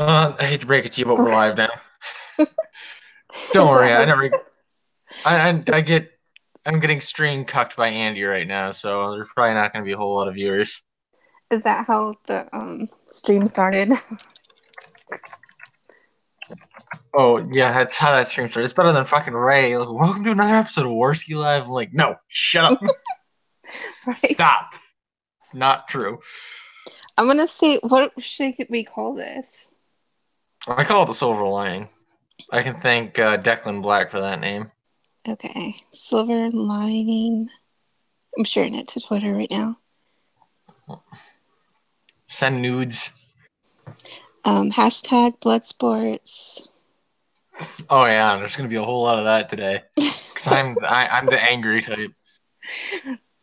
I hate to break it to you, but we're live now. Don't Is that worry, I how never. I get. I'm getting stream cucked by Andy right now, so there's probably not going to be a whole lot of viewers. is that how the stream started? Oh yeah, that's how that stream started. It's better than fucking Ray. Like, welcome to another episode of Worski Live. I'm like, no, shut up, Right. stop. It's not true. I'm gonna say, what should we call this? I call it the silver lining. I can thank Declan Black for that name. Okay, silver lining. I'm sharing it to Twitter right now. Send nudes. Hashtag blood sports. Oh yeah, there's going to be a whole lot of that today because I'm the angry type.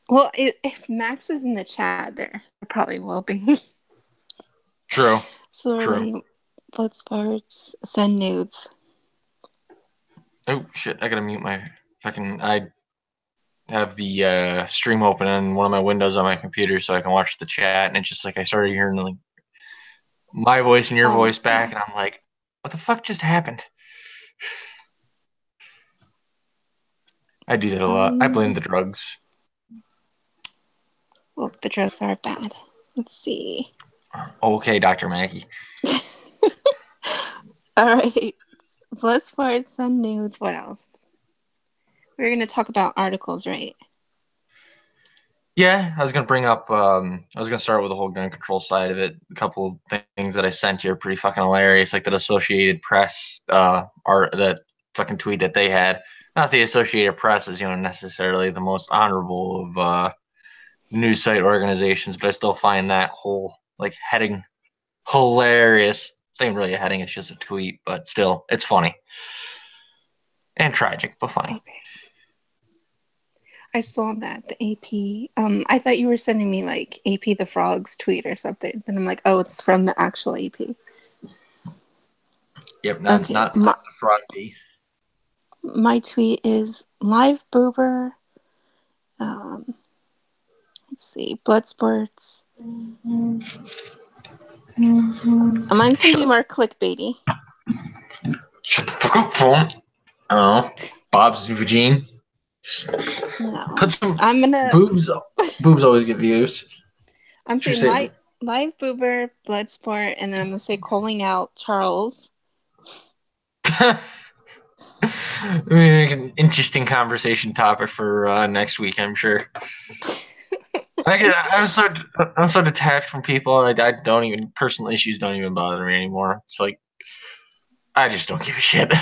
Well, if Max is in the chat, there probably will be. True, Silver true. lining, blood sports. Send nudes. Oh shit! I gotta mute my fucking. I have the stream open on one of my windows on my computer so I can watch the chat, and it's just like I started hearing like my voice and your Oh voice back, no. and I'm like, what the fuck just happened? I do that a lot. I blame Um. the drugs. Well, the drugs are bad. Let's see. Okay, Dr. Mackey. All right. Blood sports, send nudes. What else? We're going to talk about articles, right? Yeah, I was gonna bring up. I was gonna start with the whole gun control side of it. A couple of things that I sent you are pretty fucking hilarious, like that Associated Press art, that fucking tweet that they had. Not the Associated Press is necessarily the most honorable of news site organizations, but I still find that whole like heading hilarious. It's not even really a heading; it's just a tweet, but still, it's funny and tragic, but funny. Okay. I saw that, the AP. I thought you were sending me like AP the Frog's tweet or something. And I'm like, oh, it's from the actual AP. Yep, not Okay. not not the fraud B. My tweet is live boober. Um, let's see, blood sports. Mine's going to Shut be more clickbaity. shut the fuck up, phone. Oh, Bob's Eugene. Put No. some I'm going to, boobs. Boobs always get views. I'm Should saying say. live boober, blood sport, and then I'm going to say calling out Charles. An interesting conversation topic for next week, I'm sure. I'm so detached from people. I don't even personal issues don't even bother me anymore. It's like I just don't give a shit.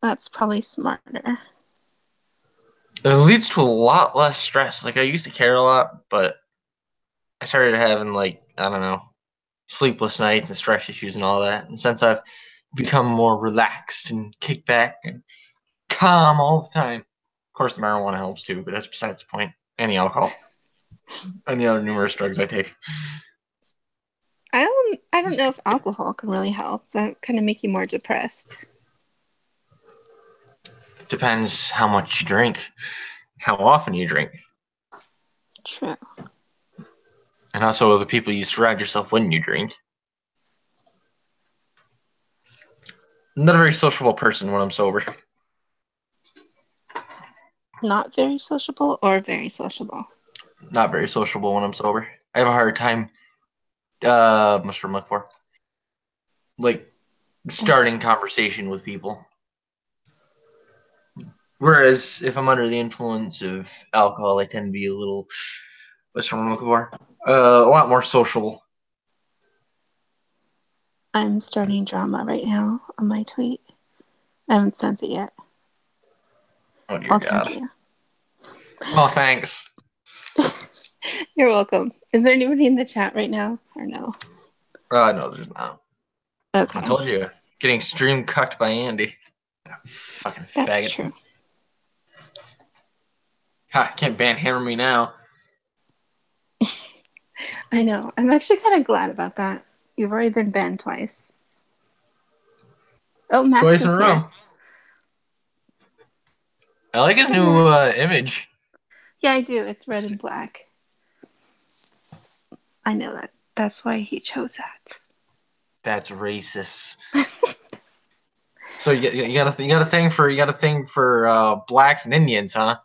That's probably smarter. It leads to a lot less stress. Like I used to care a lot, but I started having like I don't know sleepless nights and stress issues and all that. And since I've become more relaxed and kicked back and calm all the time, of course the marijuana helps too. But that's besides the point. Any alcohol, any other numerous drugs I take. I don't know if alcohol can really help. That kind of make you more depressed. Depends how much you drink, how often you drink, True. and also the people you surround yourself when you drink. I'm not a very sociable person when I'm sober. Not very sociable or very sociable. Not very sociable when I'm sober. I have a hard time. What's I'm looking for? Like starting conversation with people. Whereas if I'm under the influence of alcohol, I tend to be a little. What's I'm looking for? A lot more sociable. I'm starting drama right now on my tweet. I haven't sent it yet. Oh dear I'll tag God. you. Oh, thanks. You're welcome. Is there anybody in the chat right now or no? No, there's not. I Okay, told you, getting stream cucked by Andy. Fucking that's faggot. true. Ha, can't hammer me now. I know. I'm actually kind of glad about that. You've already been banned twice. Oh, Max Twice in is a here. row. I like his Hi, new Max. image. Yeah, I do. It's red and black. I know that. That's why he chose that. That's racist. So you got a thing for blacks and Indians, huh?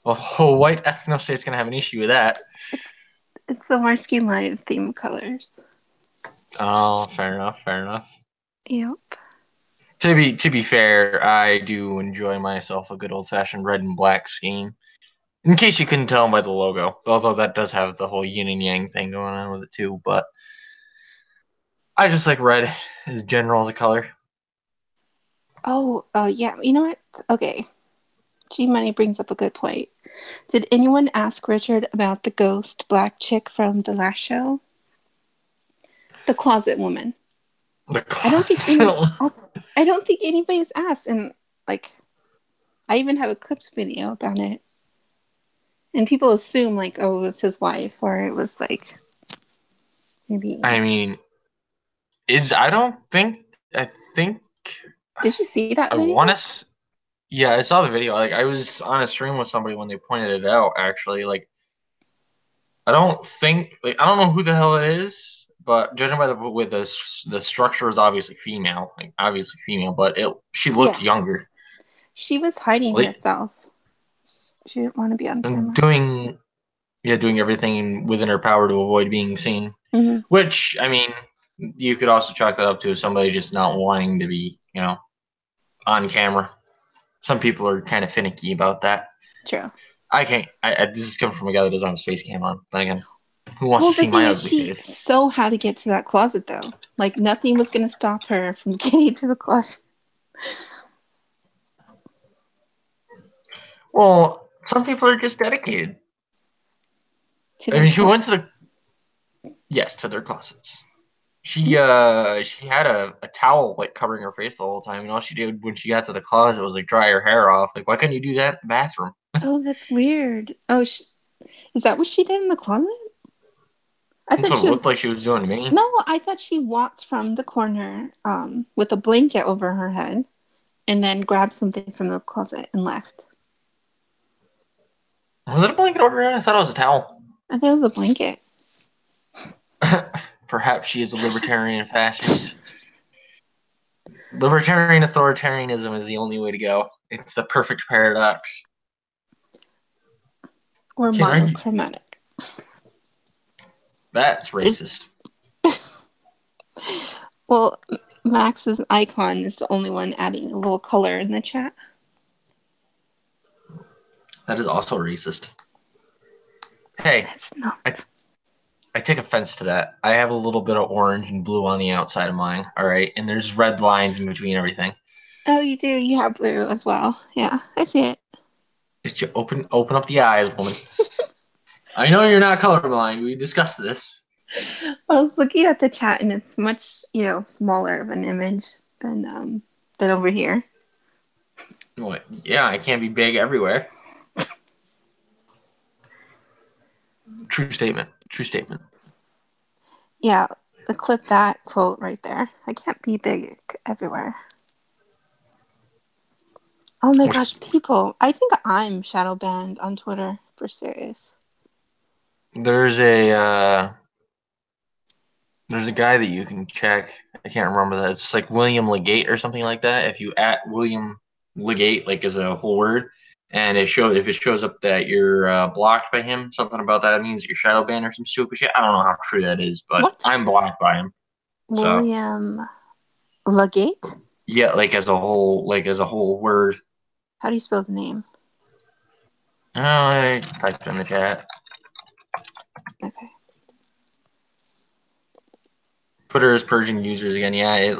Well, the whole white ethno state's gonna have an issue with that. It's the Marsky Live theme colors. Oh, fair enough, fair enough. Yep. To be fair, I do enjoy myself a good old fashioned red and black scheme. In case you couldn't tell by the logo, although that does have the whole yin and yang thing going on with it too. But I just like red as general as a color. Oh, yeah. You know what? Okay. G Money brings up a good point. Did anyone ask Richard about the ghost black chick from the last show? The closet woman. The I don't think any, closet. I don't think anybody's asked, and like I even have a clipped video about it. And people assume like, oh, it was his wife, or it was like maybe. I mean, I don't think I think Did you see that I video? want to. Yeah, I saw the video. Like I was on a stream with somebody when they pointed it out. Actually, like I don't think I don't know who the hell it is, but judging by the structure is obviously female, like obviously female, but she looked Yeah, younger. she was hiding Like herself. She didn't want to be on and camera. doing everything within her power to avoid being seen. Mm-hmm. Which I mean, you could also chalk that up to somebody just not wanting to be, on camera. Some people are kind of finicky about that. True. I can't. This is coming from a guy that doesn't have his face cam on. Then again, who wants Well, to the see thing my is, ugly she face? so had to get to that closet though. Like nothing was going to stop her from getting to the closet. Well, some people are just dedicated. To I their mean, she went to closet. to their closets. She had a towel like covering her face the whole time, and all she did when she got to the closet was like dry her hair off. Like, why couldn't you do that in the bathroom? Oh, that's weird. Oh, is that what she did in the closet? I That's thought what it she was. looked like she was doing to me. No, I thought she walked from the corner with a blanket over her head and then grabbed something from the closet and left. Was it a blanket over her? I thought it was a towel. I thought it was a blanket. Perhaps she is a libertarian fascist. Libertarian authoritarianism is the only way to go. It's the perfect paradox. Or Can't argue. monochromatic. That's racist. Well, Max's icon is the only one adding a little color in the chat. That is also racist. Hey, It's not. I take offense to that. I have a little bit of orange and blue on the outside of mine, all right? And there's red lines in between everything. Oh, you do. You have blue as well. Yeah, I see it. It's you open up the eyes, woman. I know you're not colorblind. We discussed this. I was looking at the chat and it's much, smaller of an image than over here. What? Yeah, I can't be big everywhere. True statement. True statement. Yeah, clip that quote right there. I can't be big everywhere. Oh my gosh, people. I think I'm shadow banned on Twitter, for serious. There's a guy that you can check. I can't remember that. It's like William Legate or something like that. If you at William Legate like as a whole word, and if it shows up that you're blocked by him, something about that means you're shadow banned or some stupid shit. I don't know how true that is, but What? I'm blocked by him. So William Legate? yeah, like as a whole word. How do you spell the name? Oh, I typed in the chat. Okay. Twitter is purging users again. Yeah,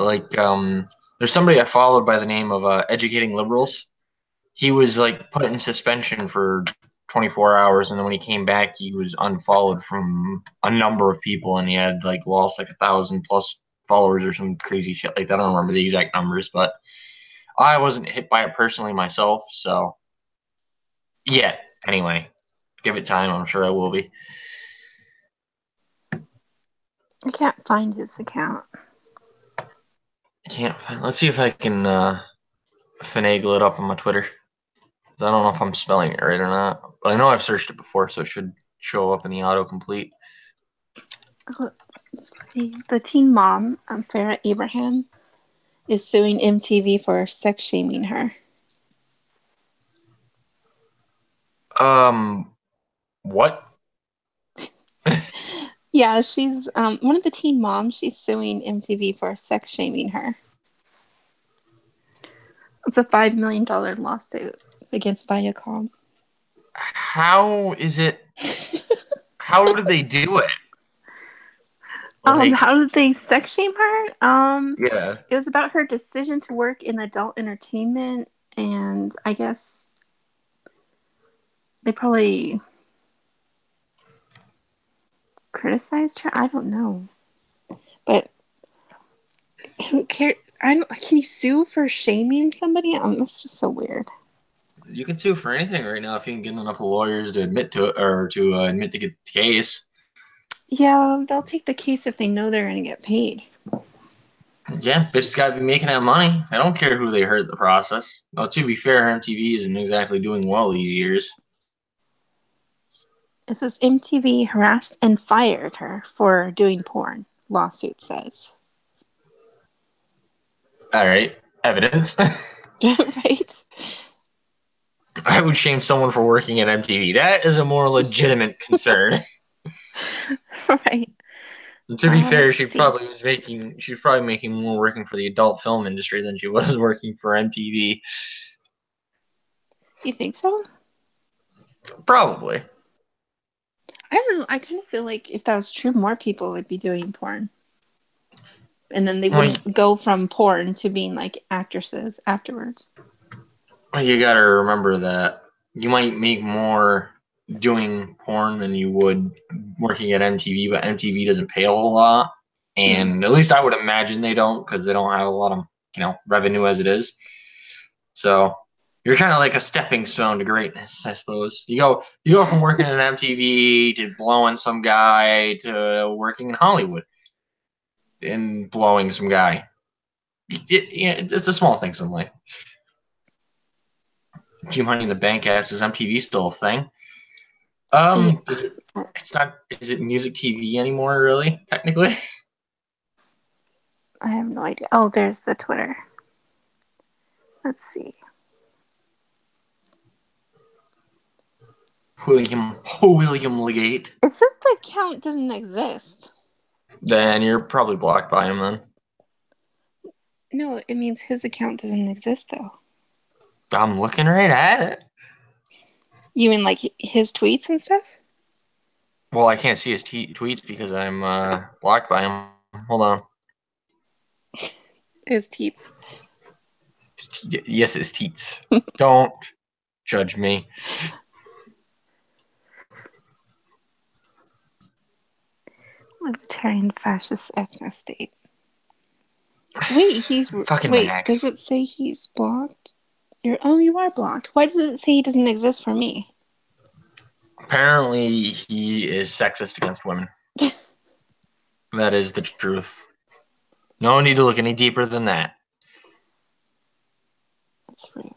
there's somebody I followed by the name of Educating Liberals. He was like put in suspension for 24 hours, and then when he came back, he was unfollowed from a number of people, and he had like lost like 1,000 plus followers or some crazy shit like that. I don't remember the exact numbers, but I wasn't hit by it personally myself, so yeah. Anyway, give it time. I'm sure I will be. I can't find his account. Can't find. Let's see if I can finagle it up on my Twitter. I don't know if I'm spelling it right or not, but I know I've searched it before, so it should show up in the autocomplete. It's funny. The teen mom, Farrah Abraham, is suing MTV for sex shaming her. What? Yeah, she's one of the teen moms. She's suing MTV for sex shaming her. It's a $5 million lawsuit against Viacom. How is it? How did they do it? Like, How did they sex shame her? yeah. It was about her decision to work in adult entertainment, and I guess they probably criticized her. I don't know, but who cares? Can you sue for shaming somebody? That's just so weird. You can sue for anything right now if you can get enough lawyers to admit to it or to admit to get the case. Yeah, they'll take the case if they know they're going to get paid. Yeah, bitches got to be making that money. I don't care who they hurt in the process. Now, to be fair, MTV isn't exactly doing well these years. It says MTV harassed and fired her for doing porn, lawsuit says. All right, evidence. Right? I would shame someone for working at MTV. That is a more legitimate concern. Right. To be fair, she probably making more working for the adult film industry than she was working for MTV. You think so? Probably. I don't know. I kind of feel like if that was true, more people would be doing porn. And then they wouldn't go from porn to being like actresses afterwards. You gotta remember that you might make more doing porn than you would working at MTV, but MTV doesn't pay a whole lot. And at least I would imagine they don't, because they don't have a lot of, revenue as it is. So you're kind of like a stepping stone to greatness, I suppose. You go from working at MTV to blowing some guy to working in Hollywood and blowing some guy. It's the small things in life. Gee, Money in the Bank asks, is MTV still a thing? It's not. Is it music TV anymore? Really, technically? I have no idea. Oh, there's the Twitter. Let's see. William Legate. It says the account doesn't exist. Then you're probably blocked by him then. No, it means his account doesn't exist though. I'm looking right at it. You mean like his tweets and stuff? Well, I can't see his tweets because I'm blocked by him. Hold on. His teats. Yes, his teats. Don't judge me. Libertarian fascist ethno state. Wait, Max. Does it say he's blocked? You are blocked. Why does it say he doesn't exist for me? Apparently, he is sexist against women. That is the truth. No need to look any deeper than that. That's rude.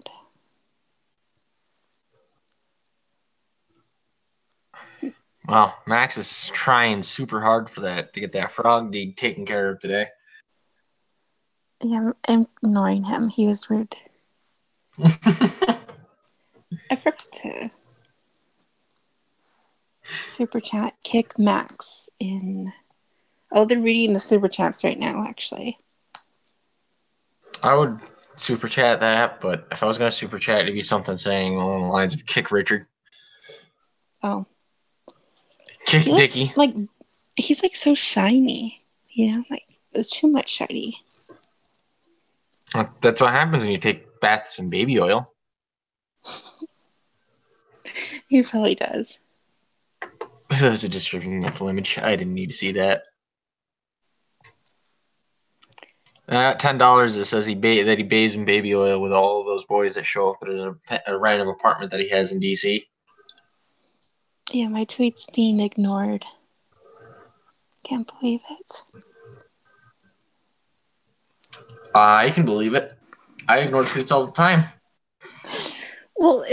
Well, Max is trying super hard for that to get that frog taken care of today. Yeah, I'm ignoring him. He was rude. I forgot to super chat kick Max in. Oh, they're reading the super chats right now, actually. I would super chat that, but if I was going to super chat, it'd be something saying along the lines of kick Richard. Oh. Kick Dickie. He's like so shiny, like there's too much shiny. That's what happens when you take baths in baby oil. He probably does. That's a disturbing mental image. I didn't need to see that. $10. It says that he bathes in baby oil with all of those boys that show up at a random apartment that he has in DC. Yeah, my tweet's being ignored. Can't believe it. I can believe it. I ignore tweets all the time. Well,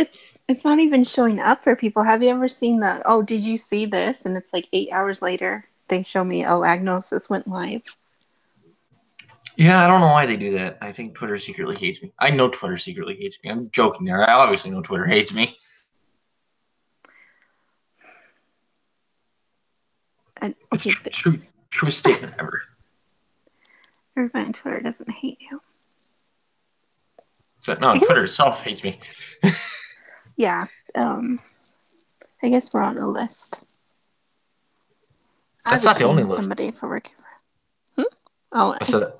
it's not even showing up for people. Have you ever seen that? Oh, did you see this? And it's like 8 hours later. they show me, oh, Agnosis went live. Yeah, I don't know why they do that. I think Twitter secretly hates me. I know Twitter secretly hates me. I'm joking there. I obviously know Twitter hates me. And, It's okay, truest statement ever. everybody on Twitter doesn't hate you. So, no, Twitter itself hates me. Yeah. I guess we're on a list. That's I not would the only shame list. somebody for working for. Oh, I said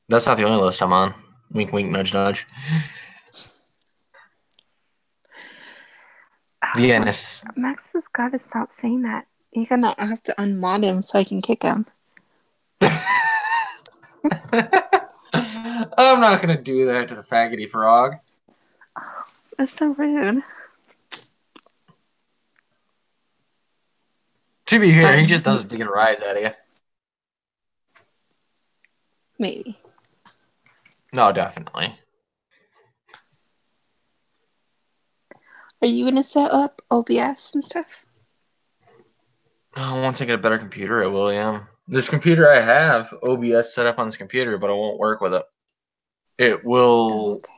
that's not the only list I'm on. Wink, wink, nudge, nudge. The NS. Max has got to stop saying that. You're gonna have to unmod him so I can kick him. I'm not gonna do that to the faggoty frog. That's so rude. To be fair, he just does to get a rise out of you. Maybe. No, definitely. Are you gonna set up OBS and stuff? Once I get a better computer, I will, yeah. This computer I have, OBS set up on this computer, but it won't work with it. It will, okay.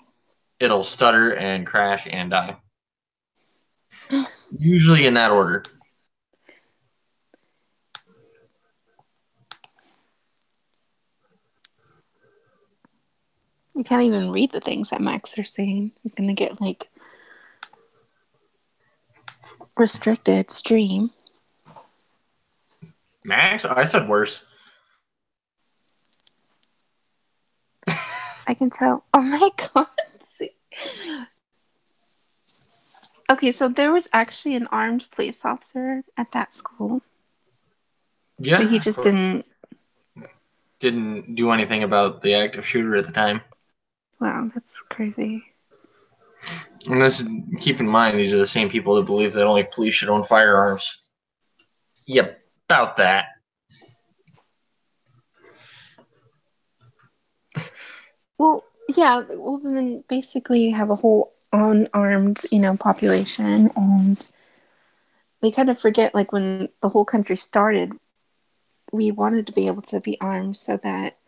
It'll stutter and crash and die. Usually in that order. You can't even read the things that Max are saying. He's gonna get like restricted stream. Max, I said worse. I can tell. Oh my god. Okay, so there was actually an armed police officer at that school. Yeah. But he just didn't do anything about the active shooter at the time. Wow, that's crazy. And this, keep in mind, these are the same people that believe that only police should own firearms. Yep, about that. Well, yeah. Well, then basically you have a whole unarmed, population, and they kind of forget, like, when the whole country started, we wanted to be able to be armed so that,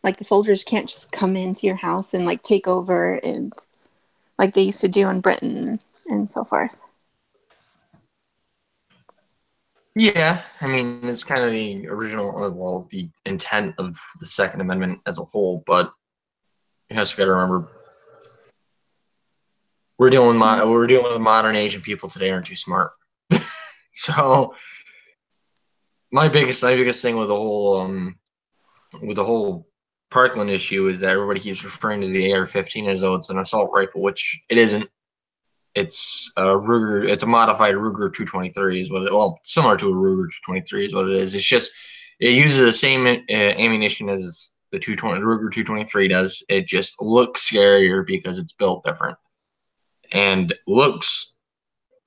like, the soldiers can't just come into your house and, like, take over, and like they used to do in Britain and so forth. Yeah, I mean, it's kind of the original, well, the intent of the Second Amendment as a whole, but you just got to remember, we're dealing with modern age, and people today aren't too smart. So, my biggest thing with the whole Parkland issue is that everybody keeps referring to the AR-15 as though it's an assault rifle, which it isn't. It's a Ruger. It's a modified Ruger 223 is what it. Well, similar to a Ruger 223 is what it is. It's just it uses the same ammunition as the Ruger 223 does. It just looks scarier because it's built different, and looks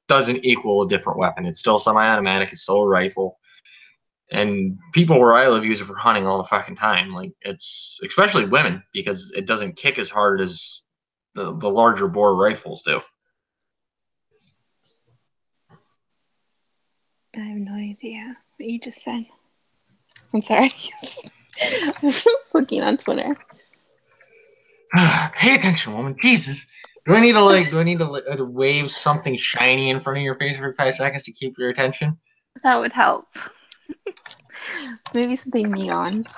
doesn't equal a different weapon. It's still semi-automatic. It's still a rifle, and people where I live use it for hunting all the fucking time. Like, it's especially women, because it doesn't kick as hard as the larger bore rifles do. I have no idea what you just said. I'm sorry. I was looking on Twitter. Pay attention, woman. Jesus. Do I need to wave something shiny in front of your face for 5 seconds to keep your attention? That would help. Maybe something neon.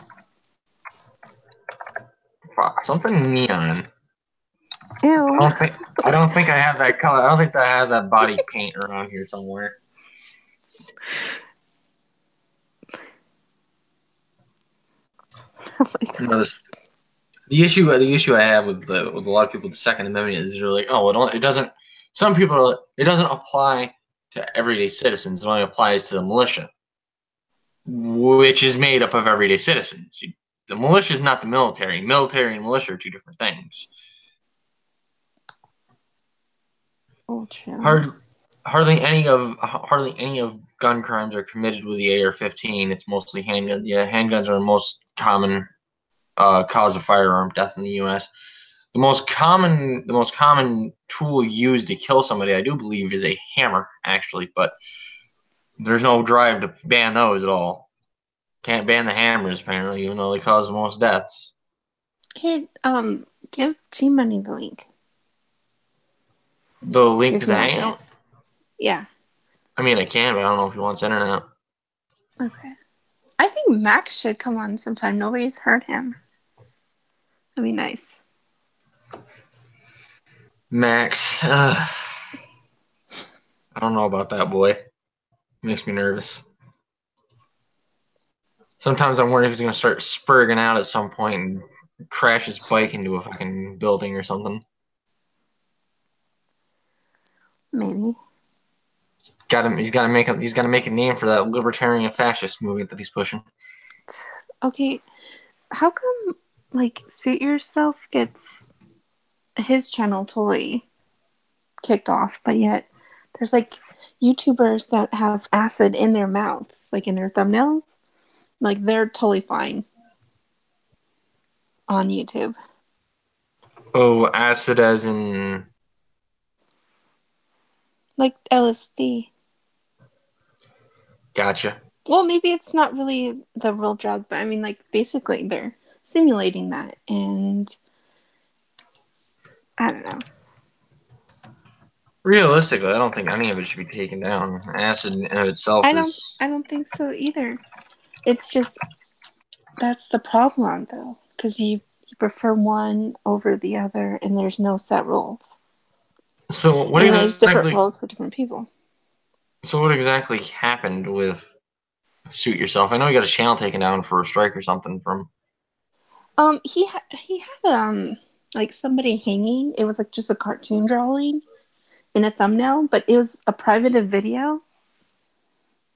Something neon. Ew. I don't think I have that color. I don't think I have that body paint around here somewhere. Oh my God. The issue I have with a lot of people with the Second Amendment is they're like, oh, it doesn't. Some people it doesn't apply to everyday citizens. It only applies to the militia, which is made up of everyday citizens. The militia is not the military. Military and militia are two different things. Oh, true. Hardly any of gun crimes are committed with the AR-15. It's mostly handguns. Yeah, handguns are the most common cause of firearm death in the U.S. The most common tool used to kill somebody, I do believe, is a hammer, actually, but there's no drive to ban those at all. Can't ban the hammers apparently, even though they cause the most deaths. Here, give G Money the link The link if to he the wants it. hangout? Yeah. I mean, I can, but I don't know if he wants internet. Okay. I think Max should come on sometime. Nobody's heard him. That'd be nice. Max, I don't know about that boy. Makes me nervous. Sometimes I'm worried if he's gonna start spurging out at some point and crash his bike into a fucking building or something. Maybe. He's got to make a name for that libertarian fascist movement that he's pushing. Okay. How come, like, Suit Yourself gets his channel totally kicked off, but yet there's like YouTubers that have acid in their mouths, like in their thumbnails? Like, they're totally fine on YouTube. Oh, acid as in Like LSD. gotcha. Well, maybe it's not really the real drug, but I mean, like, basically they're simulating that, and I don't know. Realistically, I don't think any of it should be taken down. Acid in and of itself is. I don't think so either. It's just that's the problem though, because you prefer one over the other, and there's no set rules, So what and there's different exactly? rules for different people. So what exactly happened with Suit Yourself? I know he got his channel taken down for a strike or something from. He had like somebody hanging. It was like just a cartoon drawing in a thumbnail, but it was a private video.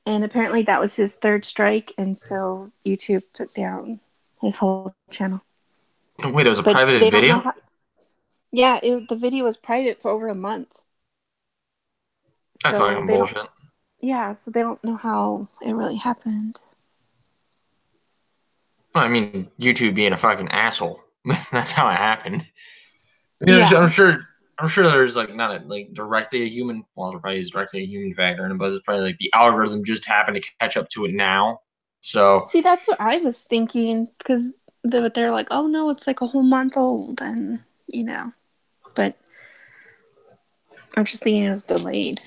And apparently that was his third strike, and so YouTube took down his whole channel. Wait, it was a But private they don't know video? how. Yeah, the video was private for over a month, That's so fucking they don't. bullshit. Yeah, so they don't know how it really happened. I mean, YouTube being a fucking asshole. That's how it happened. I mean, Yeah. I'm sure there's like not a, like directly a human. Well, there probably is directly a human factor in it, but it's probably like the algorithm just happened to catch up to it now. So, See, that's what I was thinking because they're like, oh no, it's like a whole month old, and you know, but I'm just thinking it was delayed.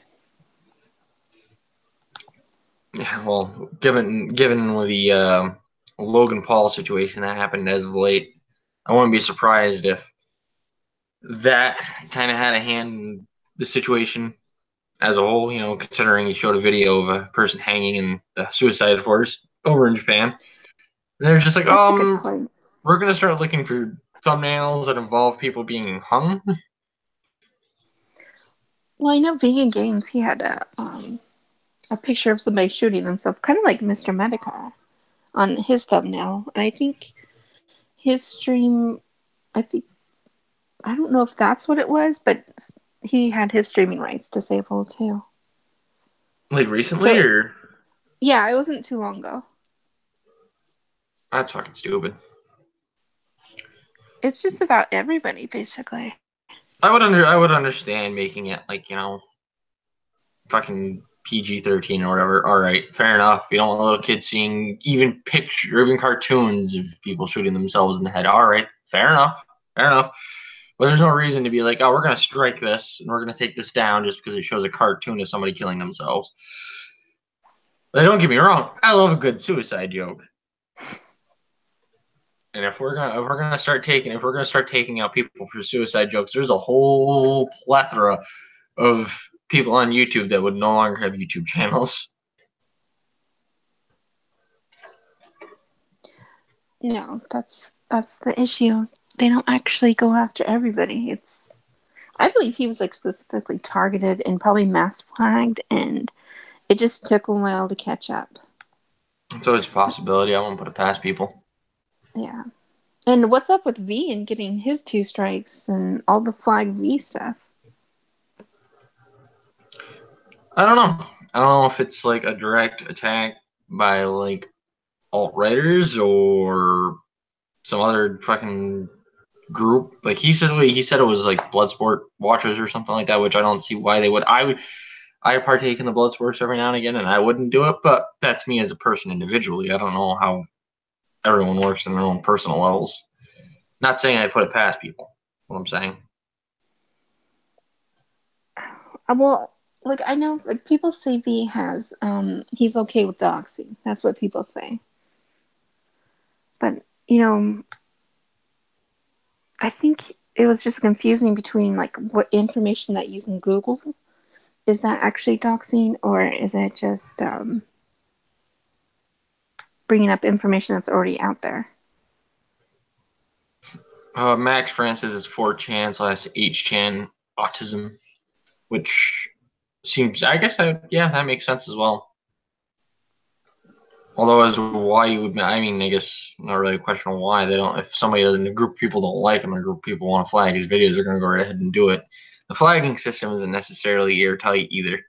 yeah, well, given the Logan Paul situation that happened as of late, I wouldn't be surprised if that kind of had a hand in the situation as a whole. You know, considering he showed a video of a person hanging in the suicide forest over in Japan. And they're just like, That's a good point. we're gonna start looking for thumbnails that involve people being hung. Well, I know Vegan Gains. He had a picture of somebody shooting themselves, kind of like Mr. Medica, on his thumbnail, and I think his stream. I think I don't know if that's what it was, but he had his streaming rights disabled too. Like So recently, or yeah, it wasn't too long ago. that's fucking stupid. It's just about everybody, basically. I would understand making it like, you know, fucking PG-13 or whatever. All right, fair enough. You don't want little kids seeing even picture or even cartoons of people shooting themselves in the head. All right, fair enough. Fair enough. But there's no reason to be like, oh, we're gonna strike this and we're gonna take this down just because it shows a cartoon of somebody killing themselves. But don't get me wrong, I love a good suicide joke. And if we're gonna start taking out people for suicide jokes, there's a whole plethora of people on YouTube that would no longer have YouTube channels. No, that's the issue. They don't actually go after everybody. It's I believe he was like specifically targeted and probably mass flagged, and it just took a while to catch up. It's always a possibility. I won't put it past people. Yeah. And what's up with V and getting his two strikes and all the Flag V stuff? I don't know. I don't know if it's like a direct attack by like alt writers or some other fucking group. Like he said it was like Bloodsport watchers or something like that, which I don't see why they would. I partake in the blood sports every now and again, and I wouldn't do it, but that's me as a person individually. I don't know how everyone works in their own personal levels. Not saying I put it past people. What I'm saying. Well, like I know, like people say V has, he's okay with doxing. That's what people say. But I think it was just confusing between like what information that you can Google. Is that actually doxing, or is it just bringing up information that's already out there? Max Francis is 4chan / H-chan autism, which seems, I guess, that makes sense as well. Although as why you would, I mean, I guess not really a question of why they don't. If somebody in a group of people don't like him, or a group of people want to flag his videos, they're going to go right ahead and do it. The flagging system isn't necessarily airtight either.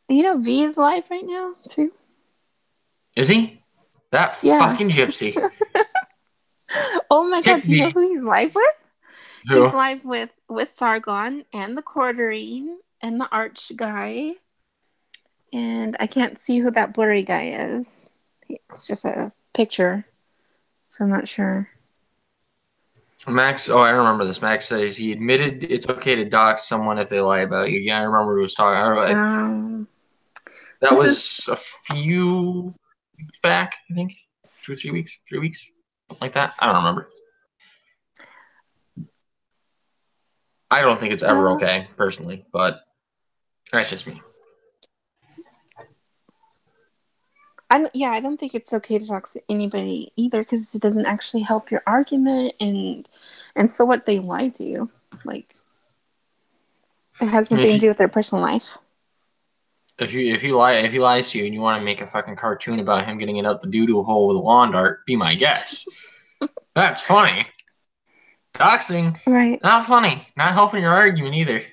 V is live right now too. Is he? That fucking gypsy. Oh my god! Do you know who he's live with? Who? He's live with Sargon and the Quarterine and the Arch guy. And I can't see who that blurry guy is. It's just a picture, so I'm not sure. Max, I remember this. Max says he admitted it's okay to dox someone if they lie about you. Yeah, I remember who was talking. That was a few weeks back, I think. 2 or 3 weeks, 3 weeks, something like that. I don't remember. I don't think it's ever okay, personally, but that's just me. I don't think it's okay to talk to anybody either, because it doesn't actually help your argument, and so what, they lie to you. Like, it has nothing to do with their personal life. If he lies to you and you want to make a fucking cartoon about him getting it out the doo-doo hole with a lawn dart, be my guest. That's funny. Doxing, right? Not funny. Not helping your argument either.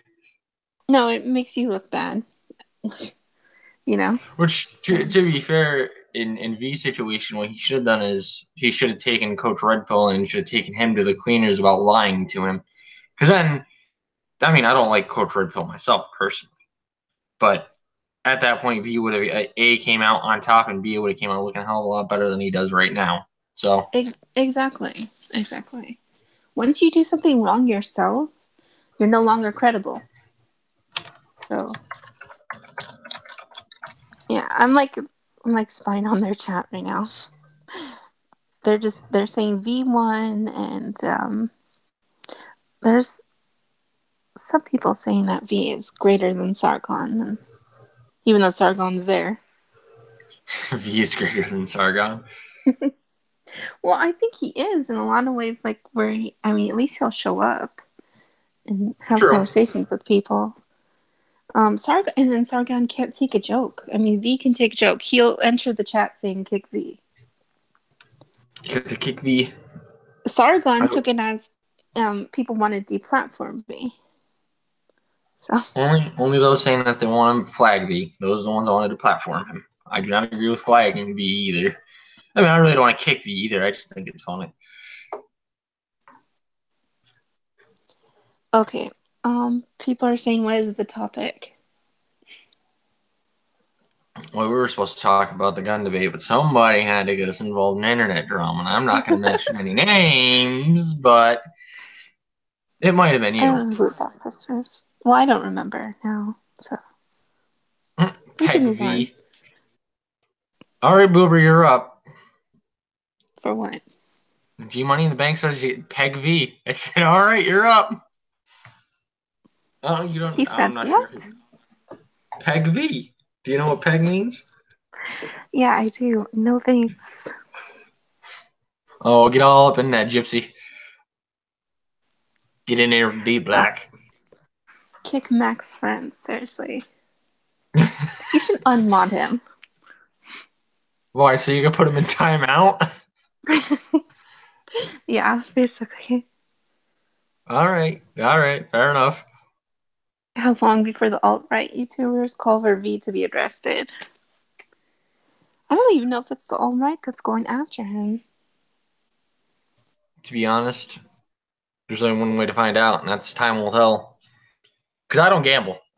No, it makes you look bad. Which, to be fair, in V's situation, what he should have done is he should have taken Coach Red Pill and should have taken him to the cleaners about lying to him. Because then, I mean, I don't like Coach Red Pill myself personally, but at that point, V would have A came out on top, and B would have came out looking a hell of a lot better than he does right now. So exactly. Once you do something wrong yourself, you're no longer credible. So yeah, I'm like spying on their chat right now. They're saying V1, and there's some people saying that V is greater than Sargon, even though Sargon's there. V is greater than Sargon. Well, I think he is in a lot of ways. Like at least he'll show up and have conversations with people. Sargon, and then Sargon can't take a joke. I mean, V can take a joke. He'll enter the chat saying "kick V." Kick V. Sargon took it as people wanted to deplatform V. So only those saying that they want to flag V. Those are the ones that wanted to platform him. I do not agree with flagging V either. I mean, I really don't want to kick V either. I just think it's funny. Okay. People are saying, what is the topic? Well, we were supposed to talk about the gun debate, but somebody had to get us involved in internet drama. And I'm not going to mention any names, but it might have been you. I don't know who that person is. Well, I don't remember now, so. Peg V. All right, Boober, you're up. For what? G Money in the Bank says Peg V. I said, all right, you're up. Oh, you don't. He said, I'm not what? Sure. Peg V. Do you know what peg means? Yeah, I do. No thanks. Oh, get all up in that, Gypsy. Get in there, deep black. Kick Max friend, seriously. You should unmod him. Why? So you can put him in timeout? Yeah, basically. All right, fair enough. How long before the alt-right YouTubers call for V to be arrested? I don't even know if it's the alt-right that's going after him. To be honest, there's only one way to find out, and that's time will tell. Because I don't gamble.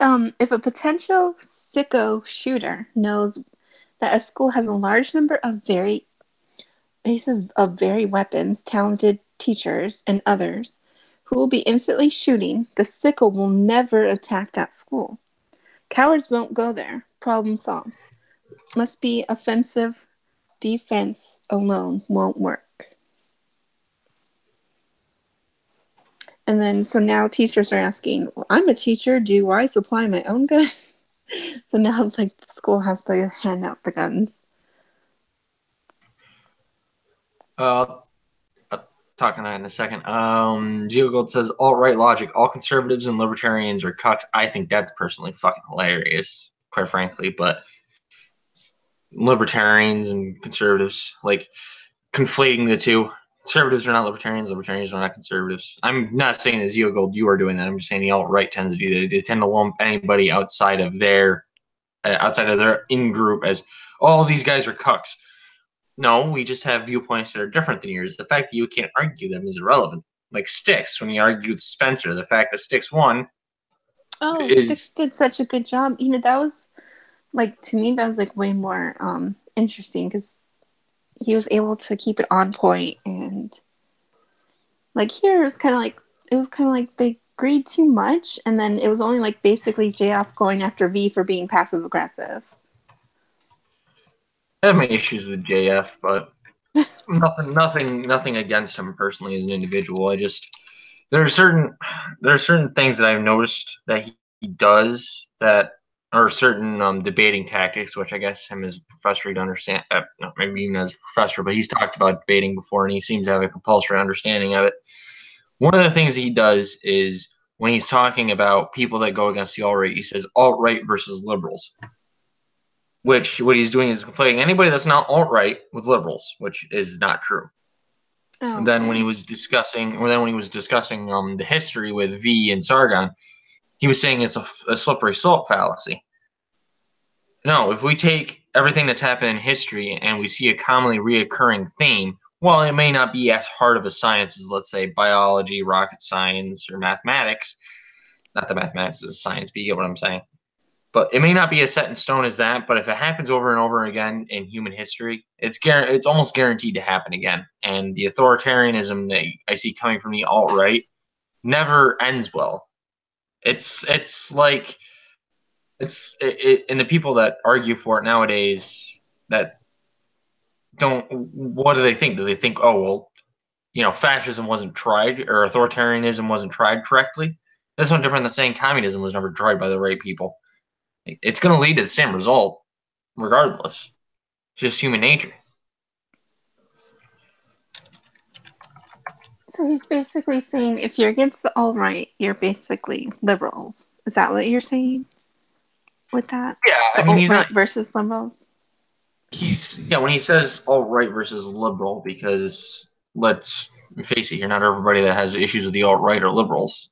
If a potential sicko shooter knows that a school has a large number of very weapons, talented teachers, and others who will be instantly shooting, the sicko will never attack that school. Cowards won't go there. Problem solved. Must be offensive. Defense alone won't work. And then, so now teachers are asking, well, I'm a teacher. Do I supply my own gun? So now it's like the school has to hand out the guns. Uh, talking on that in a second. Geo Gold says alt-right logic. All conservatives and libertarians are cucked. I think that's personally fucking hilarious, quite frankly. But libertarians and conservatives, like conflating the two. Conservatives are not libertarians. Libertarians are not conservatives. I'm not saying that Zeo Gold, you are doing that. I'm just saying the alt-right tends to do that. They tend to lump anybody outside of their in group as, oh, these guys are cucks. No, we just have viewpoints that are different than yours. The fact that you can't argue them is irrelevant. Like Styx, when he argued Spencer, the fact that Styx won Oh, is Styx did such a good job. That was like, to me, that was like way more interesting because he was able to keep it on point, and like here it was kind of like they agreed too much, and then it was only like basically JF going after V for being passive aggressive. I have my issues with JF, but nothing against him personally as an individual. I just there are certain things that I've noticed that he does that are certain debating tactics, which I guess him as a professor he'd understand. Maybe even as a professor, but he's talked about debating before, and he seems to have a compulsory understanding of it. One of the things he does is when he's talking about people that go against the alt-right, he says alt-right versus liberals. Which what he's doing is conflating anybody that's not alt-right with liberals, which is not true. Oh, And then okay. when he was discussing the history with V and Sargon, he was saying it's a slippery slope fallacy. No, if we take everything that's happened in history and we see a commonly reoccurring theme, while it may not be as hard of a science as, let's say, biology, rocket science, or mathematics, not that mathematics is a science, but you get what I'm saying. But it may not be as set in stone as that, but if it happens over and over again in human history, it's almost guaranteed to happen again. And the authoritarianism that I see coming from the alt-right never ends well. It's like and the people that argue for it nowadays that don't, what do they think? Do they think, oh well, fascism wasn't tried or authoritarianism wasn't tried correctly? That's no different than saying communism was never tried by the right people. It's going to lead to the same result, regardless. It's just human nature. So he's basically saying if you're against the alt-right, you're basically liberals. Is that what you're saying with that? Yeah, The I mean, he's alt-right not. versus liberals? When he says alt-right versus liberal, because let's face it, you're not everybody that has issues with the alt-right or liberals.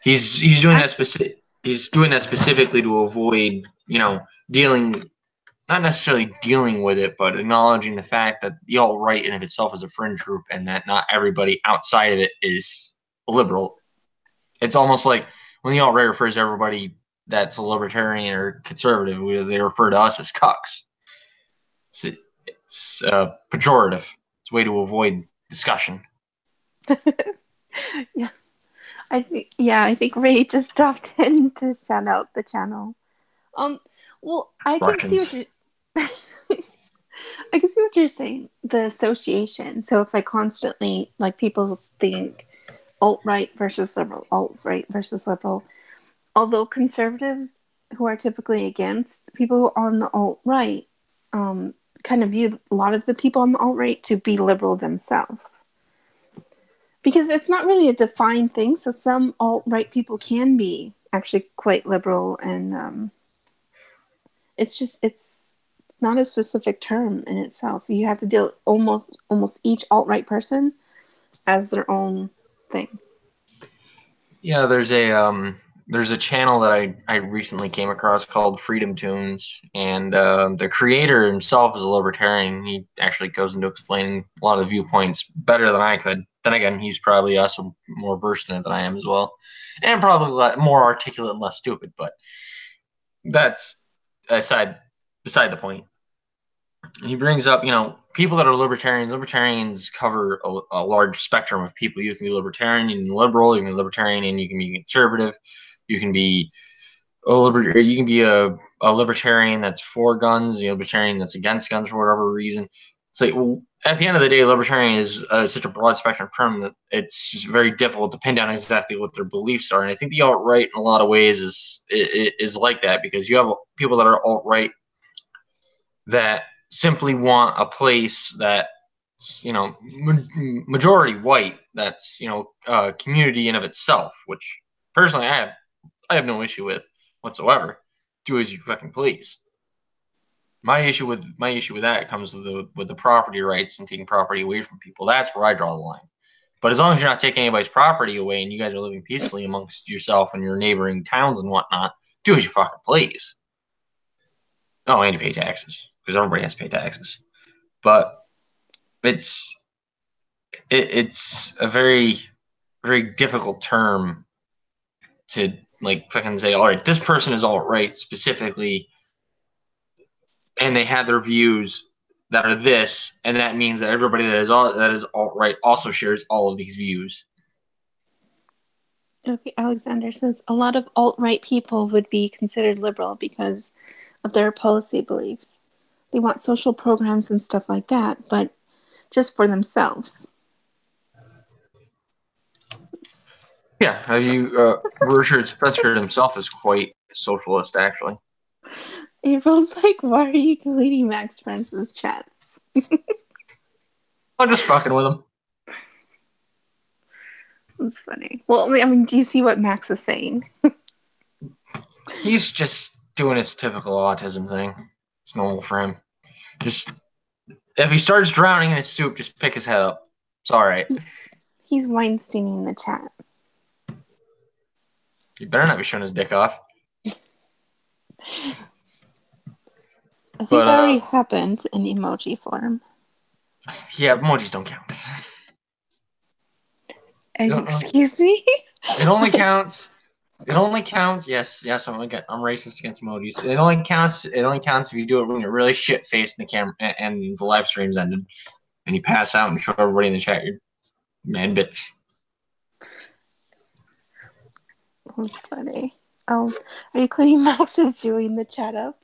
He's doing that specific. He's doing that specifically to avoid, dealing, not necessarily dealing with it, but acknowledging the fact that the alt-right in of itself is a fringe group, and that not everybody outside of it is a liberal. It's almost like when the alt-right refers to everybody that's a libertarian or conservative, they refer to us as cucks. It's pejorative. It's a way to avoid discussion. Yeah. I think Ray just dropped in to shout out the channel. Well, I can see what you I can see what you're saying. The association. So it's like constantly like people think alt-right versus liberal, alt-right versus liberal. Although conservatives who are typically against people who are on the alt-right kind of view a lot of the people on the alt-right to be liberal themselves. Because it's not really a defined thing. So some alt-right people can be actually quite liberal, and it's not a specific term in itself. You have to deal almost each alt-right person as their own thing. Yeah, there's a channel that I recently came across called Freedom Tunes, and the creator himself is a libertarian. He actually goes into explaining a lot of the viewpoints better than I could. then again, he's probably also more versed in it than I am as well, and probably more articulate and less stupid. But that's beside the point. He brings up, people that are libertarians. Libertarians cover a large spectrum of people. You can be libertarian, you can be liberal, you can be libertarian, and you can be conservative. You can be a libertarian that's for guns, a libertarian that's against guns for whatever reason. It's like, well, at the end of the day, libertarian is such a broad spectrum term that it's just very difficult to pin down exactly what their beliefs are. And I think the alt-right, in a lot of ways, is like that, because you have people that are alt-right that simply want a place that's majority white, that's community in of itself, which personally I have no issue with whatsoever. Do as you fucking please. My issue with that comes with the property rights and taking property away from people. That's where I draw the line. But as long as you're not taking anybody's property away and you guys are living peacefully amongst yourself and your neighboring towns and whatnot, do as you fucking please. Oh, and you pay taxes, because everybody has to pay taxes. But it's a very, very difficult term to like fucking say, all right, this person is alt-right specifically, and they have their views that are this, and that means that everybody that is alt-right also shares all of these views. Okay, Alexander says a lot of alt-right people would be considered liberal because of their policy beliefs. They want social programs and stuff like that, but just for themselves. Yeah, Richard Spencer himself is quite socialist, actually. April's like, why are you deleting Max Friends' chat? I'm just fucking with him. That's funny. Well, I mean, do you see what Max is saying? He's just doing his typical autism thing. It's normal for him. Just, if he starts drowning in his soup, just pick his head up. It's all right. He's Weinsteining the chat. He better not be showing his dick off. I think that already happened in emoji form. Yeah, emojis don't count. Excuse me? It only counts. Yes, I'm racist against emojis. It only counts if you do it when you're really shit faced in the camera and the live stream's ended, and you pass out and show everybody in the chat your man bits. That's funny. Oh, are you claiming Max is chewing the chat up?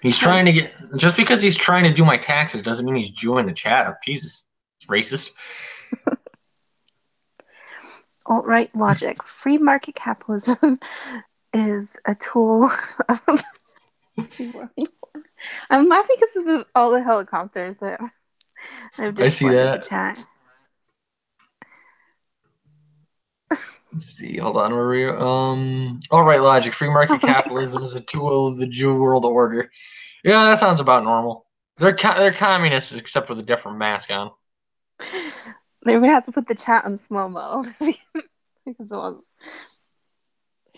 He's trying to get, just because he's trying to do my taxes doesn't mean he's chewing the chat up. Jesus, it's racist. Alt-right logic. Free market capitalism is a tool of... I'm laughing because of all the helicopters that I've just in the chat. Let's see. Hold on. Where we? Alt-right logic. Free market capitalism is a tool of the Jew world order. Yeah, that sounds about normal. They're communists, except with a different mask on. They would have to put the chat on slow mode because I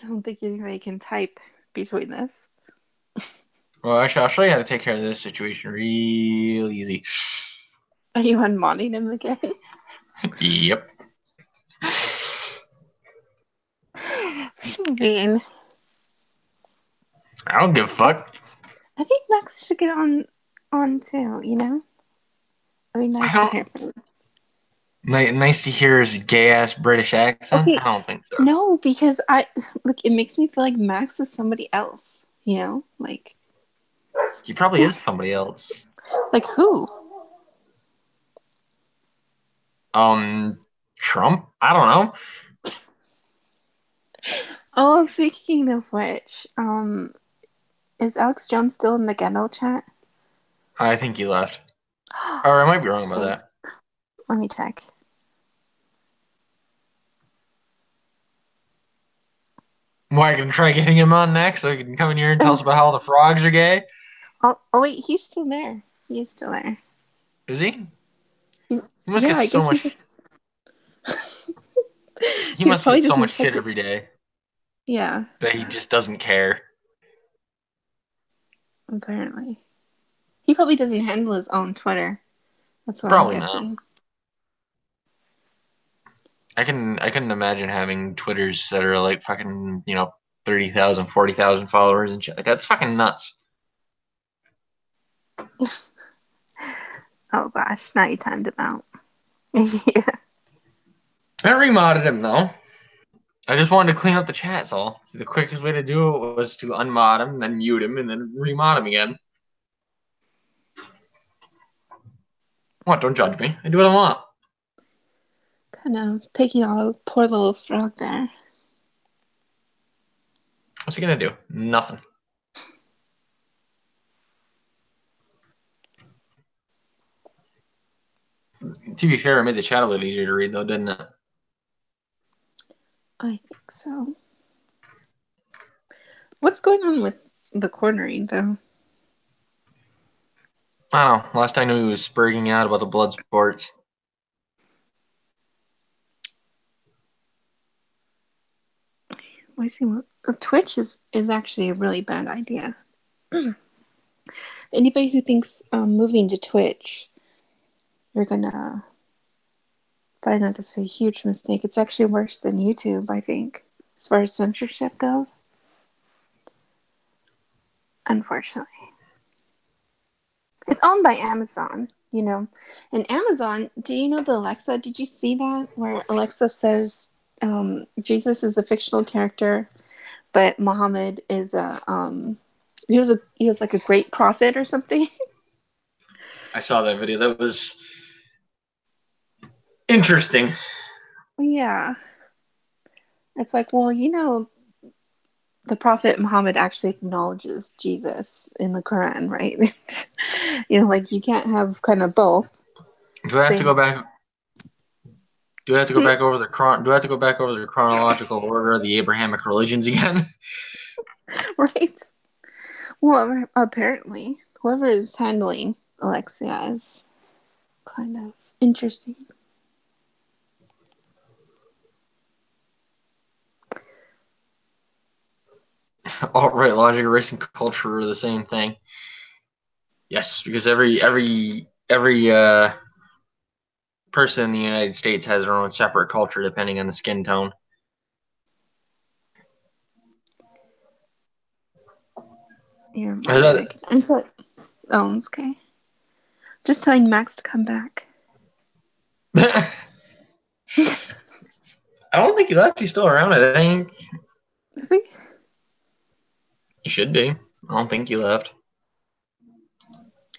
don't think anybody can type between this. Well, actually, I'll show you how to take care of this situation real easy. Are you unmodding him again? Yep. Mean. I don't give a fuck. I think Max should get on too, you know? I mean, nice to hear from him. Nice to hear his gay-ass British accent? Okay. I don't think so. No, because it makes me feel like Max is somebody else, you know? Like... He probably is somebody else. Like who? Trump? I don't know. Oh, speaking of which, is Alex Jones still in the ghetto chat? I think he left. Or I might be wrong about that. Let me check. Why, I can try getting him on next so he can come in here and tell us about how the frogs are gay? Oh wait, he's still there. He's still there. Is he? He must get so much... He must get so much shit every day. Yeah. But he just doesn't care. Apparently. He probably doesn't handle his own Twitter. That's what probably I'm guessing. Not. I couldn't imagine having Twitters that are like fucking 30,000, 40,000 followers and shit. Like that's fucking nuts. Oh gosh, now you timed him out. Yeah. I remodded him though. I just wanted to clean up the chat, so the quickest way to do it was to unmod him, then mute him, and then remod him again. What? Don't judge me. I do what I want. Kind of picking on a poor little frog there. What's he gonna do? Nothing. To be fair, it made the chat a little easier to read, though, didn't it? I think so. What's going on with the cornering, though? I don't know. Last I knew, he was spurging out about the blood sports. I see. Twitch is actually a really bad idea. Anybody who thinks moving to Twitch, you're gonna find out that's a huge mistake. It's actually worse than YouTube, I think, as far as censorship goes. Unfortunately. It's owned by Amazon, you know. And Amazon, do you know the Alexa? Did you see that? Where Alexa says Jesus is a fictional character, but Muhammad is he was like a great prophet or something. I saw that video. That was interesting. Yeah. It's like, well, you know, the Prophet Muhammad actually acknowledges Jesus in the Quran, right? You know, like you can't have kind of both. Do I have to go back? Do I have to go back over the Do I have to go back over the chronological order of the Abrahamic religions again? Right? Well, apparently, whoever is handling Alexia is kind of interesting. Alt-right logic, race, and culture are the same thing. Yes, because every person in the United States has their own separate culture depending on the skin tone. You're my I'm so. Oh, okay. Just telling Max to come back. I don't think he left. He's still around, I think. Is he? He should be. I don't think he left.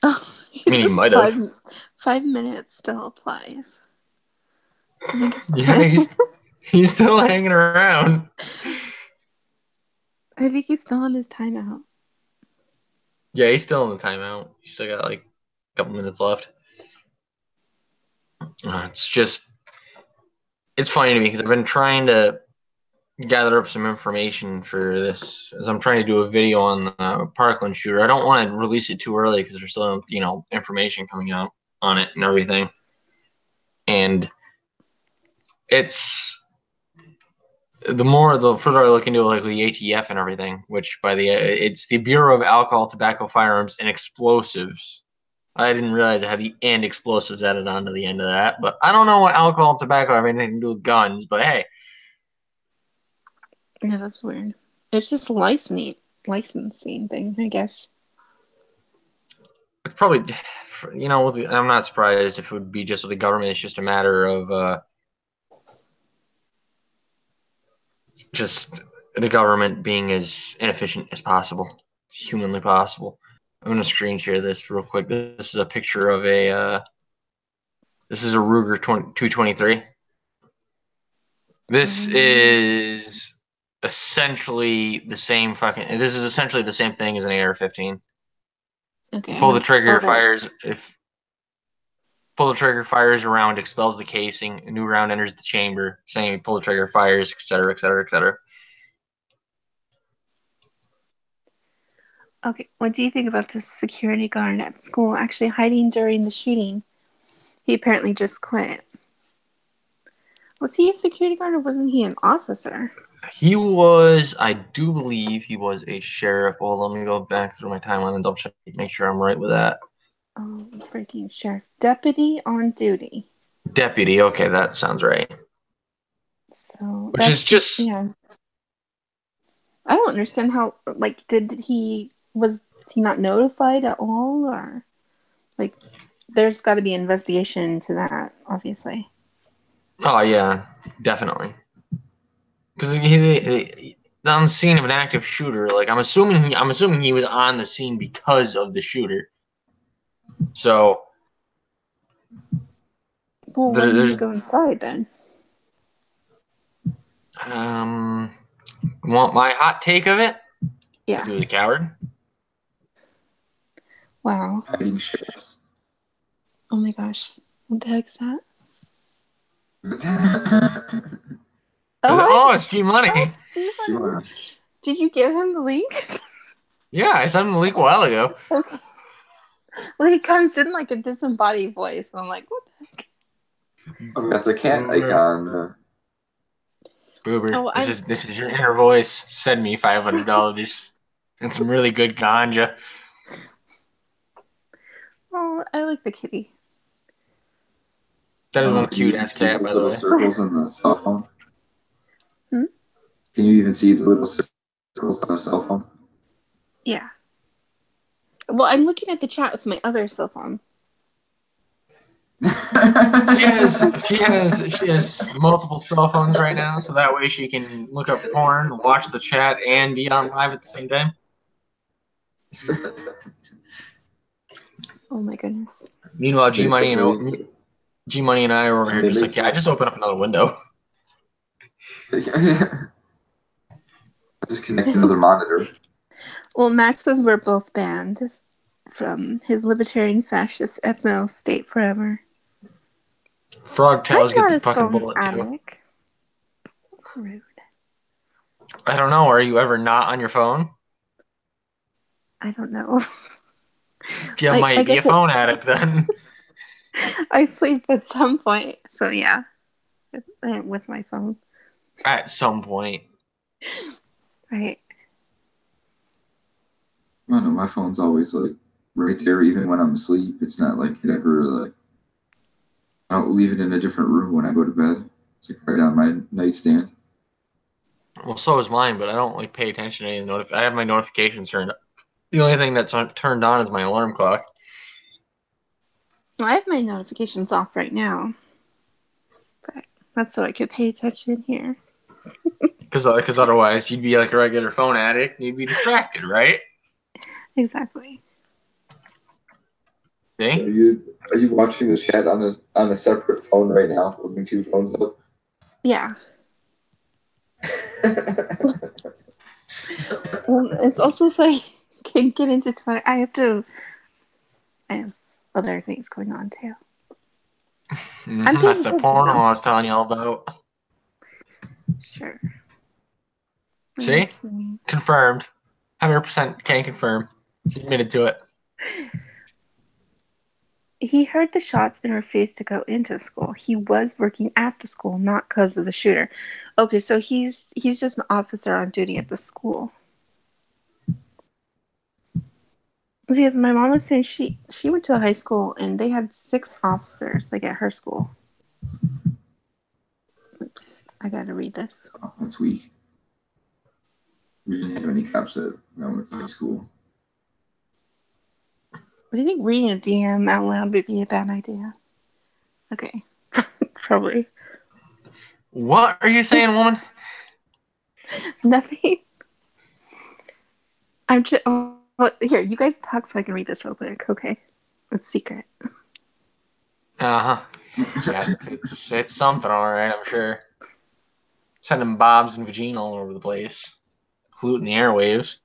Oh, I mean, he might have. 5 minutes still applies. I think it's Yeah, he's still hanging around. I think he's still on his timeout. Yeah, he's still in the timeout. He's still got like a couple minutes left. It's funny to me because I've been trying to gather up some information for this as I'm trying to do a video on the Parkland shooter. I don't want to release it too early because there's still, information coming out on it and everything. And it's the further I look into it, like the ATF and everything, which it's the Bureau of Alcohol, Tobacco, Firearms, and Explosives. I didn't realize it had the and explosives added onto the end of that, but I don't know what alcohol and tobacco have anything to do with guns, but hey. Yeah, that's weird. It's just a licensing thing, I guess. It's probably, I'm not surprised if it would be just with the government. It's just a matter of just the government being as inefficient as possible, as humanly possible. I'm going to screen share this real quick. This is a picture of this is a Ruger 223. This is essentially the same this is essentially the same thing as an AR-15. Okay. Pull the trigger, pull the trigger, fires a round, expels the casing, a new round enters the chamber, same, pull the trigger, fires, etc., etc., etc. Okay, what do you think about this security guard at school actually hiding during the shooting? He apparently just quit. Was he a security guard or wasn't he an officer? He was, I do believe he was a sheriff. Well, let me go back through my timeline and double check, make sure I'm right with that. Oh, freaking sheriff. Deputy on duty. Deputy, okay, that sounds right. So which is just yeah. I don't understand how. Like, was he not notified at all, or like, there's got to be an investigation into that, obviously. oh yeah, definitely. Because on the scene of an active shooter, like I'm assuming he was on the scene because of the shooter. So Well, why didn't he there's go inside then? want my hot take of it? Because Yeah. he was a coward. Wow. Hiding shifts. Oh my gosh. What the heck's that? Oh, it's Oh, G Money. Sure. did you give him the link? Yeah, I sent him the link a while ago. Okay. Well, he comes in like a disembodied voice. I'm like, what the heck? Oh, that's a cat icon. Boober, Oh, this is your inner voice. Send me $500 and some really good ganja. Oh, I like the kitty. That is one Can you cute even ass see cat, those by the little way. circles on the cell phone? Hmm? Can you even see the little circles on the cell phone? Yeah. Well, I'm looking at the chat with my other cell phone. She has multiple cell phones right now, so that way she can look up porn, watch the chat, and be on live at the same time. Oh my goodness. Meanwhile, G Money and I are over here just like, yeah, I just opened up another window. Just connect another monitor. Well, Max says we're both banned from his libertarian fascist ethno state forever. Frog tails get I'm the not a fucking phone bullet too. addict. That's rude. I don't know. Are you ever not on your phone? I don't know. You I might be a guess phone addict then. I sleep at some point. So yeah, with my phone. At some point. Right. I don't know, my phone's always like right there, even when I'm asleep. It's not like it ever like I don't leave it in a different room when I go to bed. It's like right on my nightstand. Well, so is mine, but I don't like pay attention to any I have my notifications turned up. The only thing that's turned on is my alarm clock. Well, I have my notifications off right now. But that's so I could pay attention here. Because otherwise you'd be like a regular phone addict and you'd be distracted, right? Exactly. See? Are you watching the chat on a separate phone right now, holding two phones up? Yeah. Well, it's also so I can get into Twitter. I have other things going on too. I'm paying That's the attention porno though. I was telling you all about. Sure. See? Confirmed. 100% can confirm. She admitted to it. He heard the shots and refused to go into the school. He was working at the school, not because of the shooter. Okay, so he's just an officer on duty at the school. Because my mom was saying she went to a high school and they had 6 officers like at her school. Oops, I gotta read this. Oh, that's weak. We didn't have any cops when I went to high school. Do you think reading a DM out loud would be a bad idea? Okay, probably. What are you saying, woman? Nothing. I'm just. Oh, here, you guys talk so I can read this real quick. Okay, it's secret. Uh-huh. Yeah, it's something, all right, I'm sure. Sending bobs and vagina all over the place. Polluting the airwaves.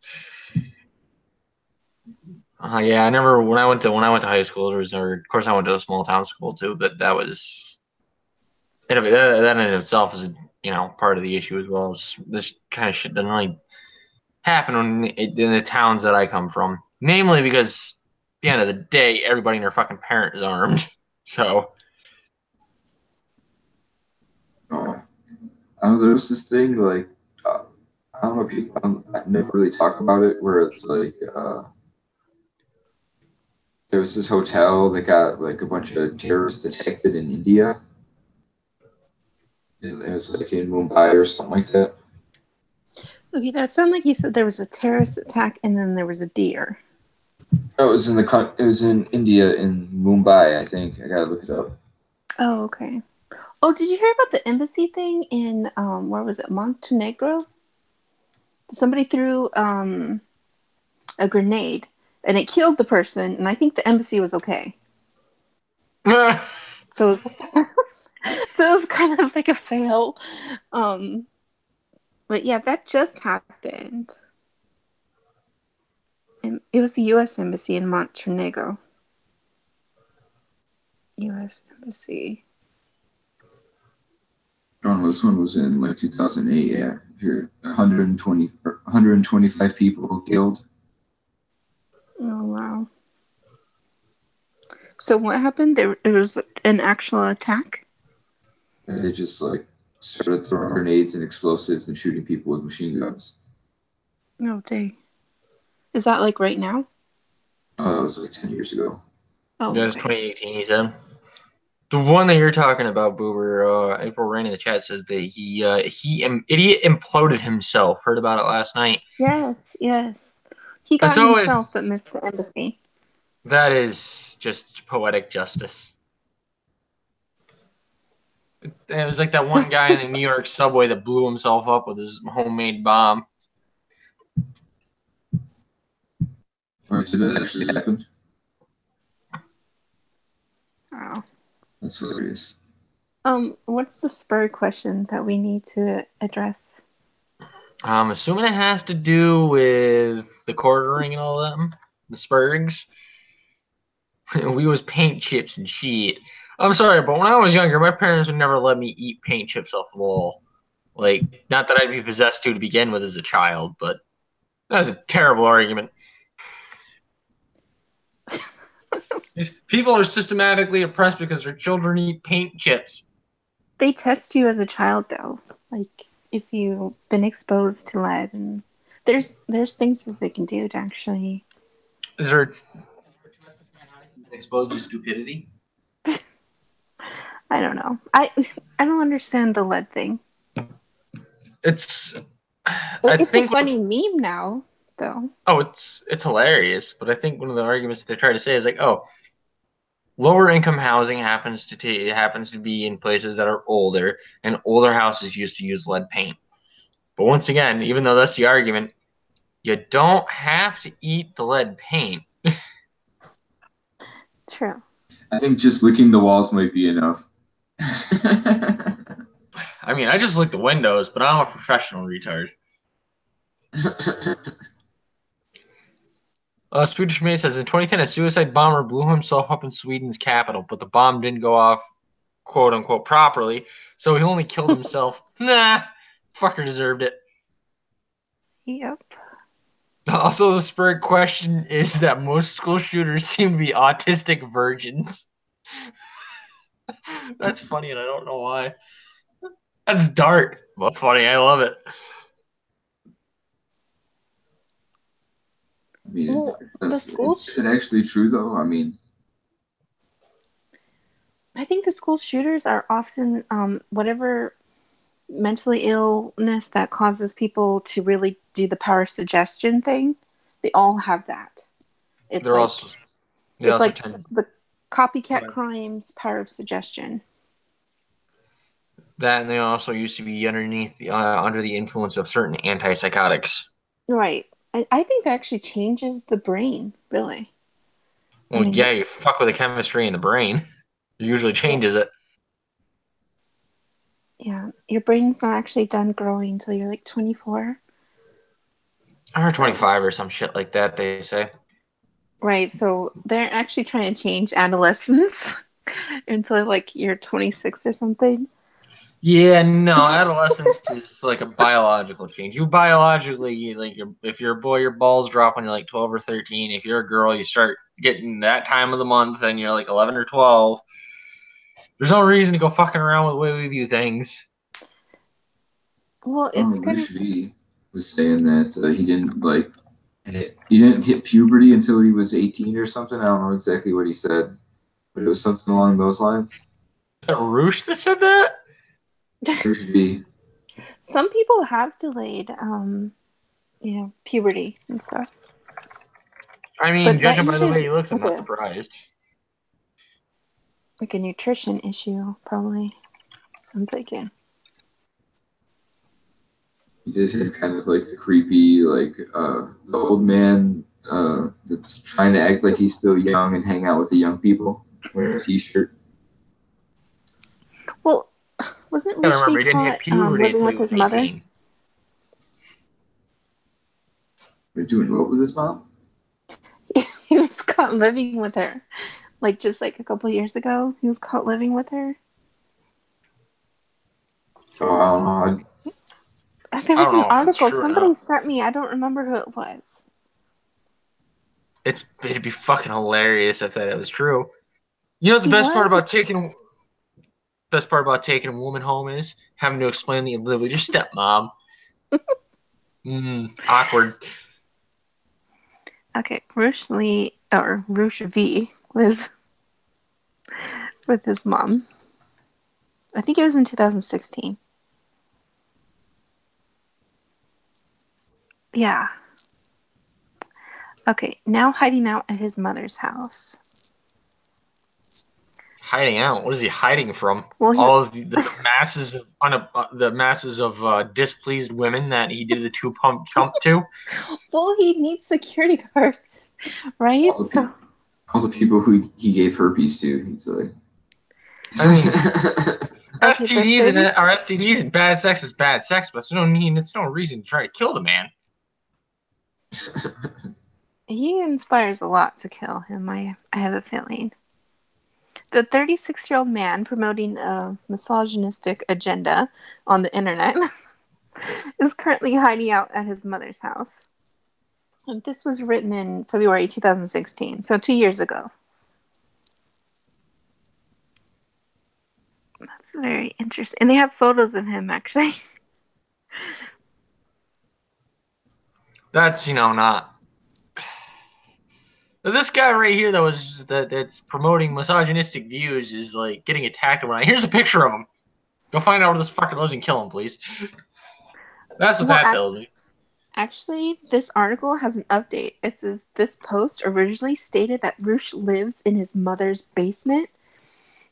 Yeah, I never when I went to high school, of course I went to a small town school too, but that was that in itself is part of the issue as well. This kind of shit doesn't really happen in the towns that I come from, namely because at the end of the day, everybody and their fucking parent is armed. So There's this thing like I don't know, people I never really talk about it, where it's like there was this hotel that got like a bunch of terrorists detected in India. It was like in Mumbai or something like that. Okay, that sounded like you said there was a terrorist attack and then there was a deer. Oh, it was in India in Mumbai, I think. I gotta look it up. Oh, okay. Oh, did you hear about the embassy thing in where was it? Montenegro? Somebody threw a grenade and it killed the person, and I think the embassy was okay. So it was, so it was kind of like a fail. But yeah, that just happened. And it was the U.S. Embassy in Montenegro. U.S. Embassy. Oh, this one was in like 2008. Yeah, here 125 people killed. Oh wow! So what happened? It was an actual attack. And they just like started throwing grenades and explosives and shooting people with machine guns. Oh dang! Is that like right now? Oh, it was like 10 years ago. Oh, That was okay. 2018, he said. The one that you're talking about, Boober, April Rain in the chat says that idiot imploded himself. Heard about it last night. Yes, yes. He That's got himself, always but missed the embassy. that is just poetic justice. It was like that one guy in the New York subway that blew himself up with his homemade bomb. Or did it actually happen? Oh. That's hilarious. What's the spur question that we need to address? I'm assuming it has to do with the quartering and all them, the spurgs. We was paint chips and shit. I'm sorry, but when I was younger, my parents would never let me eat paint chips off the wall. Like, not that I'd be possessed to begin with as a child, but that was a terrible argument. People are systematically oppressed because their children eat paint chips. They test you as a child, though. Like, if you've been exposed to lead, and there's things that they can do to actually. Is there a test to find out if you've been exposed to stupidity? I don't know. I don't understand the lead thing. It's It's a funny meme now, though. Oh, it's hilarious, but I think one of the arguments they try to say is like, oh, lower income housing happens to be in places that are older, and older houses used to use lead paint. But once again, even though that's the argument, you don't have to eat the lead paint. True. I think just licking the walls might be enough. I mean, I just lick the windows, but I'm a professional retard. Swedish Mate says in 2010, a suicide bomber blew himself up in Sweden's capital, but the bomb didn't go off, quote unquote, properly, so he only killed himself. Nah, fucker deserved it. Yep. Also, the spur question is that most school shooters seem to be autistic virgins. That's funny, and I don't know why. That's dark, but funny. I love it. I mean, Well, the school is it actually true though? I mean, I think the school shooters are often whatever mentally illness that causes people to really do the power of suggestion thing. They all have that. It's They're like also they it's also like tend the copycat Okay. crimes, power of suggestion. that, and they also used to be under the influence of certain antipsychotics. Right. I think that actually changes the brain, really. Well, mean, yeah, you fuck with the chemistry in the brain. It usually changes it. Yeah, your brain's not actually done growing until you're like 24. Or 25 or some shit like that, they say. Right, so they're actually trying to change adolescence until like you're 26 or something. Yeah, no, adolescence is like a biological change. You biologically, like, if you're a boy, your balls drop when you're like 12 or 13. If you're a girl, you start getting that time of the month and you're like 11 or 12. There's no reason to go fucking around with the way we view things. Well, it's Rich V was saying that he didn't hit puberty until he was 18 or something. I don't know exactly what he said, but it was something along those lines. Is that Roosh that said that? V. Some people have delayed, puberty and stuff. I mean, But that judging by the way he usually looks, I'm not surprised. like a nutrition issue, probably. I'm thinking. He did have kind of like a creepy, like the old man that's trying to act like he's still young and hang out with the young people, wearing a t-shirt. Well, wasn't Gotta remember, Rushdi he didn't hit caught puberty living until with he was his mother? 18. They're doing what with his mom? He was caught living with her. Like, just like a couple years ago, he was caught living with her. Oh, I don't know. There was I don't an know if it's article true or somebody not. sent me. I don't remember who it was. It'd be fucking hilarious if that was true. You know what the He best part about was? taking a woman home is having to explain that you live with your stepmom. Awkward. Okay, Rush V lives with his mom. I think it was in 2016. Yeah. Okay, now hiding out at his mother's house. Hiding out? What is he hiding from? Well, all of the masses of displeased women that he did the two-pump jump to. Well, he needs security guards, right? All the people who he gave herpes to, he's like. I mean, Okay, STDs and bad sex is bad sex, but it's no reason to try to kill the man. He inspires a lot to kill him, I have a feeling. The 36-year-old man promoting a misogynistic agenda on the internet is currently hiding out at his mother's house. And this was written in February 2016, so 2 years ago. That's very interesting. And they have photos of him, actually. That's, not. This guy right here that's promoting misogynistic views is like getting attacked around. Here's a picture of him. Go find out where this fucker lives and kill him, please. That's what that tells me. Actually, this article has an update. It says this post originally stated that Rush lives in his mother's basement.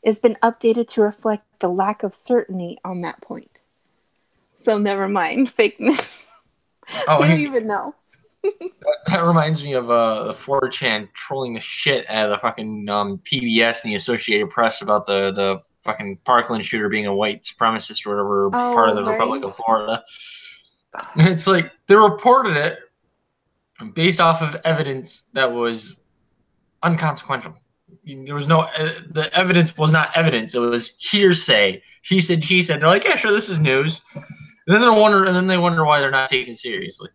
It's been updated to reflect the lack of certainty on that point. So never mind. Fake news. Oh, they don't even know. That reminds me of 4chan trolling the shit out of the fucking PBS and the Associated Press about the fucking Parkland shooter being a white supremacist or whatever, part of the Republic of Florida. And it's like they reported it based off of evidence that was unconsequential. There was no the evidence was not evidence. It was hearsay. He said, she said. They're like, yeah, sure, this is news. And then they wonder why they're not taken seriously.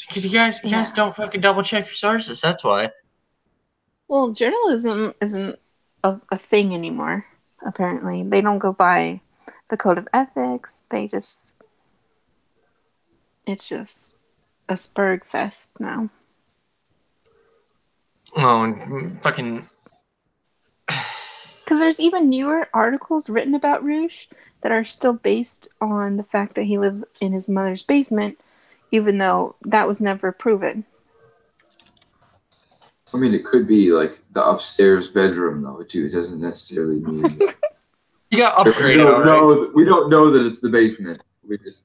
Because you guys don't fucking double check your sources. That's why. Well, journalism isn't a thing anymore. Apparently, they don't go by the code of ethics. It's just a Spurg fest now. Oh, and fucking. Because there's even newer articles written about Rush that are still based on the fact that he lives in his mother's basement, even though that was never proven. I mean, it could be like the upstairs bedroom, though, too. It doesn't necessarily mean. You got upgraded. We don't know that it's the basement. We just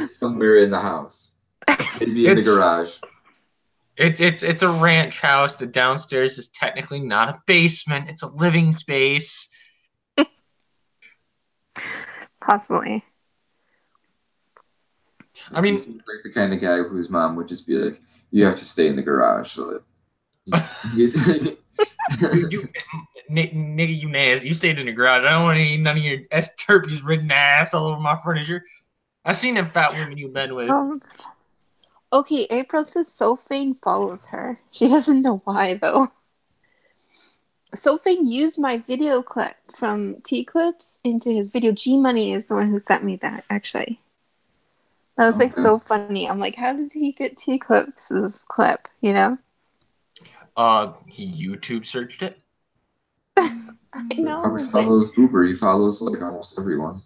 somewhere in the house, maybe in the garage. It's a ranch house. The downstairs is technically not a basement. It's a living space. Possibly. I mean, he's like the kind of guy whose mom would just be like, "You have to stay in the garage." So Nigga, you nasty. You stayed in the garage. I don't want to eat none of your herpes ridden ass all over my furniture. I've seen them fat women you've been with. Okay, April says Sophane follows her. She doesn't know why, though. Sophane used my video clip from T-Clips into his video. G-Money is the one who sent me that, actually. That was, so funny. I'm like, how did he get T-Clips' clip, He YouTube searched it? I He probably know, but follows Uber. He follows like almost everyone.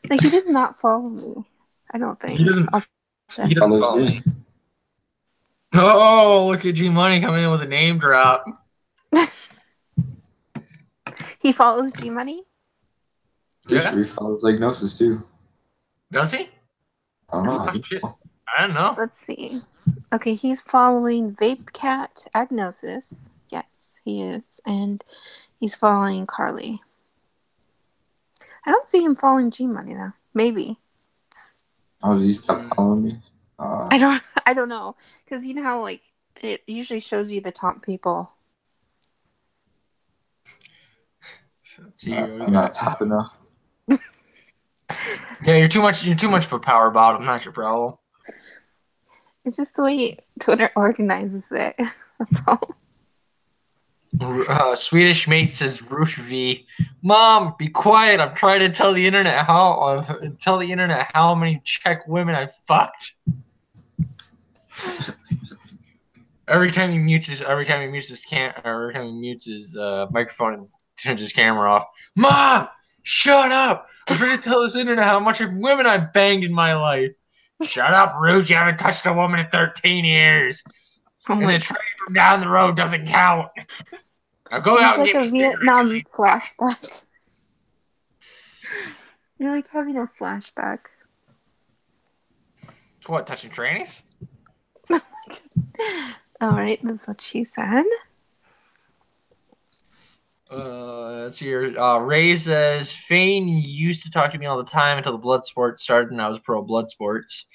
like, he does not follow me. I don't He think. doesn't. I'll He check. doesn't Follows follow me. me. Oh, look at G Money coming in with a name drop. He follows G Money. Pretty Yeah, sure he follows like Gnosis too. does he? I don't know. I Oh, think shit. so. I don't know. Let's see. Okay, he's following Vape Cat Agnosis. Yes, he is, and he's following Carly. I don't see him following G Money though. Maybe. Oh, did he stop following me? I don't know, because you know how like it usually shows you the top people. Let's see, I'm not top enough. Yeah, you're too much. You're too much of a power bottom. Not your problem. It's just the way Twitter organizes it. That's all. Swedish mate says Roosh V. Mom, be quiet. I'm trying to tell the internet how many Czech women I fucked. Every time he mutes his microphone and turns his camera off. Mom, shut up! I'm trying to tell this internet how much of women I've banged in my life. Shut up, Roosh. You haven't touched a woman in 13 years. Oh And my the god. train from down the road doesn't count. Now go out It's and like get a me Vietnam flashback. You're like having a flashback. What, touching trannies? Alright, that's what she said. Let's see here. Ray says, Fane used to talk to me all the time until the blood sports started and I was pro blood sports.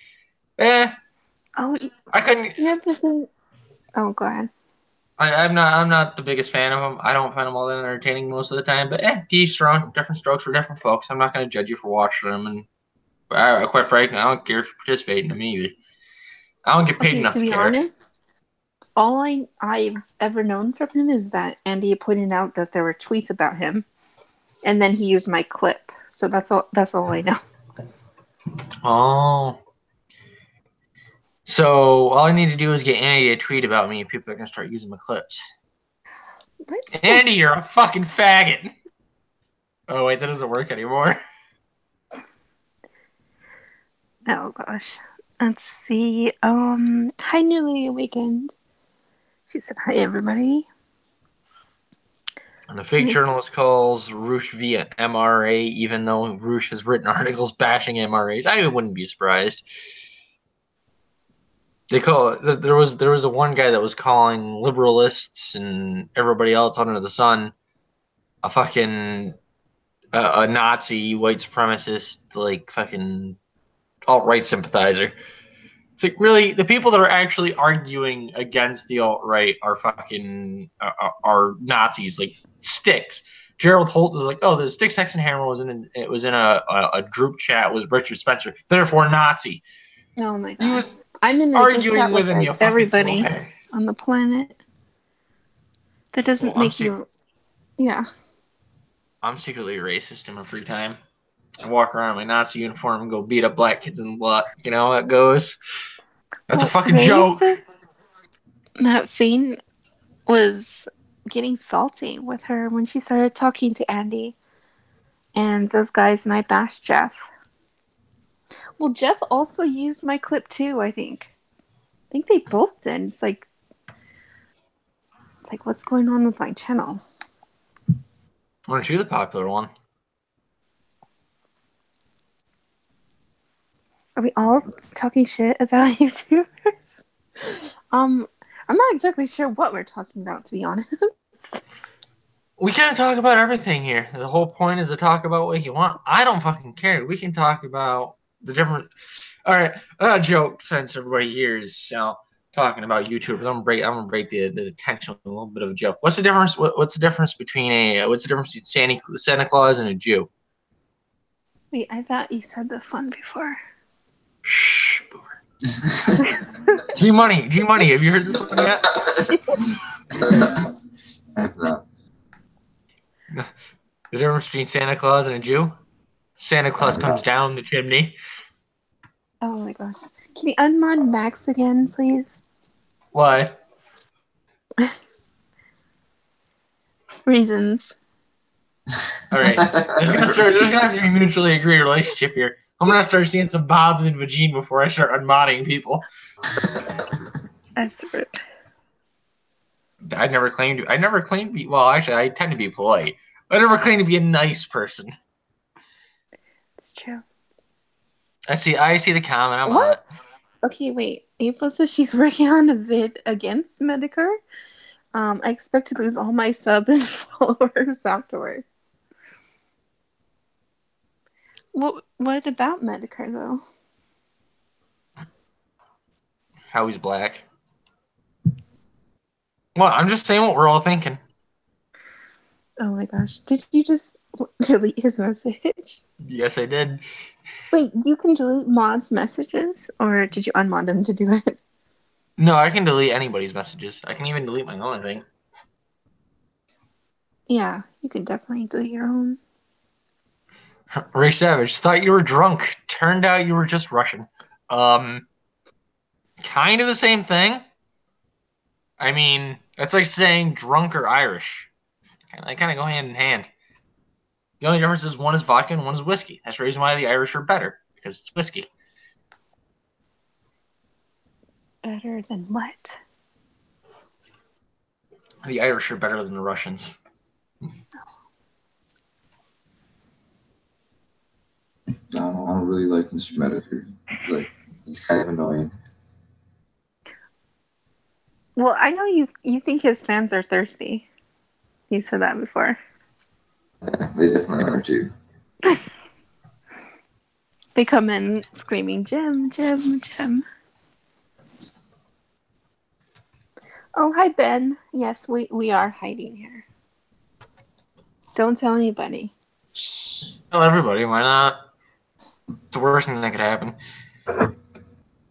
Oh, I couldn't. you know the thing. Oh, go ahead. I'm not the biggest fan of them. I don't find them all that entertaining most of the time. But each strong, different strokes for different folks. I'm not going to judge you for watching them. And quite frankly, I don't care if you participate in them either. I don't get paid Okay, enough to be care. honest, all I've ever known from him is that Andy pointed out that there were tweets about him, and then he used my clip. So that's all. That's all I know. Oh. So all I need to do is get Andy to tweet about me, and people are gonna start using my clips. What? Andy, you're a fucking faggot. Oh wait, that doesn't work anymore. Oh gosh. Let's see. Hi, newly awakened. She said hi, everybody. And the fake journalist calls Roosh via MRA, even though Roosh has written articles bashing MRAs. I wouldn't be surprised. They call it. There was a one guy that was calling liberalists and everybody else under the sun a fucking a Nazi, white supremacist, like fucking alt-right sympathizer. It's like, really, the people that are actually arguing against the alt-right are fucking are Nazis, like Sticks. Gerald Holt was like, "Oh, the Sticks, Hex, and Hammer was in a group chat with Richard Spencer, therefore Nazi." Oh my god. He was I'm in the group arguing chat with with him, you like fucking everybody slowbag. on the planet. That doesn't Well, make you. Yeah. I'm secretly racist in my free time. I walk around in my Nazi uniform and go beat up black kids in the butt. You know how it goes. That's a fucking joke. That Fane was getting salty with her when she started talking to Andy. And those guys and I bashed Jeff. Well, Jeff also used my clip too, I think. I think they both did. It's like what's going on with my channel? Weren't you the popular one? Are we all talking shit about YouTubers? I'm not exactly sure what we're talking about, to be honest. We can't talk about everything here. The whole point is to talk about what you want. I don't fucking care. We can talk about the different. All right, joke since everybody here is talking about YouTubers. I'm gonna break the tension with a little bit of a joke. What's the difference? What's the difference between Santa Claus and a Jew? Wait, I thought you said this one before. Shh, boomer. G Money. Have you heard this one yet? I have not. The difference between Santa Claus and a Jew? Santa Claus comes down the chimney. Oh my gosh. Can you unmod Max again, please? Why? Reasons. All right. There's gonna have to be a mutually agreed relationship here. I'm gonna start seeing some Bobs and Vagine before I start unmodding people. That's rude. I never claimed to be. Well, actually, I tend to be polite. I never claimed to be a nice person. It's true. I see the comment. I'm on What? it. Okay, wait. April says she's working on a vid against Medicare. I expect to lose all my subs and followers afterwards. What about Medicare though? How he's black. Well, I'm just saying what we're all thinking. Oh my gosh. Did you just delete his message? Yes, I did. Wait, you can delete mods' messages? Or did you unmod them to do it? No, I can delete anybody's messages. I can even delete my own, I think. Yeah, you can definitely delete your own. Ray Savage, thought you were drunk. Turned out you were just Russian. Kind of the same thing. I mean, that's like saying drunk or Irish. They kind of go hand in hand. The only difference is one is vodka and one is whiskey. That's the reason why the Irish are better, because it's whiskey. Better than what? The Irish are better than the Russians. I don't really like Mr. Medicare. Like, he's kind of annoying. Well, I know you think his fans are thirsty. You said that before. Yeah, they definitely are too. They come in screaming, Jim, Jim, Jim. Oh, hi, Ben. Yes, we are hiding here. Don't tell anybody. Shh. Tell everybody, why not? It's the worst thing that could happen.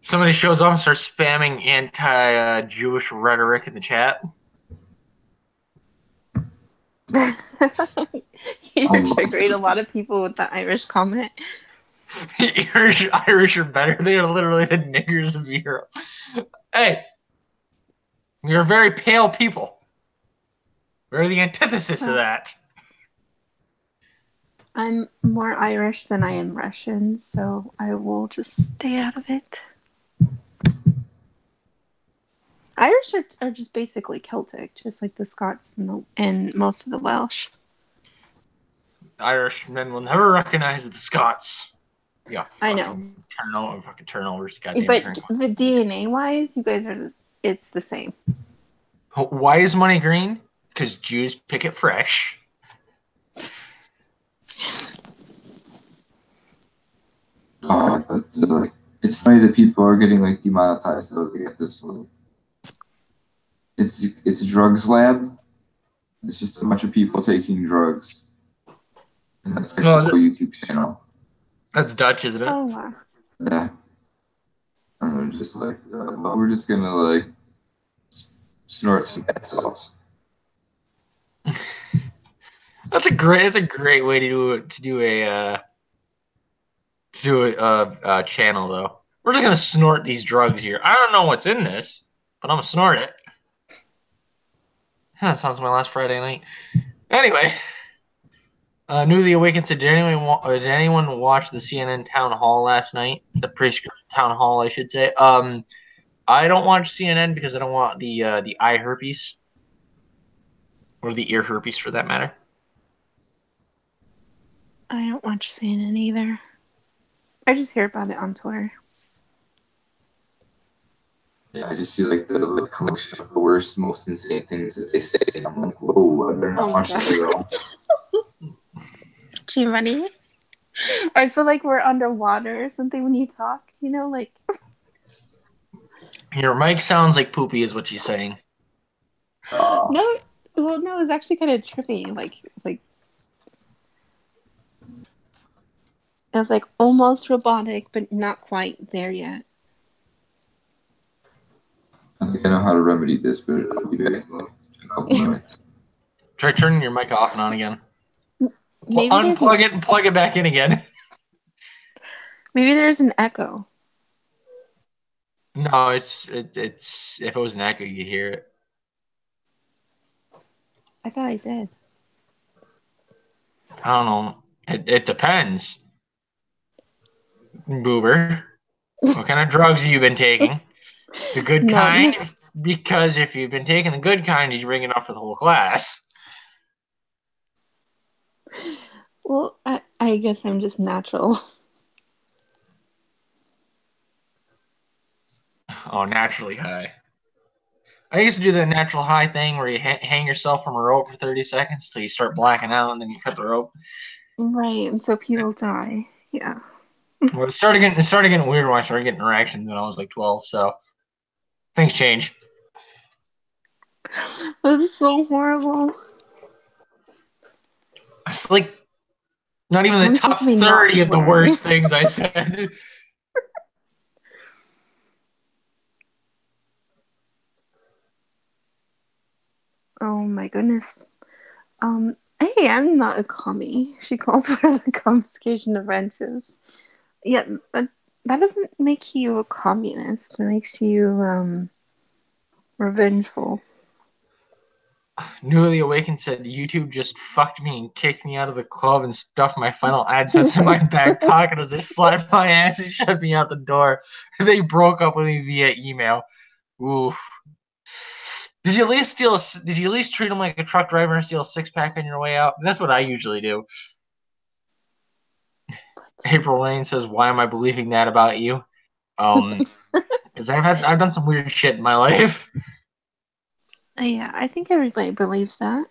Somebody shows up and starts spamming anti-Jewish rhetoric in the chat. You're triggering a lot of people with the Irish comment. Irish are better. They are literally the niggers of Europe. Hey, you're very pale people. We're the antithesis of that. I'm more Irish than I am Russian, so I will just stay out of it. Irish are just basically Celtic, just like the Scots and most of the Welsh. Irishmen will never recognize the Scots. Yeah, I know. Fucking turnovers. Goddamn But turnovers. the DNA wise, you guys are. It's the same. Why is money green? Because Jews pick it fresh. It's funny that people are getting like demonetized. So they get this. Like, it's a drugs lab. It's just a bunch of people taking drugs, and that's like the whole YouTube channel. That's Dutch, isn't it? Oh wow. Yeah. And they're just like, well, we're just gonna like snort some bath salts. That's a great way to do a channel though. We're just gonna snort these drugs here. I don't know what's in this, but I'm gonna snort it. That sounds like my last Friday night. Anyway, Newly Awakened said, did anyone watch the CNN town hall last night? The pre-scripted town hall, I should say. I don't watch CNN because I don't want the eye herpes or the ear herpes for that matter. I don't watch CNN either. I just hear about it on Twitter. Yeah, I just see like the collection of the worst, most insane things that they say, and I'm like, whoa, I better not watch that at all. G-Money? I feel like we're underwater or something when you talk, you know, like... Your mic sounds like poopy is what she's saying. No, it's actually kind of trippy. Like it was like almost robotic, but not quite there yet. I think I know how to remedy this, but I'll be back in like a couple minutes. Try turning your mic off and on again. Maybe unplug it and plug it back in again. Maybe there's an echo. No, it's if it was an echo, you'd hear it. I thought I did. I don't know. It depends, Boober. What kind of drugs have you been taking? The good None. kind? Because if you've been taking the good kind, you bring it up for the whole class. Well, I guess I'm just natural. Oh, naturally high. I used to do the natural high thing where you hang yourself from a rope for 30 seconds till you start blacking out and then you cut the rope. Right, and so people die. Yeah. Well, it started getting weird when I started getting erections when I was like 12, so things change. That's so horrible. It's like not even the I'm top supposed to be not 30 of the swearing. worst things I said. Oh my goodness. Hey, I'm not a commie. She calls for the confiscation of wrenches. Yeah, that doesn't make you a communist. It makes you revengeful. Newly Awakened said YouTube just fucked me and kicked me out of the club and stuffed my final AdSense in my back pocket as they slapped my ass and shut me out the door. They broke up with me via email. Oof. Did you at least Did you at least treat him like a truck driver and steal a 6-pack on your way out? That's what I usually do. April Lane says, "Why am I believing that about you?" Because I've done some weird shit in my life. Yeah, I think everybody believes that.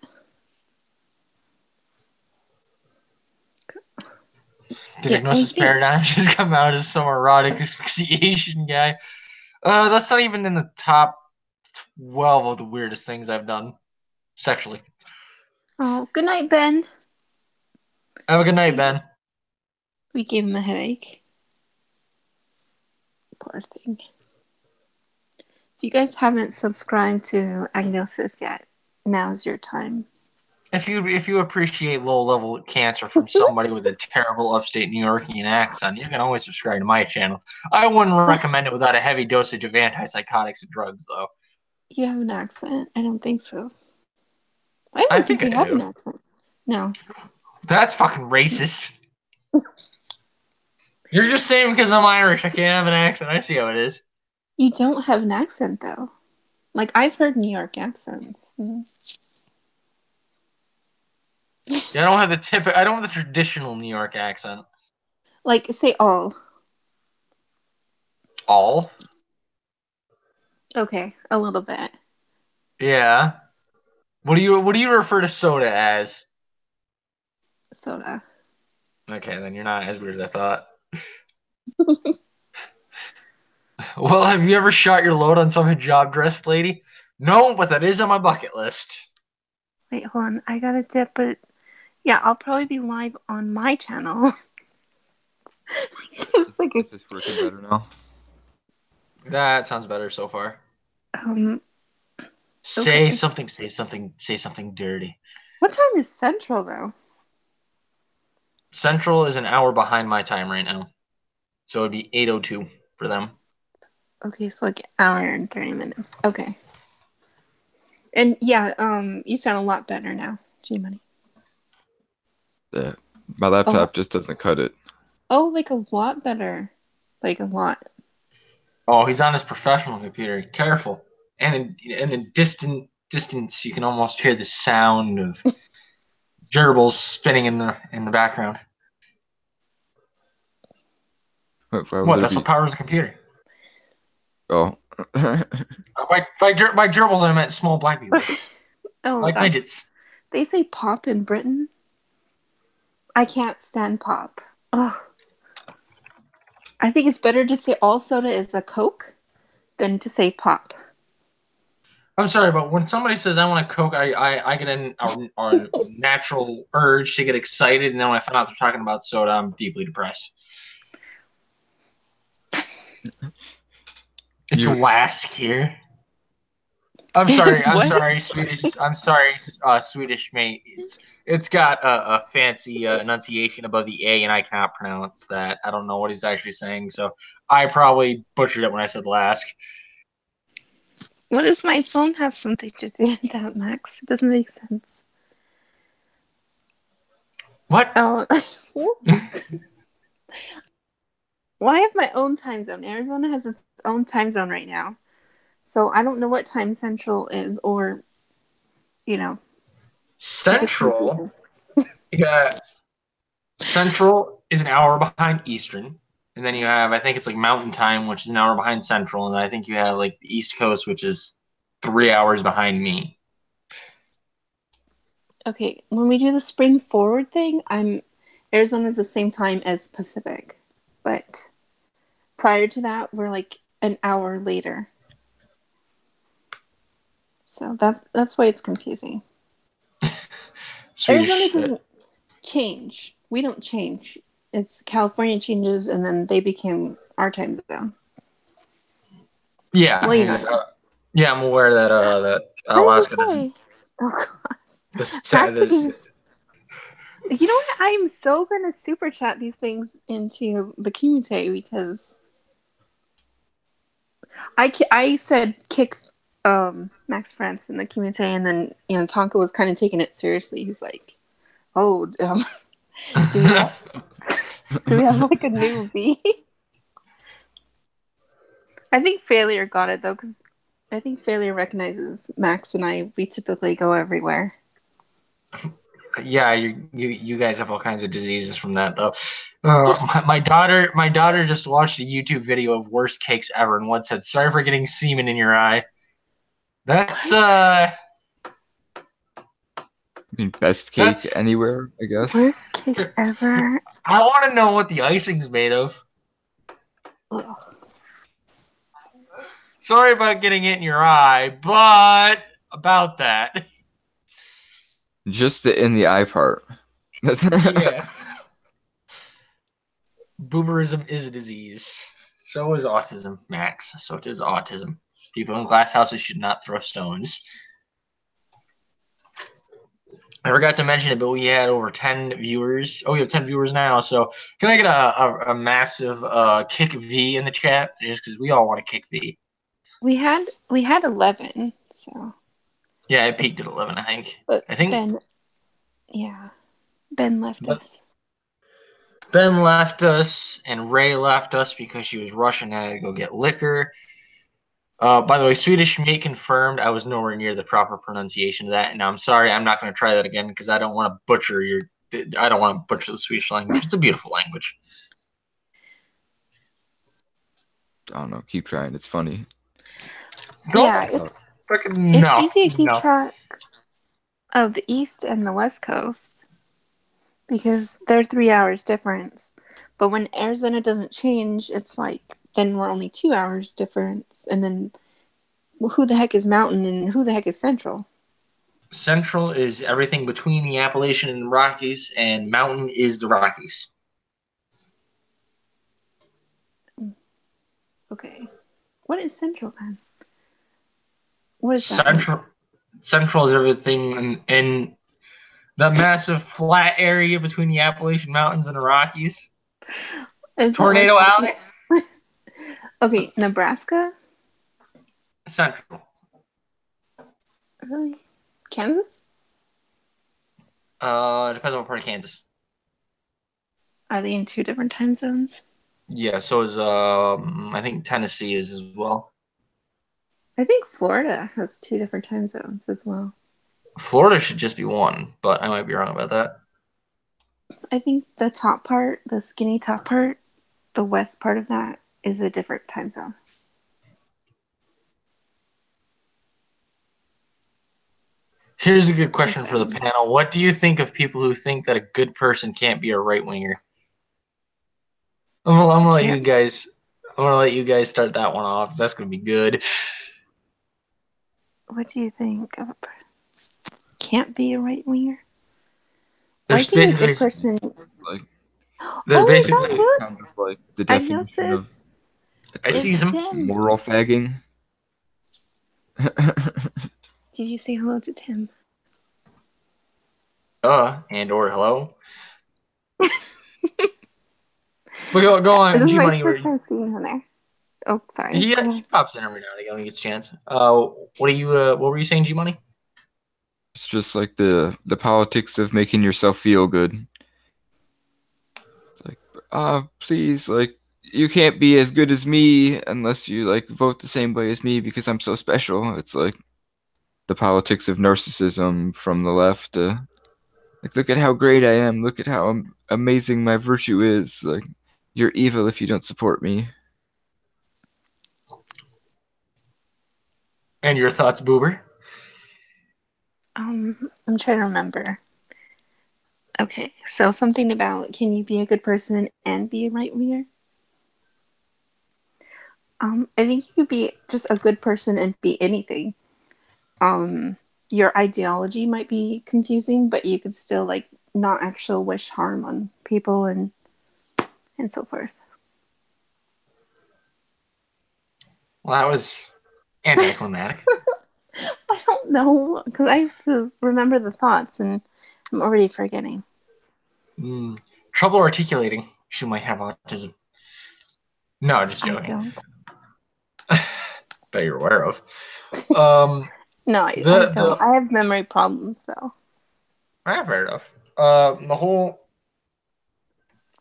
Diagnosis Paradigm has come out as some erotic asphyxiation guy. That's not even in the top 12 of the weirdest things I've done sexually. Oh, good night, Ben. Have a good night, Ben. We gave him a headache. Poor thing. If you guys haven't subscribed to Agnosis yet, now's your time. If you appreciate low level cancer from somebody with a terrible upstate New Yorkian accent, you can always subscribe to my channel. I wouldn't recommend it without a heavy dosage of antipsychotics and drugs, though. You have an accent? I don't think so. I don't think you I have do. an accent. No. That's fucking racist. You're just saying because I'm Irish, I can't have an accent. I see how it is. You don't have an accent, though. Like, I've heard New York accents. Yeah, I don't have the traditional New York accent. Like, say all. All? Okay, a little bit. Yeah. What do you refer to soda as? Soda. Okay, then you're not as weird as I thought. Well, have you ever shot your load on some hijab dressed lady? No, but that is on my bucket list. Wait, hold on. I gotta dip, but yeah, I'll probably be live on my channel. Is this working better now? That sounds better so far. Okay. Say something dirty. What time is Central, though? Central is an hour behind my time right now. So it'd be 8:02 for them. Okay, so like an hour and 30 minutes. Okay. And yeah, you sound a lot better now, G-Money. Yeah, my laptop just doesn't cut it. Oh, like a lot better. Like a lot. Oh, he's on his professional computer. Careful. And in the distance, you can almost hear the sound of gerbils spinning in the background. What? That's what powers a computer. Oh. By gerbils, I meant small black people. Oh, like gosh. midgets. They say pop in Britain. I can't stand pop. Ugh. I think it's better to say all soda is a Coke than to say pop. I'm sorry, but when somebody says I want a Coke, I get a natural urge to get excited, and then when I find out they're talking about soda, I'm deeply depressed. It's Lask here. I'm sorry, Swedish mate. It's got a fancy enunciation above the A, and I cannot pronounce that. I don't know what he's actually saying, so I probably butchered it when I said Lask. What does my phone have something to do with that, Max? It doesn't make sense. What? Oh, well, I have my own time zone. Arizona has its own time zone right now. So I don't know what time Central is, or, you know, if it's Central. confusing. Yeah. Central is an hour behind Eastern. And then you have, I think it's like Mountain Time, which is an hour behind Central. And then I think you have like the East Coast, which is 3 hours behind me. Okay, when we do the spring forward thing, Arizona's the same time as Pacific. But prior to that, we're like an hour later. So that's why it's confusing. Arizona doesn't change. We don't change. It's California changes, and then they became our time zone. Yeah. Well, you know. Yeah, I'm aware that Alaska doesn't. Oh gosh. The, You know what? I am so gonna super chat these things into the community because I said kick Max France in the community, and then Tonka was kind of taking it seriously. He's like, "Oh, do we have like a new V?" I think Failure got it though, because I think Failure recognizes Max and I. We typically go everywhere. Yeah, you guys have all kinds of diseases from that though. My daughter just watched a YouTube video of worst cakes ever, and one said, "Sorry for getting semen in your eye." That's I mean, best cake anywhere, I guess. Worst cakes ever. I want to know what the icing's made of. Ugh. Sorry about getting it in your eye, but about that. Just the in the eye part. Yeah. Boomerism is a disease. So is autism, Max. So is autism. People in glass houses should not throw stones. I forgot to mention it, but we had over 10 viewers. Oh, we have 10 viewers now. So can I get a massive kick V in the chat? Just because we all want to kick V. We had 11, so. Yeah, it peaked at 11, I think. But I think Ben left us. Ben left us, and Ray left us because she was rushing to go get liquor. By the way, Swedish meat confirmed. I was nowhere near the proper pronunciation of that, and I'm sorry. I'm not going to try that again because I don't want to butcher I don't want to butcher the Swedish language. It's a beautiful language. I don't know. Keep trying. It's funny. Yeah, it's easy to keep track of the East and the West Coast because they're 3 hours difference. But when Arizona doesn't change, it's like then we're only 2 hours difference, and then who the heck is Mountain and who the heck is Central? Central is everything between the Appalachian and the Rockies, and Mountain is the Rockies. Okay. What is Central then? What is Central? Central is everything in the massive flat area between the Appalachian Mountains and the Rockies. Tornado Alley? Okay, Nebraska? Central. Really? Kansas? It depends on what part of Kansas. Are they in 2 different time zones? Yeah, so is I think Tennessee is as well. I think Florida has 2 different time zones as well. Florida should just be 1, but I might be wrong about that. I think the top part, the skinny top part, the west part of that is a different time zone. Here's a good question for the panel. What do you think of people who think that a good person can't be a right-winger? I'm gonna let you guys. I'm gonna let you guys start that one off. 'Cause that's gonna be good. What do you think of a person can't be a right winger? There's I think a good person. Like, they're basically kind of like the definition of. I see some moral fagging. Did you say hello to Tim? And or hello. But go on. This is my G-Money, first time seeing him there. Oh, sorry. He pops in every now and again when he gets a chance. What were you saying, G-Money? It's just like the politics of making yourself feel good. please, like, you can't be as good as me unless you like vote the same way as me because I'm so special. It's like the politics of narcissism from the left. Like, look at how great I am. Look at how amazing my virtue is. Like, you're evil if you don't support me. And your thoughts, Boober? I'm trying to remember. Okay, so something about can you be a good person and be a right winger? I think you could be just a good person and be anything. Your ideology might be confusing, but you could still like not actually wish harm on people and so forth. Well, that was anticlimactic. I don't know because I have to remember the thoughts and I'm already forgetting. Trouble articulating. She might have autism. No, just joking. I don't. That you're aware of. No, I don't. I have memory problems, though. Fair enough. The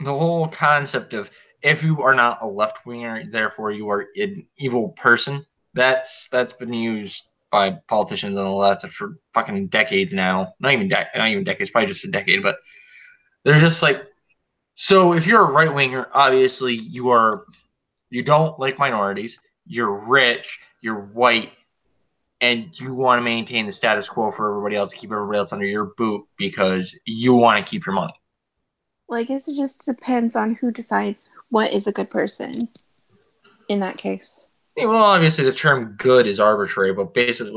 whole concept of if you are not a left winger, therefore you are an evil person. That's been used by politicians on the left for fucking decades now. Not even decades, probably just a decade. But they're just like, so if you're a right winger, obviously you don't like minorities. You're rich. You're white. And you want to maintain the status quo for everybody else, keep everybody else under your boot because you want to keep your money. Well, I guess it just depends on who decides what is a good person in that case. Yeah, well, obviously the term "good" is arbitrary, but basically,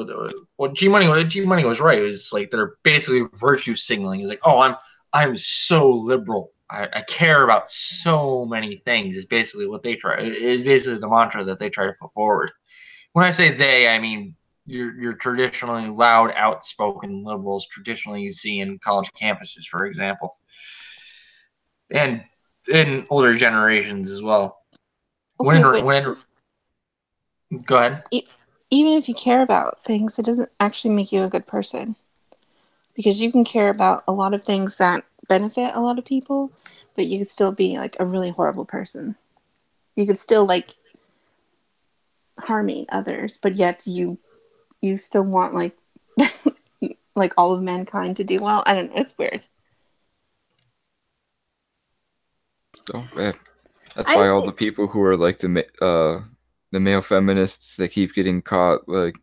what G Money was right. It was like they're basically virtue signaling. It's like, oh, I'm so liberal. I care about so many things. Is basically what they try. Is basically the mantra that they try to put forward. When I say they, I mean your traditionally loud, outspoken liberals, traditionally you see in college campuses, for example, and in older generations as well. Okay, Go ahead. Even if you care about things, it doesn't actually make you a good person. Because you can care about a lot of things that benefit a lot of people, but you could still be like a really horrible person. You could still like harming others, but yet you still want like like all of mankind to do well. I don't know. It's weird. Oh, man. That's why all the people who are like the male feminists, they keep getting caught like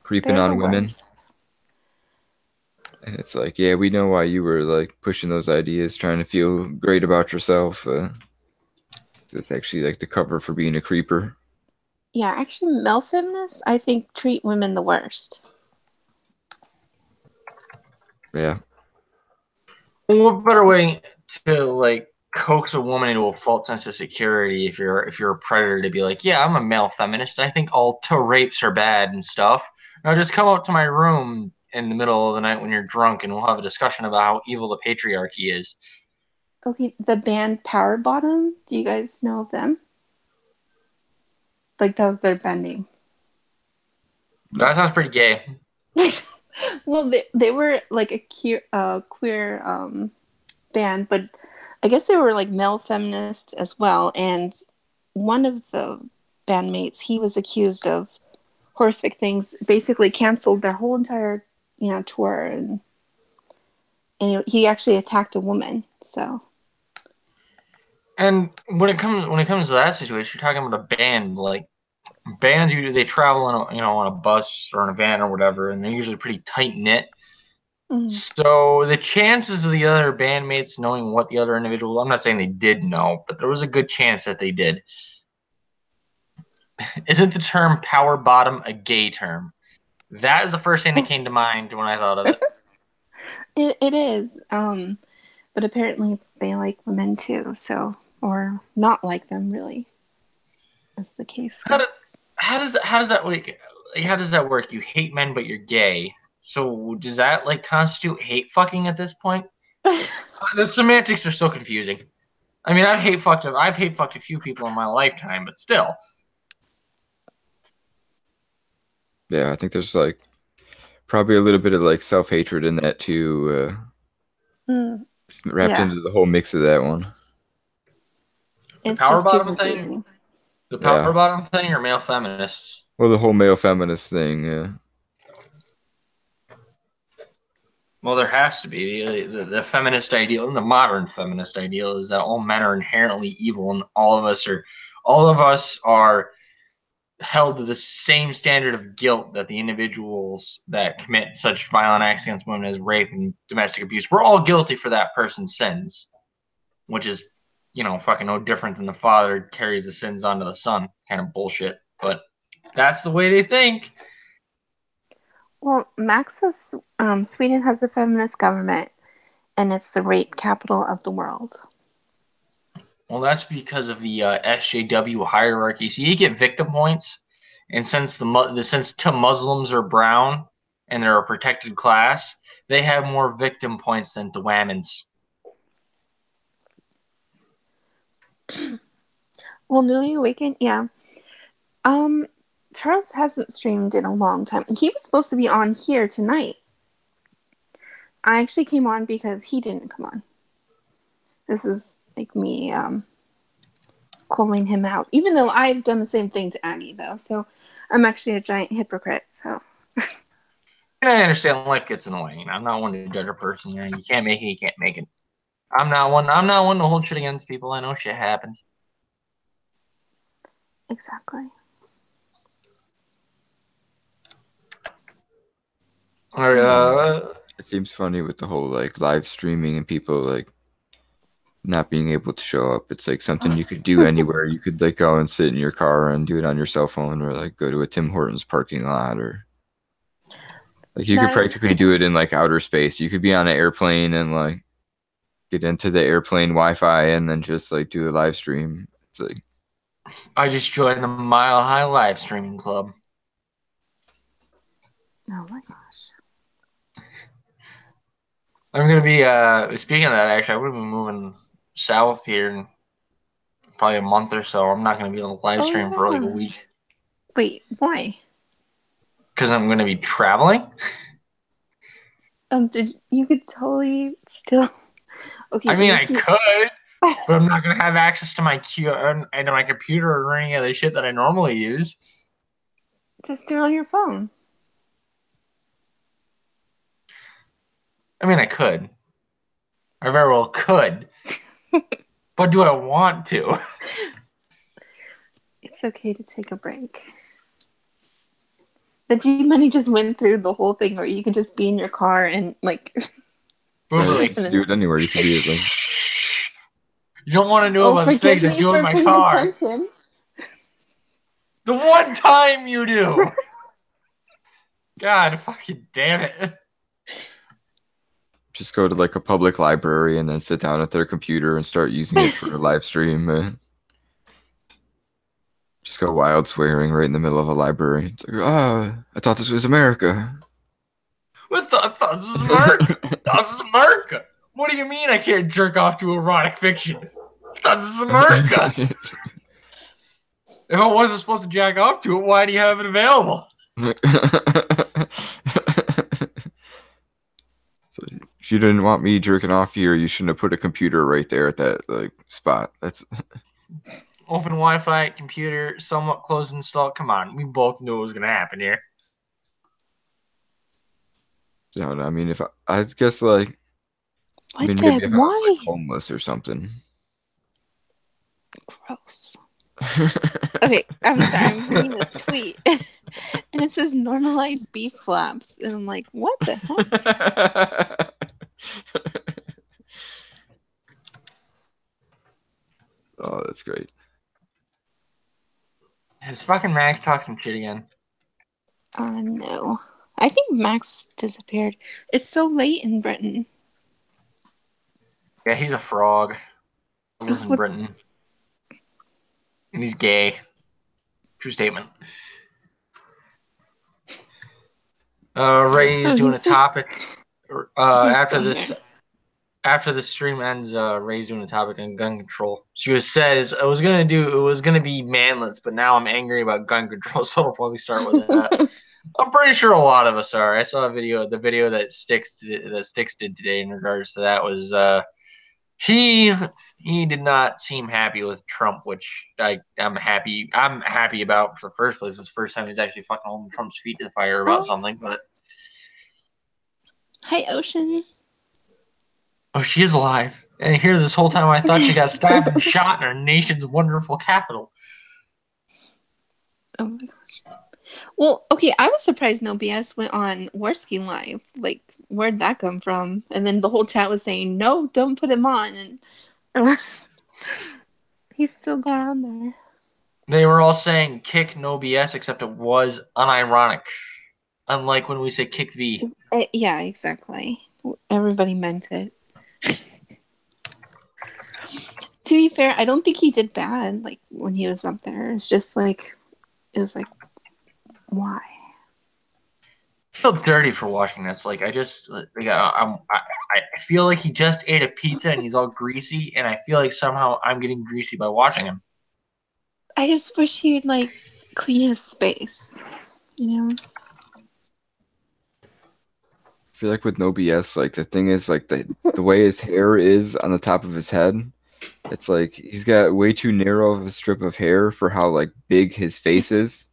creeping on women. Worst. And it's like, yeah, we know why you were like pushing those ideas, trying to feel great about yourself. It's actually like the cover for being a creeper. Yeah, actually, male feminists, I think, treat women the worst. Yeah. Well, what better way to like coax a woman into a false sense of security if you're a predator to be like, yeah, I'm a male feminist. I think all rapes are bad and stuff. Now just come up to my room in the middle of the night when you're drunk and we'll have a discussion about how evil the patriarchy is. Okay, the band Power Bottom, do you guys know of them? Like, that was their band name. That sounds pretty gay. Well, they were like a queer band, but I guess they were like male feminist as well. And one of the bandmates, he was accused of horrific things, basically canceled their whole entire, tour. And he actually attacked a woman, so. And when it comes to that situation, you're talking about a band. Like bands, they travel on a bus or in a van or whatever, and they're usually pretty tight knit. Mm-hmm. So the chances of the other bandmates knowing what the other individual, I'm not saying they did know, but there was a good chance that they did. Isn't the term power bottom a gay term? That is the first thing that came to mind when I thought of it. It is. But apparently they like women too, so, or not like them really. That's the case. How does that work? How does that work? You hate men, but you're gay. So does that like constitute hate fucking at this point? The semantics are so confusing. I mean, I've hate fucked a few people in my lifetime, but still. Yeah, I think there's like probably a little bit of like self-hatred in that too, wrapped into the whole mix of that one. The power bottom thing? The power bottom thing or male feminists? Well, the whole male feminist thing, yeah. Well, there has to be. The feminist ideal, and the modern feminist ideal, is that all men are inherently evil, and all of us are held to the same standard of guilt that the individuals that commit such violent acts against women as rape and domestic abuse. We're all guilty for that person's sins, which is, fucking no different than the father carries the sins onto the son. Kind of bullshit, but that's the way they think. Well, Max says Sweden has a feminist government, and it's the rape capital of the world. Well, that's because of the SJW hierarchy. So you get victim points, and since two Muslims are brown and they're a protected class, they have more victim points than the women's. Well, Newly Awakened, yeah. Charles hasn't streamed in a long time. He was supposed to be on here tonight. I actually came on because he didn't come on. This is like me calling him out. Even though I've done the same thing to Aggie, though. So I'm actually a giant hypocrite. So I understand life gets in the way. I'm not one to judge a person. You can't make it, you can't make it. I'm not one to hold shit against people. I know shit happens. Exactly. It seems funny with the whole live streaming and people not being able to show up. It's something you could do anywhere. You could go and sit in your car and do it on your cell phone, or go to a Tim Hortons parking lot, or you could practically do it in outer space. You could be on an airplane and get into the airplane Wi-Fi and then just do a live stream. It's I just joined the Mile High live streaming club. Oh my gosh. I'm going to be, speaking of that, actually, I'm going to be moving south here in probably a month or so. I'm not going to be able to live stream for a week. Wait, why? Because I'm going to be traveling. You could totally still... Okay. I mean, I could, but I'm not going to have access to my computer or any of the shit that I normally use. Just do it on your phone. I mean, I could. I very well could. But do I want to? It's okay to take a break. The G-Money just went through the whole thing where you could just be in your car and you can do it anywhere. You can do it You don't want to know about the things I do in my car. Attention. The one time you do. God fucking damn it. Just go to a public library and then sit down at their computer and start using it for a live stream. Just go wild swearing right in the middle of a library. It's I thought this was America. I thought this was America. I thought this was America. What do you mean I can't jerk off to erotic fiction? I thought this is America. If I wasn't supposed to jack off to it, why do you have it available? So if you didn't want me jerking off here, you shouldn't have put a computer right there at that spot. That's open Wi-Fi, computer, somewhat closed install. Come on, we both knew what was gonna happen here. No, I mean, I guess maybe if I was homeless or something. Gross. Okay, I'm sorry. I'm reading this tweet, and it says normalize beef flaps, and I'm like, what the heck? Oh, that's great. Is fucking Max talking some shit again? No. I think Max disappeared. It's so late in Britain. Yeah, he's a frog. He lives in Britain. And he's gay. True statement. Ray's doing a topic. After the stream ends, Ray's doing a topic on gun control. She said it was gonna be manlets, but now I'm angry about gun control, so I'll probably start with that. I'm pretty sure a lot of us are. I saw the video that Styx did today in regards to that was He did not seem happy with Trump, which I'm happy about for the first place. It's the first time he's actually fucking holding Trump's feet to the fire about something. But hi, Ocean. Oh, she is alive. And here this whole time I thought she got stabbed and shot in our nation's wonderful capital. Oh my gosh. Well, okay, I was surprised No BS went on Warski Live. Like, where'd that come from? And then the whole chat was saying, no, don't put him on. And he's still down there. They were all saying kick No BS, except it was unironic. Unlike when we say kick V. Yeah, exactly. Everybody meant it. To be fair, I don't think he did bad, like, when he was up there. It's just like, it was like, why? I feel dirty for watching this. Like, I feel like he just ate a pizza and he's all greasy, and I feel like somehow I'm getting greasy by watching him. I just wish he'd, like, clean his space, you know? I feel like with No BS, like, the thing is, like, the way his hair is on the top of his head, it's like he's got way too narrow of a strip of hair for how, like, big his face is.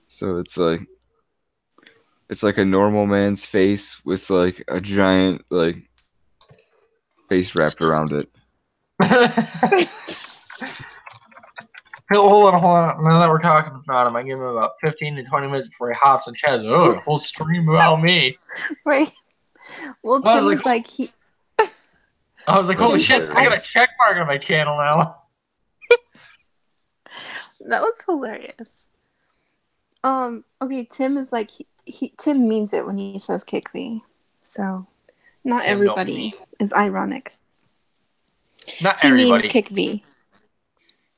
So it's like a normal man's face with, like, a giant, like, face wrapped around it. Hold on. Now that we're talking about him, I give him about 15 to 20 minutes before he hops on Chaz. Oh, a whole stream about me. Right. Well, Tim was like, I was like, holy shit, I got a check mark on my channel now. That was hilarious. Okay, Tim is like, Tim means it when he says kick me. So, not Tim everybody is ironic. Not everybody. He means kick V.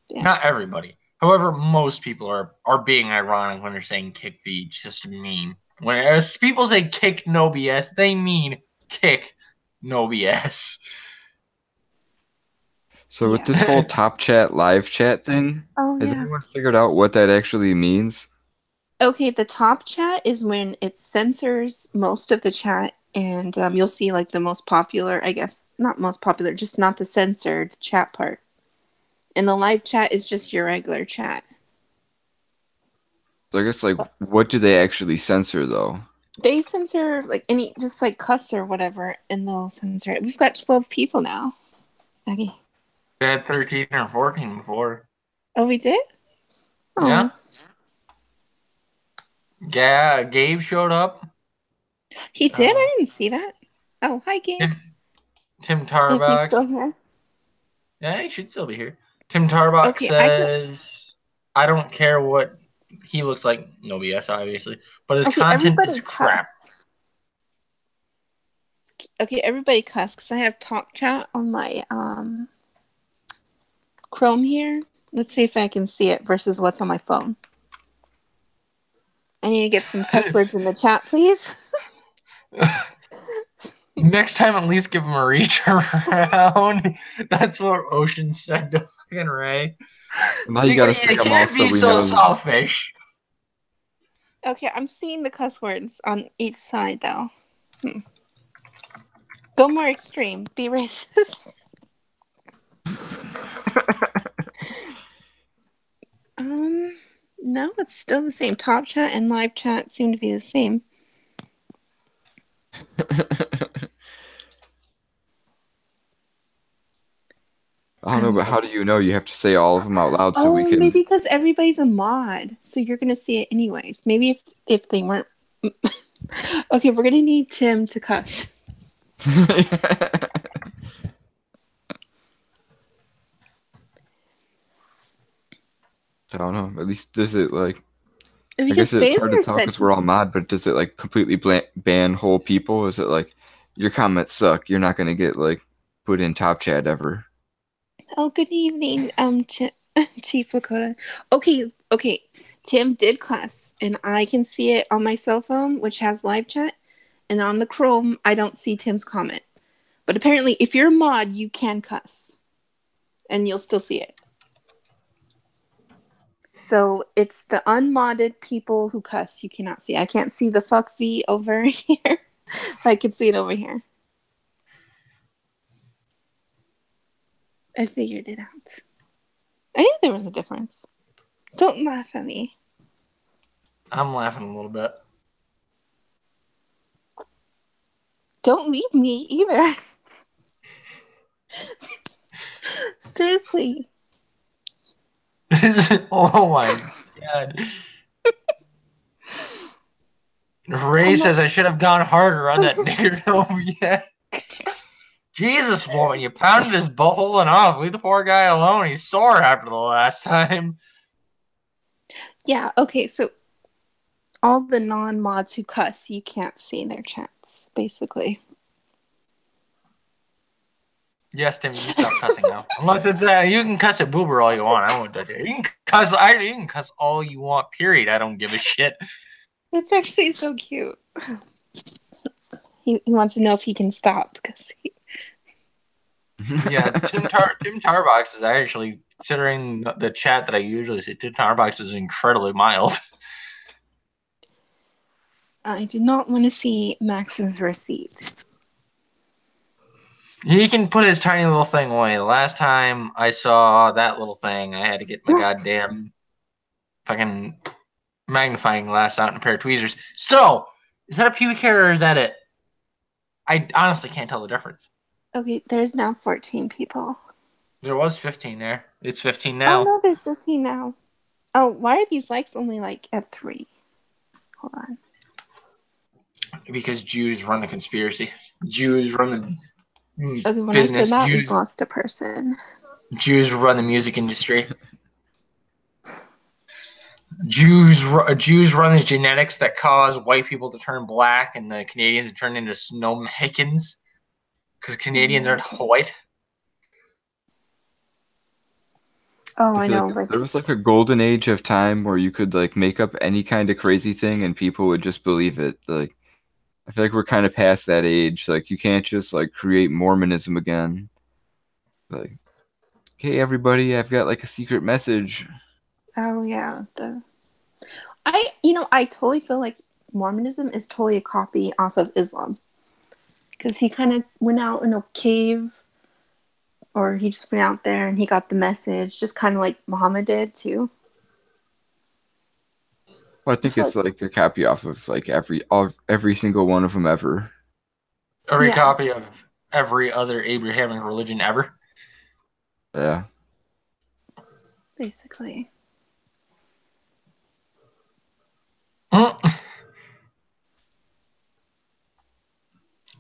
Yeah. Not everybody. However, most people are being ironic when they're saying kick V, just mean. When people say kick No BS, they mean kick No BS. So with this whole Top Chat live chat thing, has anyone figured out what that actually means? Okay, the top chat is when it censors most of the chat, and you'll see like the most popular, I guess, not most popular, just not the censored chat part. And the live chat is just your regular chat. So I guess, like, what do they actually censor, though? They censor, like, any, just, like, cuss or whatever, and they'll censor it. We've got 12 people now. Okay. We had 13 or 14 before. Oh, we did? Oh. Yeah. Yeah, Gabe showed up. He did? I didn't see that. Oh, hi, Gabe. Tim Tarbox. If he's still here. Yeah, he should still be here. Tim Tarbox says, I don't care what he looks like. No BS, obviously. But his content is crap. Okay, everybody cuss, because I have Talk Chat on my Chrome here. Let's see if I can see it versus what's on my phone. I need to get some cuss words in the chat, please. Next time, at least give him a reach around. That's what Ocean said to fucking Ray. Now you gotta say them all so we know. Selfish. Okay, I'm seeing the cuss words on each side, though. Go more extreme. Be racist. No, it's still the same. Top chat and live chat seem to be the same. I don't know, but how do you know? You have to say all of them out loud so we can... maybe because everybody's a mod, so you're going to see it anyways. Maybe if they weren't... Okay, we're going to need Tim to cuss. I don't know. At least does it, like... Because I guess it's hard to tell because we're all mod, but does it, like, completely ban whole people? Is it, like, your comments suck, you're not going to get, like, put in Top Chat ever? Oh, good evening, Chief Lakota. Okay. Tim did cuss, and I can see it on my cell phone, which has live chat, and on the Chrome, I don't see Tim's comment. But apparently, if you're a mod, you can cuss, and you'll still see it. So it's the unmodded people who cuss you cannot see. I can't see the fuck V over here. I can see it over here. I figured it out. I knew there was a difference. Don't laugh at me. I'm laughing a little bit. Don't leave me either. Seriously. Oh my god. Ray says I should have gone harder on that nigger over yet. Jesus, woman, you pounded his butthole enough. Leave the poor guy alone. He's sore after the last time. Yeah, okay, so all the non-mods who cuss, you can't see their chats, basically. Yes, Tim, you stop cussing now. Unless it's you can cuss at Boober all you want. I won't touch it. You can cuss all you want. Period. I don't give a shit. It's actually so cute. He wants to know if he can stop because Yeah, Tim Tarbox is actually, considering the chat that I usually see, Tim Tarbox is incredibly mild. I do not want to see Max's receipt. He can put his tiny little thing away. The last time I saw that little thing, I had to get my goddamn fucking magnifying glass out and a pair of tweezers. So, is that a pubic hair or is that it? I honestly can't tell the difference. Okay, there's now 14 people. There was 15 there. It's 15 now. Oh no, there's 15 now. Oh, why are these likes only like at 3? Hold on. Because Jews run the conspiracy. Jews run the when business. I said that, Jews, we've lost a person. Jews run the music industry. Jews run the genetics that cause white people to turn black and the Canadians to turn into snow Mexicans because Canadians aren't white. Oh, I know. Like, there was like a golden age of time where you could like make up any kind of crazy thing and people would just believe it. Like, I feel like we're kind of past that age. Like, you can't just like create Mormonism again. Like, hey everybody, I've got like a secret message. Oh yeah, I totally feel like Mormonism is totally a copy off of Islam because he kind of went out in a cave, or he just went out there and he got the message, just kind of like Muhammad did too. Well, I think it's like the copy off of like every single one of them ever. Every copy of every other Abrahamic religion ever. Yeah. Basically.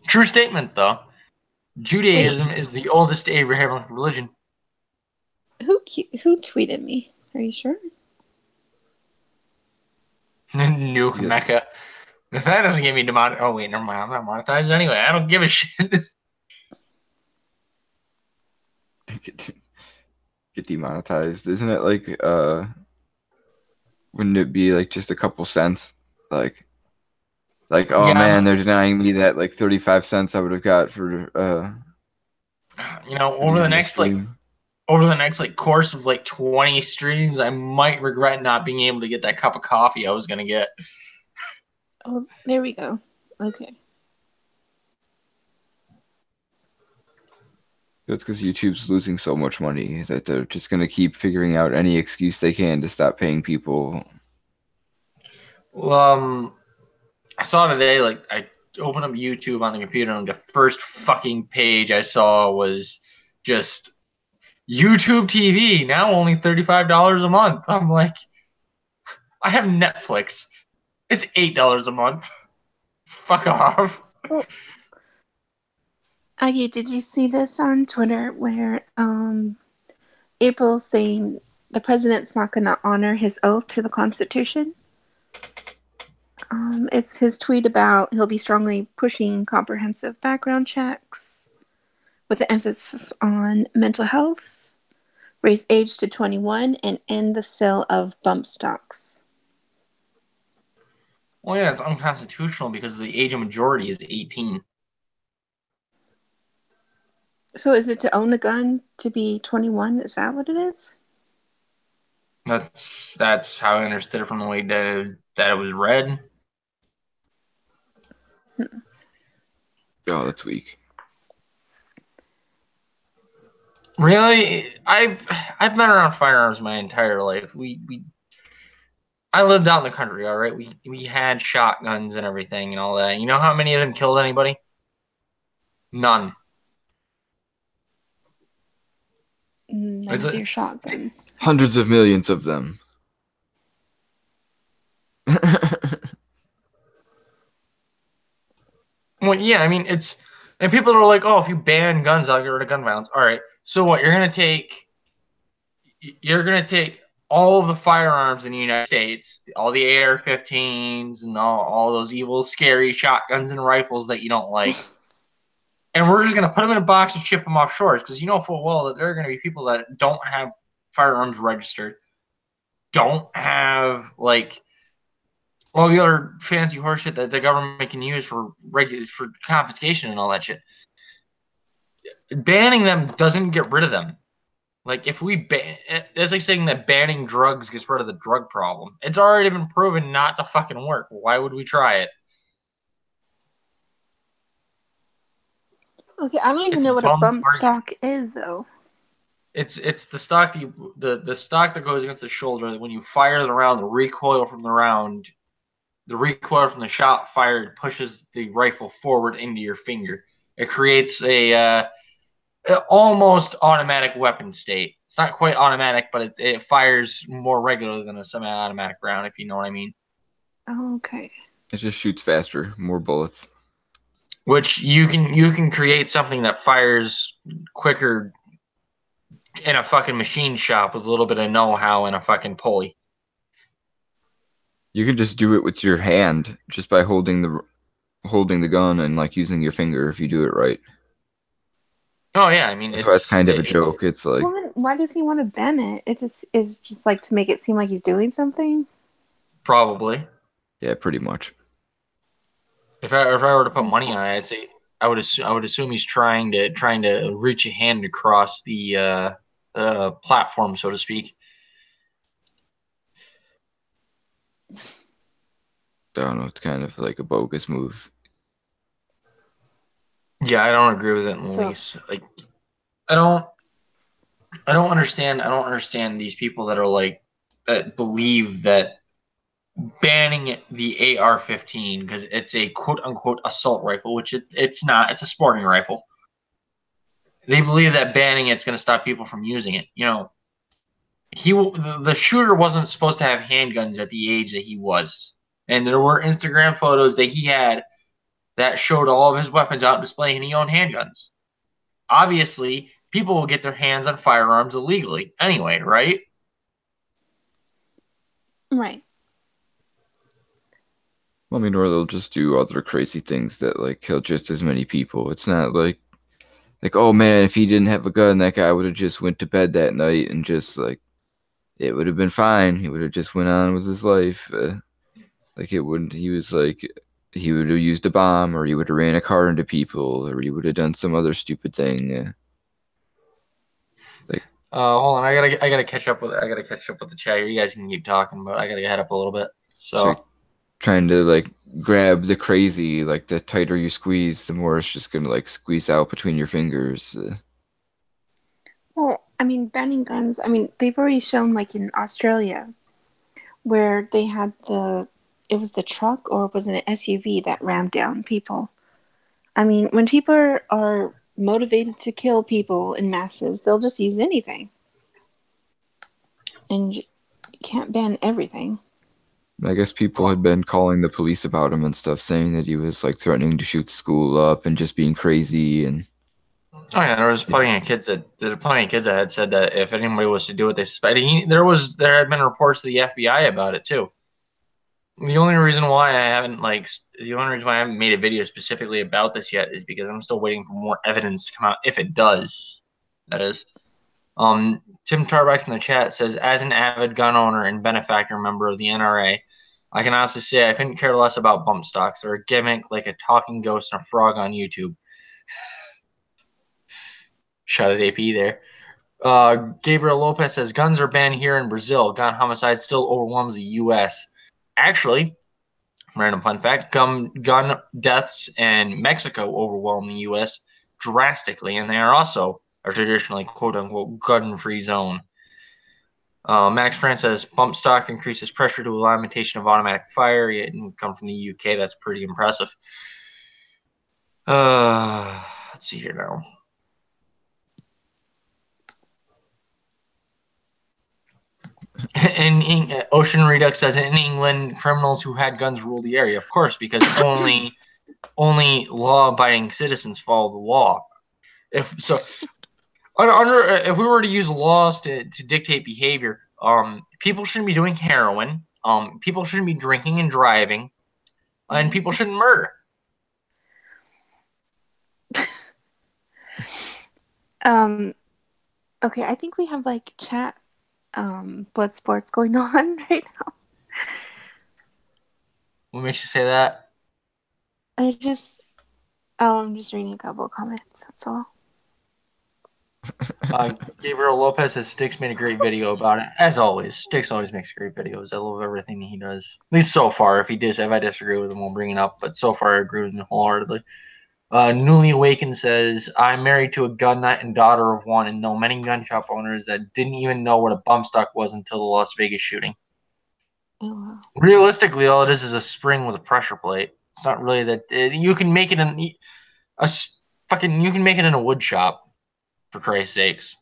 True statement, though. Judaism is the oldest Abrahamic religion. Who tweeted me? Are you sure? Nuke Mecca. If that doesn't get me demonetized. Oh, wait, never mind. I'm not monetized anyway. I don't give a shit. Get demonetized. Isn't it like, wouldn't it be like just a couple cents? Like, oh yeah, man, they're denying me that like 35 cents I would have got for, over the next course of like 20 streams, I might regret not being able to get that cup of coffee I was going to get. Oh, there we go. Okay. It's because YouTube's losing so much money that they're just going to keep figuring out any excuse they can to stop paying people. Well, I saw today, like, I opened up YouTube on the computer and the first fucking page I saw was just YouTube TV, now only $35 a month. I'm like, I have Netflix. It's $8 a month. Fuck off. Well, Aggie, did you see this on Twitter where April's saying the president's not going to honor his oath to the Constitution? It's his tweet about he'll be strongly pushing comprehensive background checks with an emphasis on mental health, raise age to 21, and end the sale of bump stocks. Well, yeah, it's unconstitutional because the age of majority is 18. So is it to own a gun to be 21? Is that what it is? That's how I understood it from the way that it was read. Oh, that's weak. Really, I've been around firearms my entire life. I lived out in the country. All right, we had shotguns and everything and all that. You know how many of them killed anybody? None. None of your shotguns. Hundreds of millions of them. Well, yeah, I mean, and people are like, oh, if you ban guns, I'll get rid of gun violence. All right, so what? You're gonna take all of the firearms in the United States, all the AR-15s and all those evil, scary shotguns and rifles that you don't like, and we're just gonna put them in a box and ship them offshore because you know full well that there are gonna be people that don't have firearms registered, don't have like all the other fancy horseshit that the government can use for confiscation and all that shit. Banning them doesn't get rid of them. Like if we ban, it's like saying that banning drugs gets rid of the drug problem. It's already been proven not to fucking work. Why would we try it? Okay, I don't even know what a bump stock is though. It's the stock the stock that goes against the shoulder. When you fire the round, the recoil from the round. The recoil from the shot fired pushes the rifle forward into your finger. It creates a almost automatic weapon state. It's not quite automatic, but it fires more regularly than a semi-automatic round, if you know what I mean. Oh, okay. It just shoots faster, more bullets. Which you can create something that fires quicker in a fucking machine shop with a little bit of know-how and a fucking pulley. You can just do it with your hand, just by holding the gun and like using your finger if you do it right. Oh yeah, I mean that's kind of a joke. It's like why does he want to ban it? It just is just like to make it seem like he's doing something. Probably. Yeah, pretty much. If I were to put money on it, I'd say I would assume he's trying to reach a hand across the platform, so to speak. I don't know. It's kind of like a bogus move. Yeah, I don't agree with it in the least. Like, I don't understand these people that are like that believe that banning the AR-15 because it's a quote unquote assault rifle, which it's not. It's a sporting rifle. They believe that banning it's going to stop people from using it. You know, the shooter wasn't supposed to have handguns at the age that he was. And there were Instagram photos that he had that showed all of his weapons out displaying, and he owned handguns. Obviously, people will get their hands on firearms illegally anyway, right? Right. I mean, or they'll just do other crazy things that like kill just as many people. It's not like, oh man, if he didn't have a gun, that guy would have just went to bed that night and just like, it would have been fine. He would have just went on with his life. Like it wouldn't. He was like, he would have used a bomb, or he would have ran a car into people, or he would have done some other stupid thing. Like, hold on, I gotta catch up with the chat here. You guys can keep talking, but I gotta head up a little bit. So trying to like grab the crazy, like the tighter you squeeze, the more it's just gonna like squeeze out between your fingers. Well, I mean, banning guns. I mean, they've already shown like in Australia, where they had it was the truck or was it an SUV that rammed down people. I mean, when people are motivated to kill people in masses, they'll just use anything. And you can't ban everything. I guess people had been calling the police about him and stuff, saying that he was like threatening to shoot the school up and just being crazy. And oh yeah, there was plenty of kids that had said that if anybody was to do what they suspected, there had been reports to the FBI about it too. The only reason why I haven't made a video specifically about this yet is because I'm still waiting for more evidence to come out. If it does, that is. Tim Tarbuck in the chat says, as an avid gun owner and benefactor member of the NRA, I can honestly say I couldn't care less about bump stocks. They're a gimmick like a talking ghost and a frog on YouTube. Shot at AP there. Gabriel Lopez says, guns are banned here in Brazil. Gun homicide still overwhelms the U.S. Actually, random fun fact, gun deaths in Mexico overwhelm the U.S. drastically, and they are also a traditionally quote-unquote gun-free zone. Max France says bump stock increases pressure to limitation of automatic fire. It come from the UK. That's pretty impressive. Let's see here now. And Ocean Redux says in England, criminals who had guns ruled the area. Of course, because only law-abiding citizens follow the law. If we were to use laws to dictate behavior, people shouldn't be doing heroin. People shouldn't be drinking and driving, and people shouldn't murder. Okay, I think we have like chat blood sports going on right now. What makes you say that? I'm just reading a couple of comments, that's all. Gabriel Lopez says Styx made a great video about it. As always, Styx always makes great videos. I love everything that he does. At least so far. If I disagree with him, we'll bring it up. But so far, I agree with him wholeheartedly. Newly Awakened says, I'm married to a gun nut and daughter of one and know many gun shop owners that didn't even know what a bump stock was until the Las Vegas shooting. Oh, wow. Realistically, all it is a spring with a pressure plate. It's not really that you can make it you can make it in a wood shop, for Christ's sakes.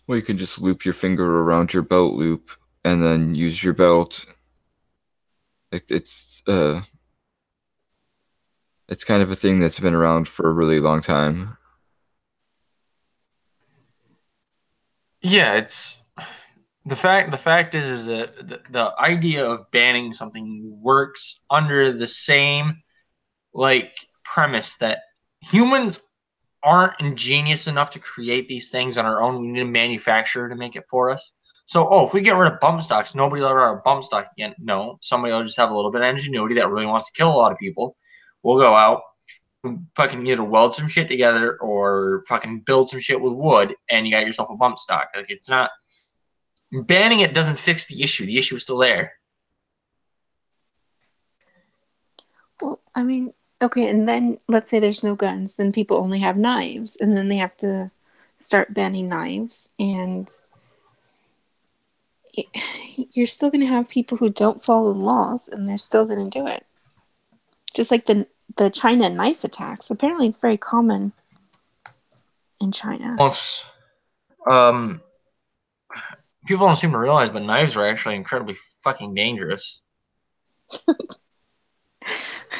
Well, you can just loop your finger around your belt loop and then use your belt. It's kind of a thing that's been around for a really long time. Yeah, it's the fact is that the idea of banning something works under the same premise that humans aren't ingenious enough to create these things on our own. We need a manufacturer to make it for us. So, if we get rid of bump stocks, nobody will ever have a bump stock again. No, somebody will just have a little bit of ingenuity that really wants to kill a lot of people. We'll go out, fucking either weld some shit together or fucking build some shit with wood, and you got yourself a bump stock. It's not banning it doesn't fix the issue. The issue is still there. Well, I mean, okay, and then let's say there's no guns, then people only have knives, and then they have to start banning knives, and you're still going to have people who don't follow the laws, and they're still going to do it. Just like the China knife attacks. Apparently, it's very common in China. Well, people don't seem to realize, but knives are actually incredibly fucking dangerous.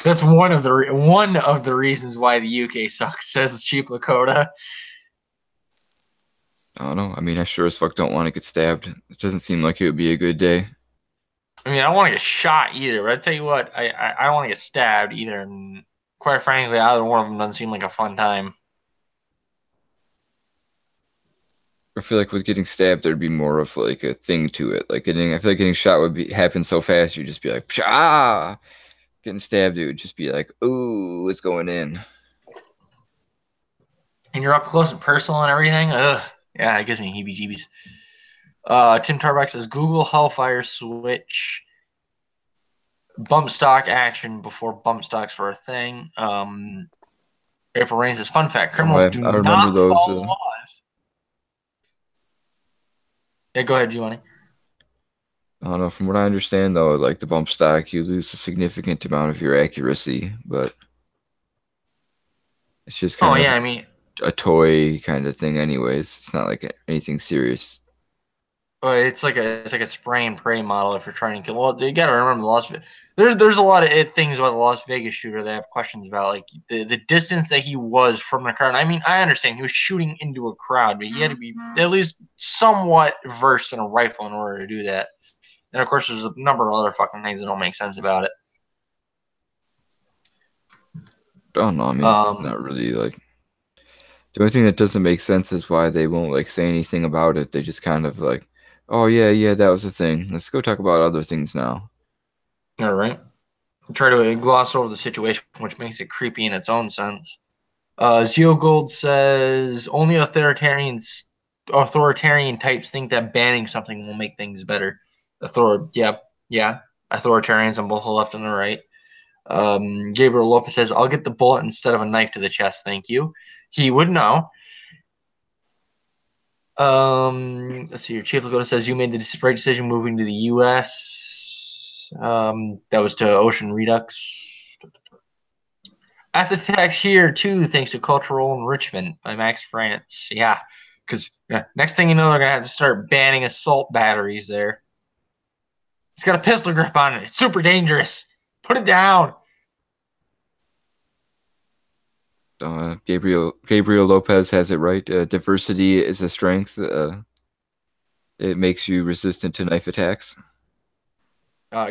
That's one of the reasons why the UK sucks, says Cheap Lakota. I don't know. I mean, I sure as fuck don't want to get stabbed. It doesn't seem like it would be a good day. I mean, I don't want to get shot either, but I tell you what, I don't want to get stabbed either. And quite frankly, either one of them doesn't seem like a fun time. I feel like with getting stabbed, there'd be more of like a thing to it. I feel like getting shot would happen so fast, you'd just be like, pshaw! Getting stabbed, it would just be like, ooh, it's going in. And you're up close and personal and everything? Ugh. Yeah, it gives me heebie-jeebies. Tim Tarbuck says, Google Hellfire Switch bump stock action before bump stocks were a thing. April Rain says, fun fact, criminals do not follow laws. Yeah, go ahead, Giovanni. I don't know. From what I understand, though, like the bump stock, you lose a significant amount of your accuracy, but it's just kind of a toy kind of thing anyways. It's not like anything serious. Well, it's like a spray and pray model if you're trying to kill. Well, you gotta remember the Las Vegas. There's a lot of things about the Las Vegas shooter that I have questions about, like the distance that he was from the crowd. I mean, I understand he was shooting into a crowd, but he had to be at least somewhat versed in a rifle in order to do that. And of course, there's a number of other fucking things that don't make sense about it. I don't know. I mean, it's not really like the only thing that doesn't make sense is why they won't like say anything about it. They just kind of like, oh yeah, that was a thing. Let's go talk about other things now. All right. Try to gloss over the situation, which makes it creepy in its own sense. Zio Gold says only authoritarian types think that banning something will make things better. Yeah. Authoritarians on both the left and the right. Gabriel Lopez says, I'll get the bullet instead of a knife to the chest. Thank you. He would know. Let's see here. Chief Lakota says, you made the right decision moving to the U.S. That was to Ocean Redux. Acid attacks here, too, thanks to cultural enrichment by Max France. Yeah, because next thing you know, they're going to have to start banning assault batteries there. It's got a pistol grip on it. It's super dangerous. Put it down. Gabriel Lopez has it right. Diversity is a strength. It makes you resistant to knife attacks.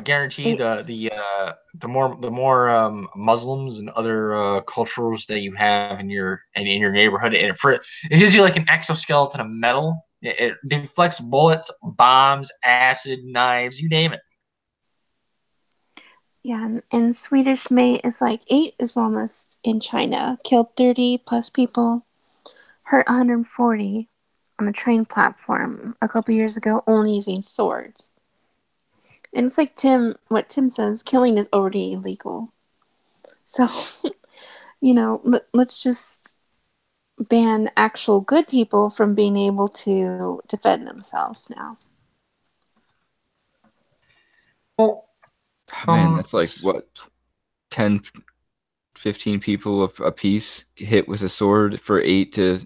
Guaranteed. The more Muslims and other cultures that you have in your neighborhood, and it gives you like an exoskeleton of metal. It deflects bullets, bombs, acid, knives, you name it. Yeah, and Swedish Mate is like 8 Islamists in China killed 30 plus people, hurt 140 on a train platform a couple years ago, only using swords. And it's like what Tim says, killing is already illegal. So, let's just ban actual good people from being able to defend themselves now. Well, man, that's like what, 10, 15 people a piece hit with a sword for 8 to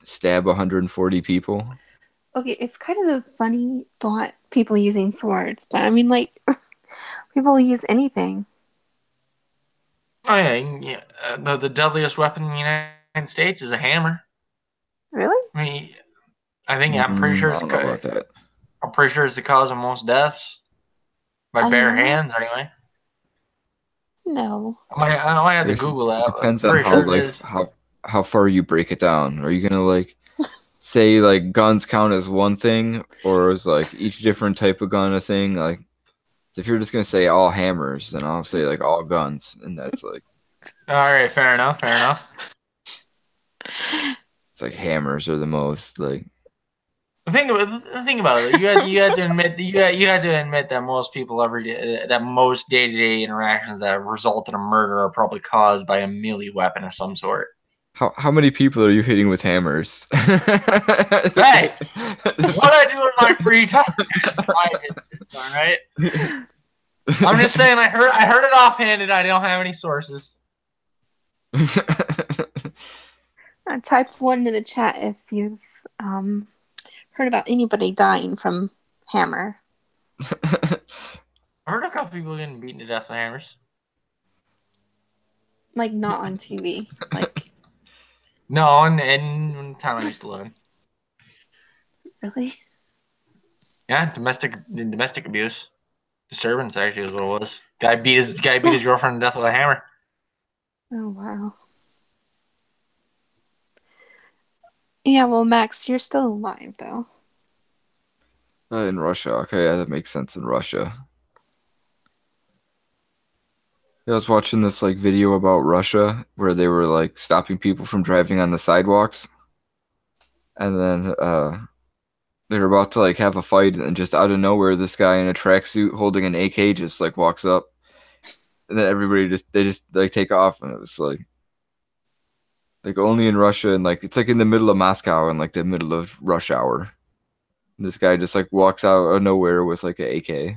stab 140 people. Okay, it's kind of a funny thought, people using swords, but I mean, like, people use anything. Oh yeah. The deadliest weapon in the United States is a hammer. Really? I mean, I'm pretty sure it's about that. I'm pretty sure it's the cause of most deaths by bare hands, anyway. No. I might have to Google that. It depends on how far you break it down. Are you gonna like say like guns count as one thing, or is like each different type of gun a thing? Like, if you're just gonna say all hammers, then I'll say like all guns, and that's like. All right, fair enough. It's like hammers are the most like. Think about it. You had to admit that most people that most day-to-day interactions that result in a murder are probably caused by a melee weapon of some sort. How many people are you hitting with hammers? Hey, what I do in my free time is private. All right. I'm just saying. I heard it offhanded. I don't have any sources. Type 1 in the chat if you've heard about anybody dying from hammer. I heard a couple people getting beaten to death with hammers. Like, not on TV. Like. No, in the town I used to live in. Really? Yeah, domestic abuse. Disturbance actually is what it was. Guy beat his girlfriend to death with a hammer. Oh wow. Yeah, well, Max, you're still alive though. In Russia, okay, yeah, that makes sense. In Russia. I was watching this like video about Russia where they were like stopping people from driving on the sidewalks, and then they were about to like have a fight, and just out of nowhere, this guy in a tracksuit holding an AK just like walks up, and then everybody just like take off, and it was like only in Russia, and like it's like in the middle of Moscow, in like the middle of rush hour. And this guy just like walks out of nowhere with like an AK.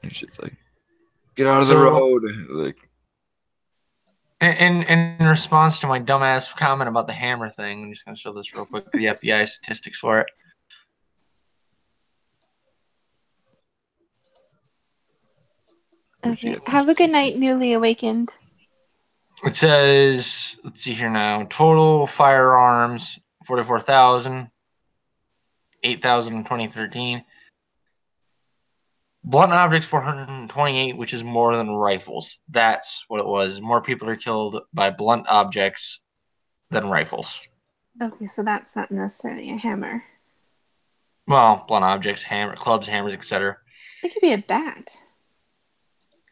It's just like. Get out of the road! Like, in response to my dumbass comment about the hammer thing, I'm just gonna show this real quick. The FBI statistics for it. Okay. Have a good night, newly awakened. It says, let's see here now. Total firearms 44,000, 8,000 in 2013. Blunt objects 428, which is more than rifles. That's what it was. More people are killed by blunt objects than rifles. Okay, so that's not necessarily a hammer. Well, blunt objects, clubs, hammers, etc. It could be a bat.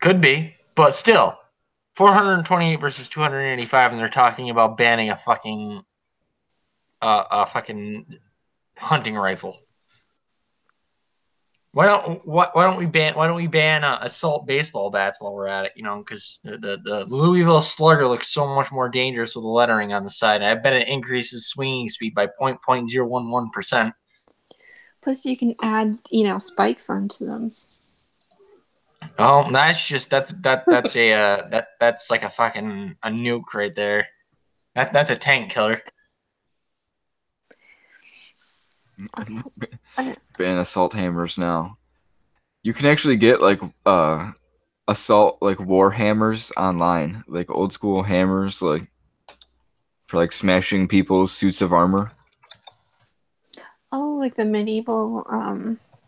Could be, but still, 428 versus 285, and they're talking about banning a fucking hunting rifle. Why don't we ban assault baseball bats while we're at it? Because the Louisville Slugger looks so much more dangerous with the lettering on the side. I bet it increases swinging speed by 0.011%. Plus, you can add spikes onto them. Oh, that's like a fucking a nuke right there. That's a tank killer. Ban assault hammers now. You can actually get like assault like war hammers online, like old school hammers, like for like smashing people's suits of armor. Oh, like the medieval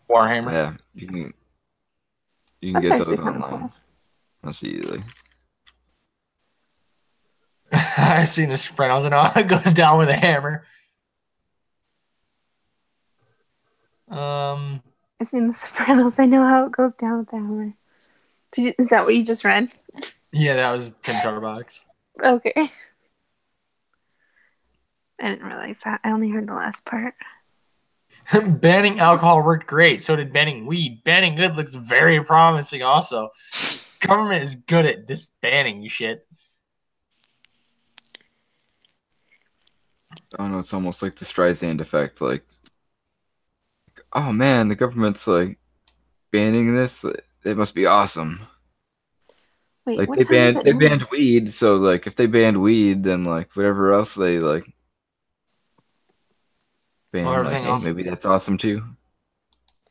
Warhammer. Yeah, you can get those online. Cool. That's easy. I've seen the Sopranos and how it goes down with a hammer. I've seen the Sopranos. I know how it goes down with the hammer. Is that what you just read? Yeah, that was Tim Tarbox. Okay. I didn't realize that. I only heard the last part. Banning alcohol worked great. So did banning weed. Banning good looks very promising also. Government is good at disbanning you shit. I don't know, it's almost like the Streisand effect. Like, oh man, the government's like banning this. It must be awesome. Wait, like what they banned weed, so like if they banned weed, then like whatever else they like ban, like hey, maybe that's awesome too.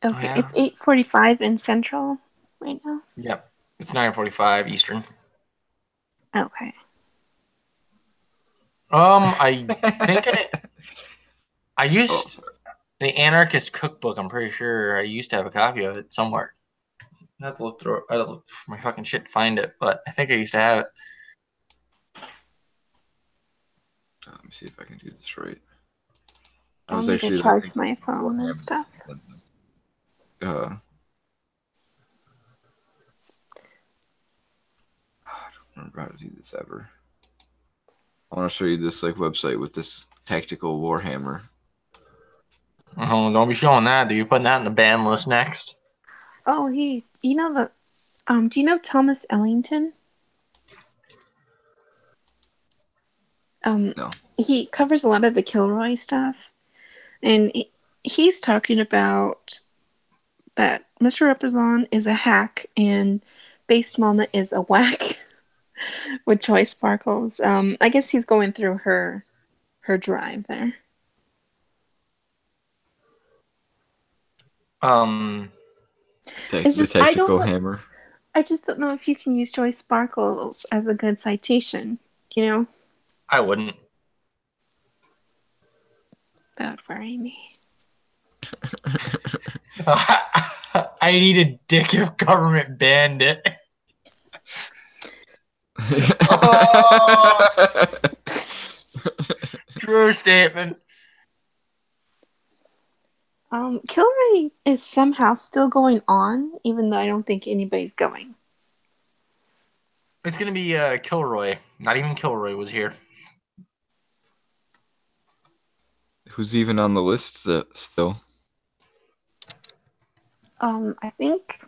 Okay, yeah. It's 8:45 in Central right now. Yep, it's 9:45 Eastern. Okay. I think I used the Anarchist Cookbook. I'm pretty sure I used to have a copy of it somewhere. I have to look through it. I have to look for my fucking shit to find it, but I think I used to have it. Let me see if I can do this right. I need to charge my phone and stuff. I don't remember how to do this ever. I want to show you this like website with this tactical warhammer. Oh, don't be showing that. Dude. You're putting that in the ban list next. Oh, do you know Thomas Ellington? No. He covers a lot of the Kilroy stuff, and he's talking about that Mr. Represent is a hack and Base Mama is a whack with Joy Sparkles. I guess he's going through her drive there. The tactical hammer. I just don't know if you can use Joy Sparkles as a good citation, I wouldn't. That would worry me. I need a dick if government banned it. True statement. Kilroy is somehow still going on, even though I don't think anybody's going. It's gonna be Kilroy. Not even Kilroy was here. Who's even on the list still? I think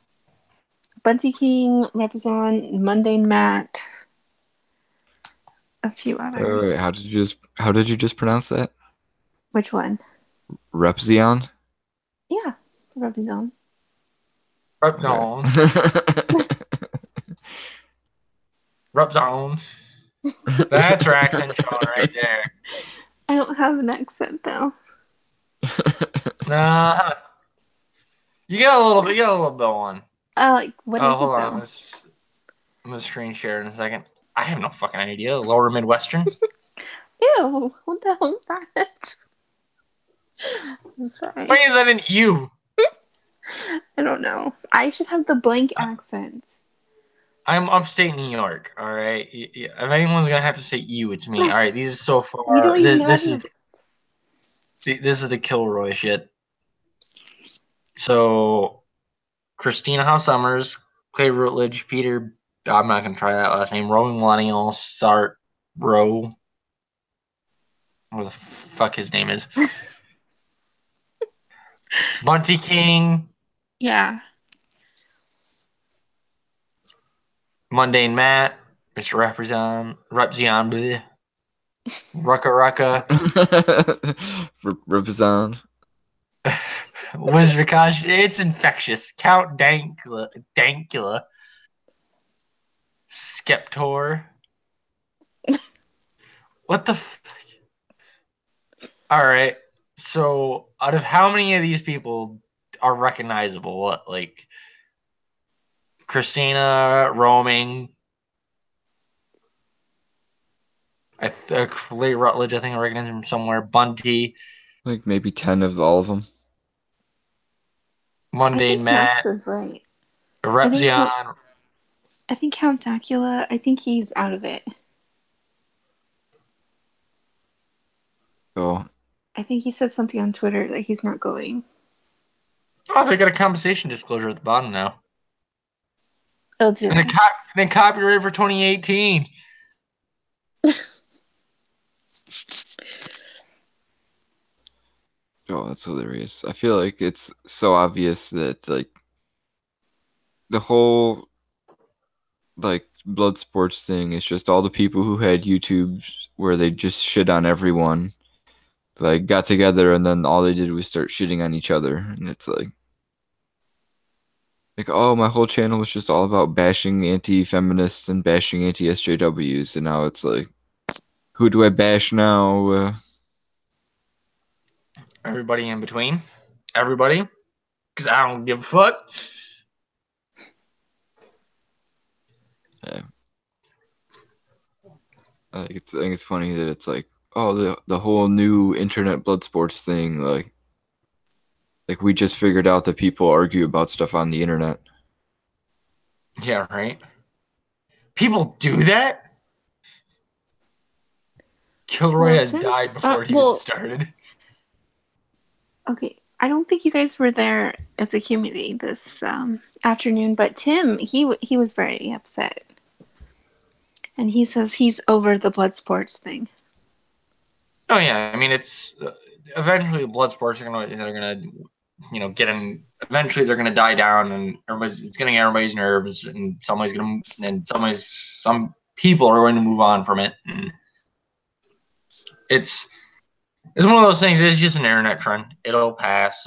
Bunty King, Represent, Mundane Matt, a few others. Wait, how did you just pronounce that? Which one? Repzion? Yeah, Repzion. Repzion. Repzion. That's her accent showing right there. I don't have an accent though. Nah. You got a little bit on. Like what is it hold though? On. I'm gonna screen share in a second. I have no fucking idea. Lower Midwestern. Ew! What the hell is that? I'm sorry. Why is that an ew? I don't know. I should have the blank accent. I'm upstate New York. All right. If anyone's gonna have to say "you," it's me. All right. These are so far. This is the Kilroy shit. So, Christina Howe Summers, Clay Routledge, Peter. I'm not gonna try that last name. Rowan Millennial, Sart Rowe. What the fuck his name is? Bunty King, Yeah. Mundane Matt, Mr. Repzion, bleh. Rucka. Repzon. Wizard of Conch, it's infectious. Count Dankula. Skeptor. What the Alright. So out of how many of these people are recognizable? What, like Christina roaming? Late Rutledge, I think I recognize him somewhere. Bunty. Like maybe 10 of all of them. Mundane Matt. Max is right. Repzion. I think Count Dacula, I think he's out of it. Oh. I think he said something on Twitter that he's not going. Oh, they got a compensation disclosure at the bottom now. Oh, do and then copyright for 2018. Oh, that's hilarious. I feel like it's so obvious that like the whole like blood sports thing is just all the people who had YouTubes where they just shit on everyone, like got together and then all they did was start shitting on each other, and it's like oh, my whole channel was just all about bashing anti-feminists and bashing anti-SJWs, and now it's like, who do I bash now? Everybody in between. Everybody. Because I don't give a fuck. Yeah. I think it's funny that it's like, oh, the whole new internet blood sports thing, like we just figured out that people argue about stuff on the internet. Yeah, right. People do that? Kilroy has died before he started. Okay, I don't think you guys were there at the community this afternoon, but Tim, he was very upset. And he says he's over the blood sports thing. Oh yeah, I mean it's eventually blood sports are gonna get in. Eventually they're gonna die down, and it's getting everybody's nerves, and some people are going to move on from it. And it's one of those things. It's just an internet trend. It'll pass.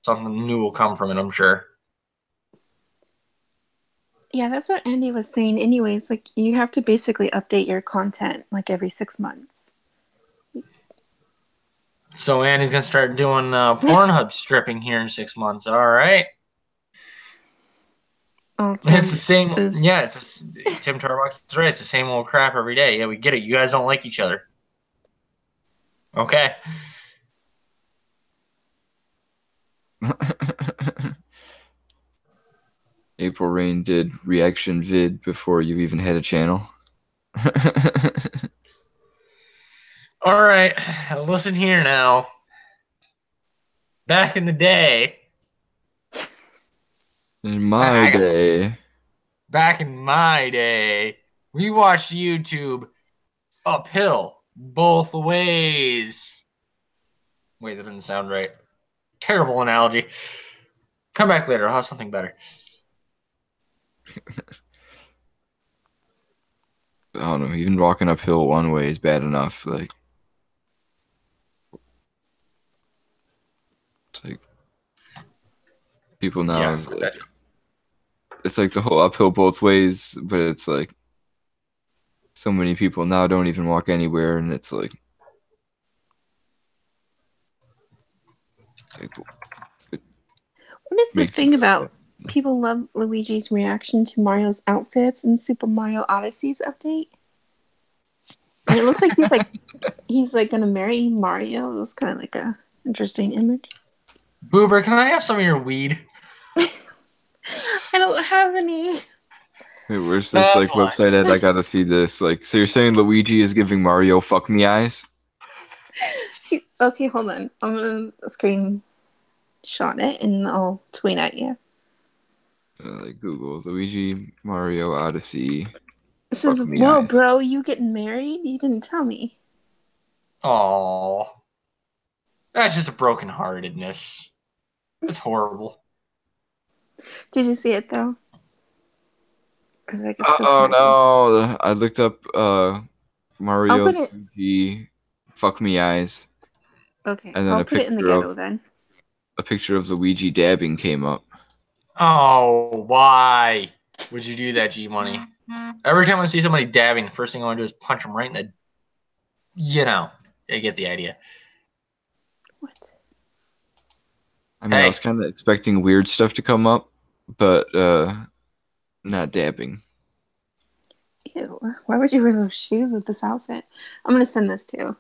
Something new will come from it, I'm sure. Yeah, that's what Andy was saying. Anyways, like you have to basically update your content like every 6 months. So Andy's gonna start doing Pornhub stripping here in 6 months. All right. Oh, it's the same. Yeah, Tim Tarbox is right. It's the same old crap every day. Yeah, we get it. You guys don't like each other. Okay. April Rain did reaction vid before you even had a channel. All right, listen here now. Back in the day. Back in my day, we watched YouTube uphill both ways. Wait, that doesn't sound right. Terrible analogy. Come back later. I'll have something better. I don't know. Even walking uphill one way is bad enough. Like, it's like people now. Yeah, like, it's like the whole uphill both ways, but it's like so many people now don't even walk anywhere, and it's like. What is the thing about people love Luigi's reaction to Mario's outfits in Super Mario Odyssey's update? And it looks like he's gonna marry Mario. It was kind of like a interesting image. Boober, can I have some of your weed? I don't have any. Wait, where's this website at? I gotta see this. Like, so you're saying Luigi is giving Mario fuck me eyes? Okay, hold on. I'm gonna screenshot it and I'll tweet at you. Like Google Luigi Mario Odyssey. It says, "Whoa, bro, you getting married? You didn't tell me." Oh, that's just a brokenheartedness. That's horrible. Did you see it though? I guess oh no! I looked up Mario Luigi fuck me eyes. Okay, and then I'll put it in the ghetto then. A picture of Luigi dabbing came up. Oh, why would you do that, G Money? Every time I see somebody dabbing, the first thing I want to do is punch them right in the. You know, I get the idea. What? I mean, I was kind of expecting weird stuff to come up, but not dabbing. Ew. Why would you wear those shoes with this outfit? I'm going to send this too.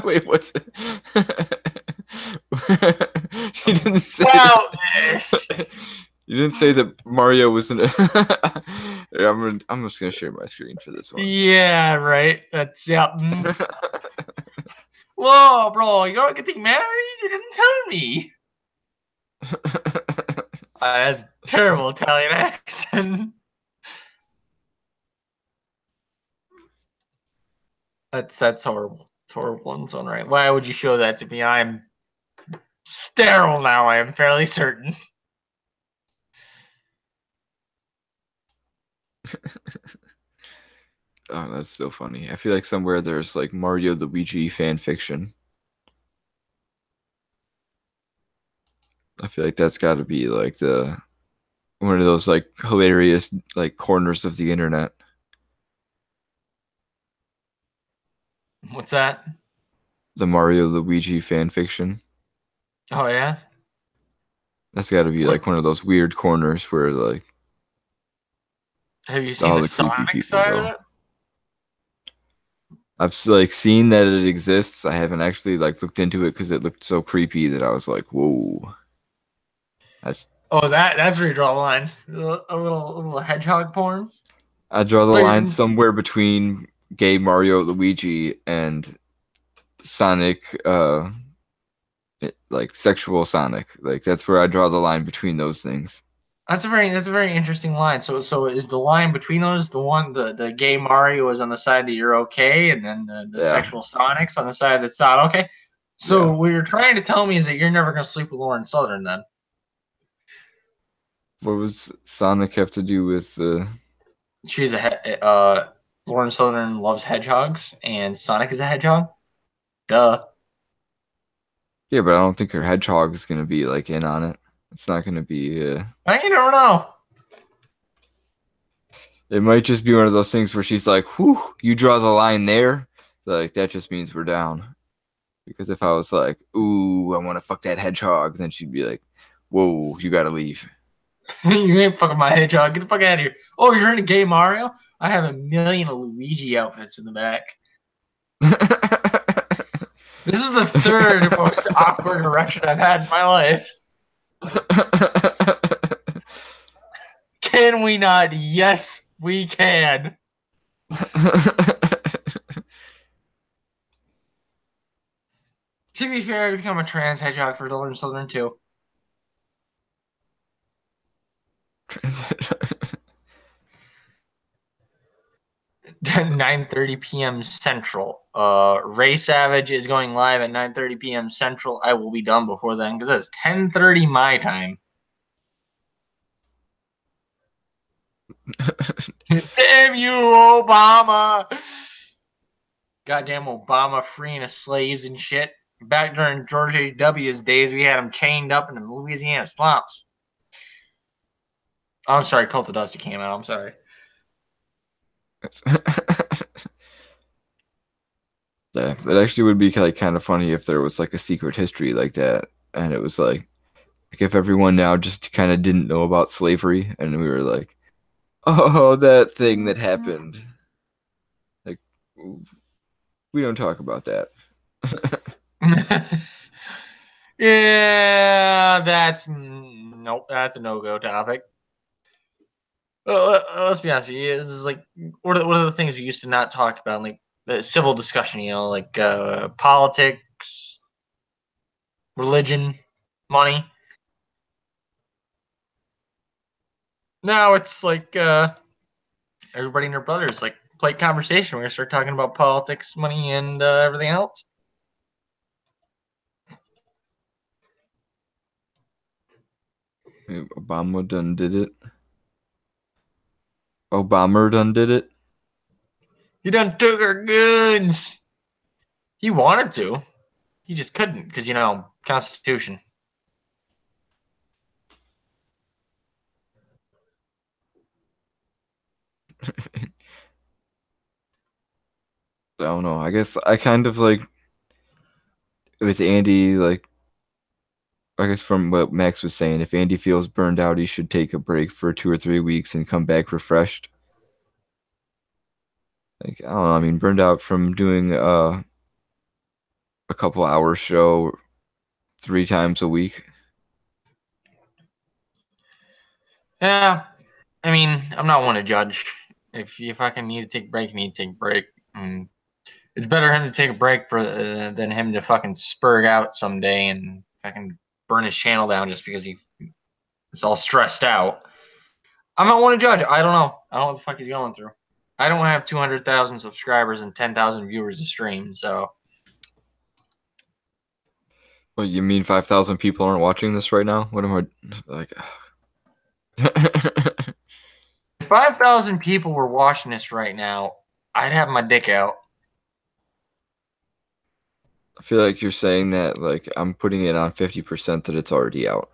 Wait, what's it? You didn't say you didn't say that Mario was in I'm just gonna share my screen for this one. Yeah, right. That's Whoa, bro, you're getting married? You didn't tell me. That's terrible Italian accent. That's horrible. It's horrible in its own right. Why would you show that to me? I'm sterile now, I am fairly certain. Oh, that's so funny. I feel like somewhere there's like Mario Luigi fan fiction. I feel like that's got to be like one of those like hilarious like corners of the internet. What's that? The Mario Luigi fan fiction. Oh yeah. That's got to be like one of those weird corners where like. Have you seen the Sonic side of it? I've like seen that it exists. I haven't actually like looked into it because it looked so creepy that I was like, "Whoa." That's where you draw the line. A little hedgehog porn. I draw the line somewhere between gay Mario Luigi and Sonic, like sexual Sonic. Like that's where I draw the line between those things. That's a very interesting line. So is the line between those the gay Mario is on the side that you're okay, and then the sexual Sonic's on the side that's not okay? So what you're trying to tell me is that you're never gonna sleep with Lauren Southern then? What was Sonic have to do with the? She's Lauren Southern loves hedgehogs, and Sonic is a hedgehog. Duh. Yeah, but I don't think her hedgehog is gonna be like in on it. It's not going to be. You never know. It might just be one of those things where she's like, "Whew, you draw the line there." Like that just means we're down. Because if I was like, "Ooh, I want to fuck that hedgehog," then she'd be like, "Whoa, you got to leave." You ain't fucking my hedgehog. Get the fuck out of here. Oh, you're in a gay Mario? I have a million of Luigi outfits in the back. This is the third most awkward erection I've had in my life. Can we not? Yes, we can. To be fair, I become a trans hedgehog for Lauren Southern too. 9:30 p.m. Central. Ray Savage is going live at 9:30 p.m. Central. I will be done before then because that's 10:30 my time. Damn you, Obama! Goddamn Obama freeing us slaves and shit. Back during George H.W.'s days, we had him chained up in the Louisiana slumps. Oh, I'm sorry, Cult of Dusty came out. I'm sorry. Yeah, it actually would be like kind of funny if there was like a secret history like that, and it was like if everyone now just kind of didn't know about slavery, and we were like, "Oh, that thing that happened." Like, we don't talk about that. Yeah, that's nope. That's a no-go topic. Let's be honest with you. This is like what are the things we used to not talk about, like civil discussion. You know, like politics, religion, money. Now it's like everybody and their brothers like polite conversation. We're gonna start talking about politics, money, and everything else. Obama done did it. Obama done did it. He done took our guns. He wanted to. He just couldn't because, Constitution. I don't know. I guess I kind of like with Andy, like, I guess from what Max was saying, if Andy feels burned out, he should take a break for 2 or 3 weeks and come back refreshed. Like, I don't know. I mean, burned out from doing a couple hour show 3 times a week. Yeah. I mean, I'm not one to judge. If you fucking need to take a break, you need to take a break. It's better him to take a break than him to fucking spurg out someday and fucking burn his channel down just because he's all stressed out. I'm not one to judge. I don't know. I don't know what the fuck he's going through. I don't have 200,000 subscribers and 10,000 viewers to stream, so. What, you mean 5,000 people aren't watching this right now? What am I like? If 5,000 people were watching this right now, I'd have my dick out. I feel like you're saying that like I'm putting it on 50% that it's already out.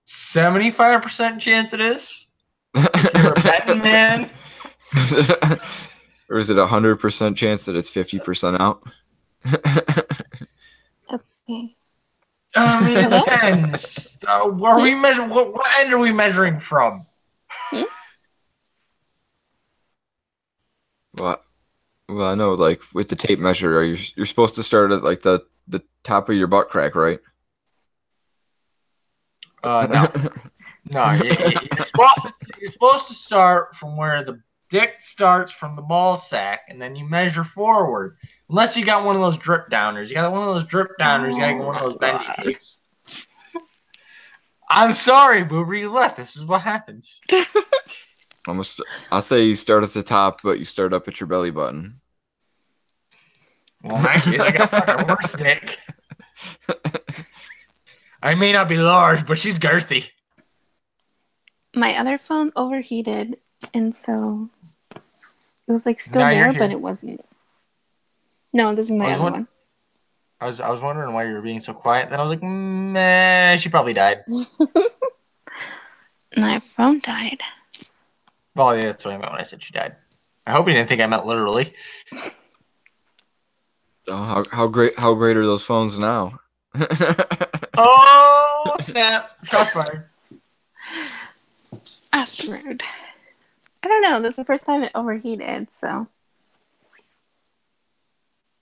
75% chance it is. If you're a betting man. Or is it 100% chance that it's 50% out? Okay. I mean, it depends. What end are we measuring from? Well, I know, like with the tape measure, you're supposed to start at like the top of your butt crack, right? No, you're supposed to start from where the dick starts from the ball sack, and then you measure forward. Unless you got one of those drip downers. You got one of those drip downers. You got one of those bendy tapes. I'm sorry, Boober, you left. This is what happens. I'll say you start at the top, but you start up at your belly button. Well, actually, I got a fucking worse dick. I may not be large, but she's girthy. My other phone overheated, and so it was like still Now there, but it wasn't. No, this is my other one. I was wondering why you were being so quiet. Then I was like, meh, she probably died. My phone died. Oh, yeah, that's what I meant when I said she died. I hope you didn't think I meant literally. Oh, how great are those phones now? Oh, snap. Shots fired. That's rude. I don't know. This is the first time it overheated, so.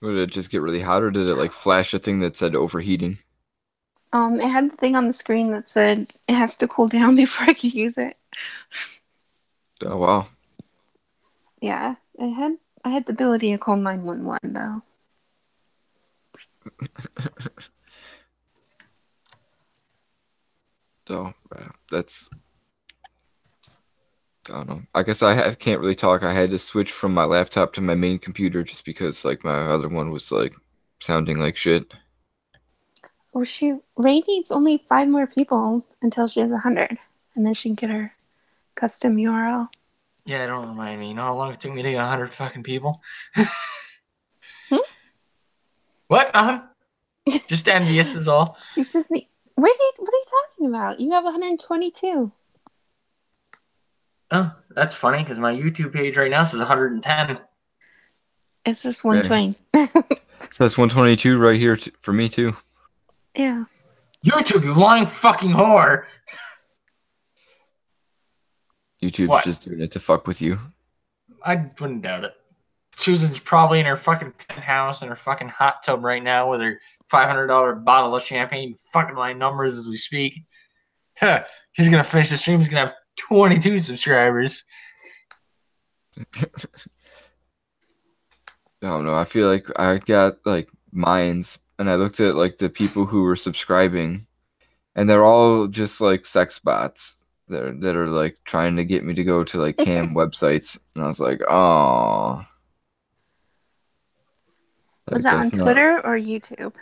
Would it just get really hot, or did it like flash a thing that said overheating? It had the thing on the screen that said it has to cool down before I could use it. Oh wow. Yeah, I had the ability to call 911 though. So that's, I don't know. I guess I can't really talk. I had to switch from my laptop to my main computer just because like my other one was like sounding like shit. Oh shoot! Ray needs only 5 more people until she has 100, and then she can get her custom URL. Yeah, don't remind me. You know how long it took me to get 100 fucking people? What? Just envious is all. It's just what are you talking about? You have 122. Oh, that's funny because my YouTube page right now says 110. It's just 120. It says 122 right here for me too. Yeah. YouTube, you lying fucking whore. YouTube's just doing it to fuck with you. I wouldn't doubt it. Susan's probably in her fucking penthouse in her fucking hot tub right now with her $500 bottle of champagne fucking my numbers as we speak. She's going to finish the stream. She's going to have 22 subscribers. I don't know. I feel like I got like mines, and I looked at like the people who were subscribing, and they're all just like sex bots. that are like trying to get me to go to like cam websites, and I was like, oh. Was that on Twitter or YouTube?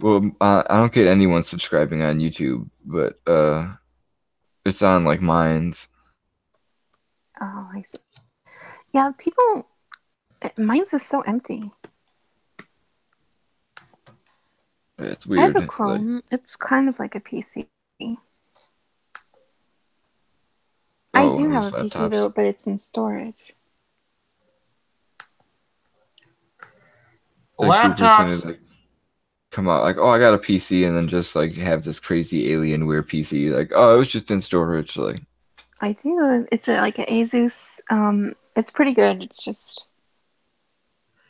Well, I don't get anyone subscribing on YouTube, but it's on like Minds. Oh, I see. Yeah, people. Minds is so empty. It's weird. I have a Chrome. It's kind of like a PC. I do have a PC though, but it's in storage. Laptops like come out like, oh, I got a PC, and then just like have this crazy Alienware PC. Like, oh, it was just in storage. Like, I do. It's like an Asus. It's pretty good. It's just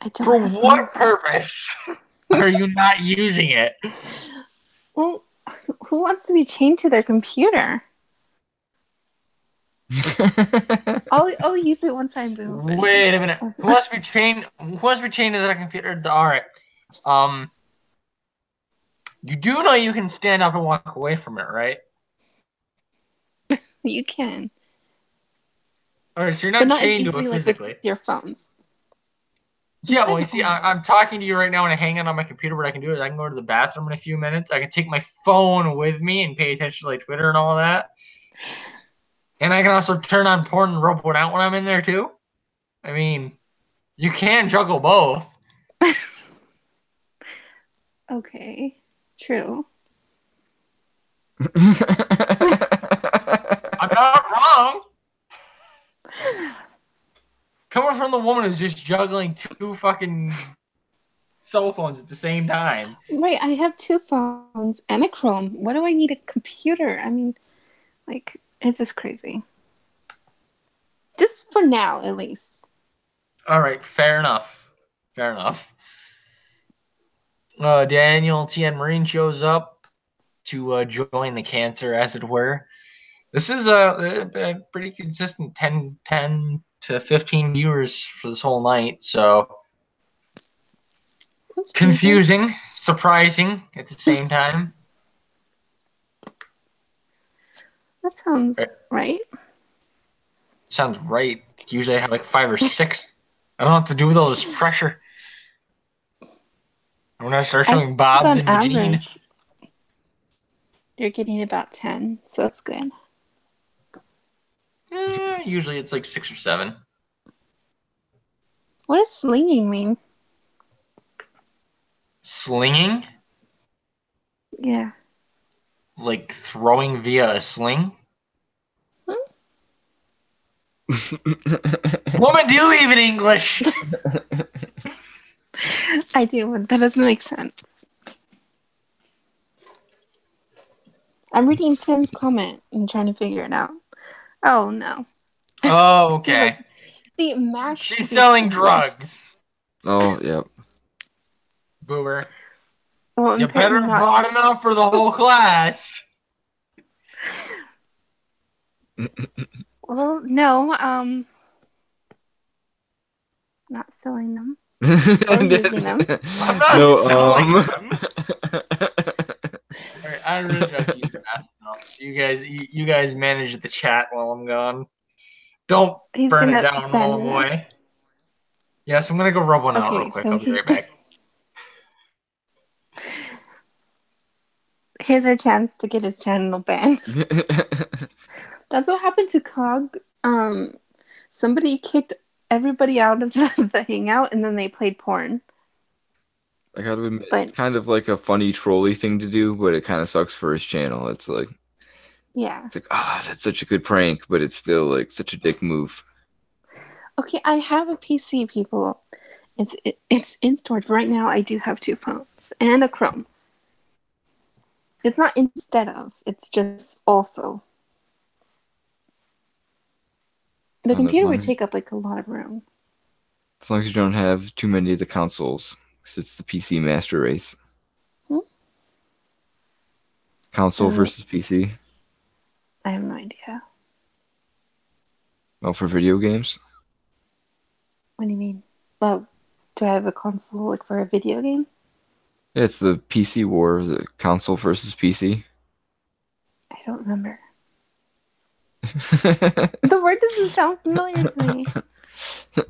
I don't. For what purpose are you not using it? Well, who wants to be chained to their computer? I'll use it once I'm moving. Wait a minute. Who wants to be chained? Who wants to be chained to their computer? All right. You do know you can stand up and walk away from it, right? You can. All right, so you're not chained to it physically. Like with your phones. Yeah, well, you see, I'm talking to you right now and I'm hanging on my computer. What I can do is I can go to the bathroom in a few minutes. I can take my phone with me and pay attention to like Twitter and all of that. And I can also turn on porn and rub one out when I'm in there too. I mean, you can juggle both. Okay, true. I'm not wrong. Coming from the woman who's just juggling two fucking cell phones at the same time. Right, I have 2 phones and a Chrome. What do I need a computer? I mean, like, it's just crazy. Just for now, at least. All right, fair enough. Fair enough. Daniel T.N. Marine shows up to join the cancer, as it were. This is a pretty consistent 10 to 15 viewers for this whole night, so that's confusing, crazy. Surprising at the same time. That sounds right. Sounds right. Usually I have like 5 or 6. I don't have to do with all this pressure. When I start showing Bob's and Eugene. You're getting about 10, so that's good. Usually it's like 6 or 7. What does slinging mean? Slinging? Yeah. Like throwing via a sling? Woman, do you even English? I do, but that doesn't make sense. I'm reading Tim's comment and trying to figure it out. Oh, no. Oh, okay. See, Max. She's selling drugs. Oh, yep. Boomer. Well, you better bought enough for the whole class. Well, no, not selling them. Or using them. I'm not selling them. All right, I'm really trying to use that. You guys manage the chat while I'm gone. Don't burn it down, homeboy. Yes, I'm gonna go rub one out real quick. I'll be right back. Here's our chance to get his channel banned. That's what happened to Cog. Somebody kicked everybody out of the hangout, and then they played porn. I gotta admit, it's kind of like a funny trolly thing to do, but it kind of sucks for his channel. It's like, yeah, it's like, that's such a good prank, but it's still like such a dick move. Okay, I have a PC, people. It's in storage right now. I do have 2 phones and a Chrome. It's not instead of. It's just also. The computer would take up like a lot of room. As long as you don't have too many of the consoles, because it's the PC master race. Console versus PC. I have no idea. Well, for video games? What do you mean? Well, do I have a console like for a video game? Yeah, it's the PC war, the console versus PC. I don't remember. The word doesn't sound familiar to me.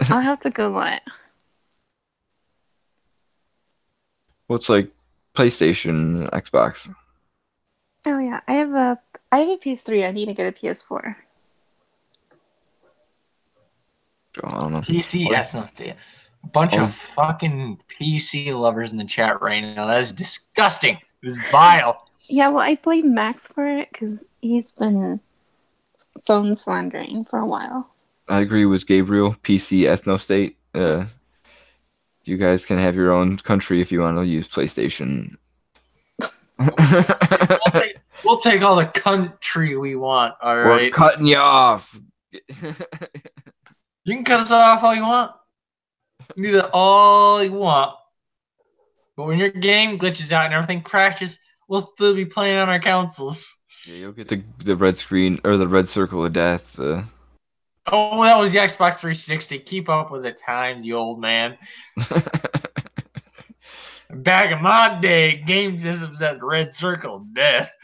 I'll have to Google it. Well, it's like PlayStation, Xbox. Oh yeah, I have a PS3. I need to get a PS4. Oh, I don't know. PC ethnicity. A bunch of fucking PC lovers in the chat right now. That is disgusting. It is vile. Yeah, well, I blame Max for it because he's been phone slandering for a while. I agree with Gabriel. PC ethnostate. You guys can have your own country if you want to use PlayStation. We'll take all the country we want. All right. We're cutting you off. You can cut us off all you want. You can do that all you want. But when your game glitches out and everything crashes, we'll still be playing on our consoles. Yeah, you'll get the red screen or the red circle of death. Oh, that was the Xbox 360. Keep up with the times, you old man. Back in my day, game systems had red circle of death.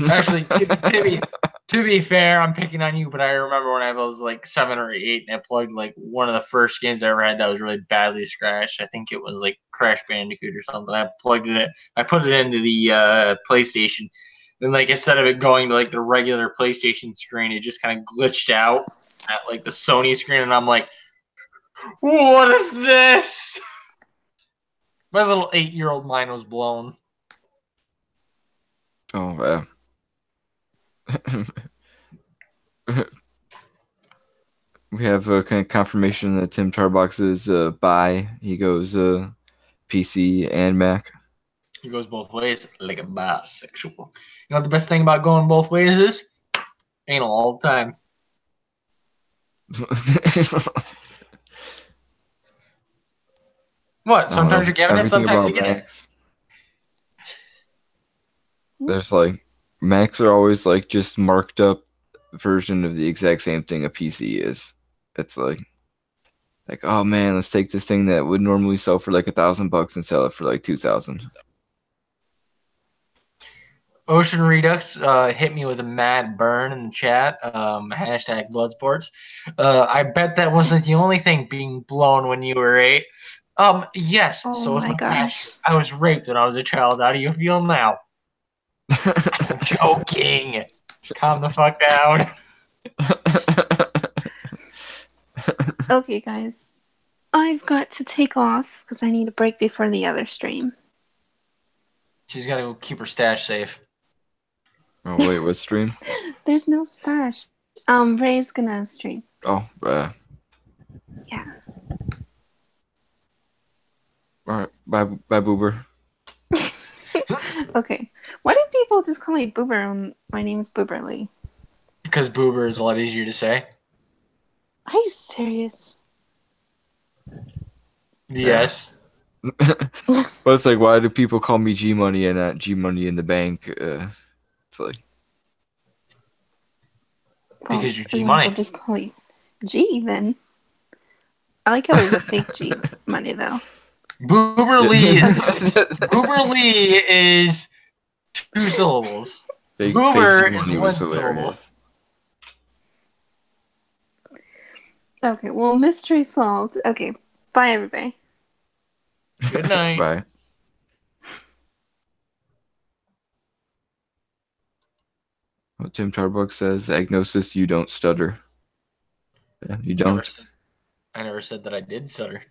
Actually, to be fair, I'm picking on you, but I remember when I was like 7 or 8 and I plugged like one of the first games I ever had that was really badly scratched. I think it was like Crash Bandicoot or something. I plugged it in. I put it into the PlayStation. And like instead of it going to like the regular PlayStation screen, it just kind of glitched out at like the Sony screen, and I'm like, "What is this?" My little 8-year-old mind was blown. Oh, we have a kind of confirmation that Tim Tarbox is bi. He goes PC and Mac. He goes both ways like a bisexual. You know what the best thing about going both ways is? Anal all the time. What? Sometimes you're giving it, sometimes you get it. There's like Macs are always like just marked up version of the exact same thing a PC is. It's like oh man, let's take this thing that would normally sell for like $1,000 and sell it for like 2,000. Ocean Redux hit me with a mad burn in the chat. Hashtag Bloodsports. I bet that wasn't the only thing being blown when you were 8. Yes. Oh so my gosh. I was raped when I was a child. How do you feel now? I'm joking. Calm the fuck down. Okay, guys. I've got to take off because I need a break before the other stream. She's got to go keep her stash safe. Oh wait, what stream? There's no stash. Ray's gonna stream. Oh, yeah. All right, bye, Boober. Okay. Why do people just call me Boober when my name's Booberly? Because Boober is a lot easier to say. Are you serious? Yes. Well, it's like, why do people call me G Money and not G Money in the bank? It's like because you're G Money. I'll just call you G then. I like how there's a fake G Money though. Booberly is 2 syllables. Boober is 1 syllable. Okay, well, mystery solved. Okay, bye everybody. Good night. Bye. Well, Tim Tarbuck says, Agnosis, you don't stutter. Yeah, you don't. I never said that I did stutter.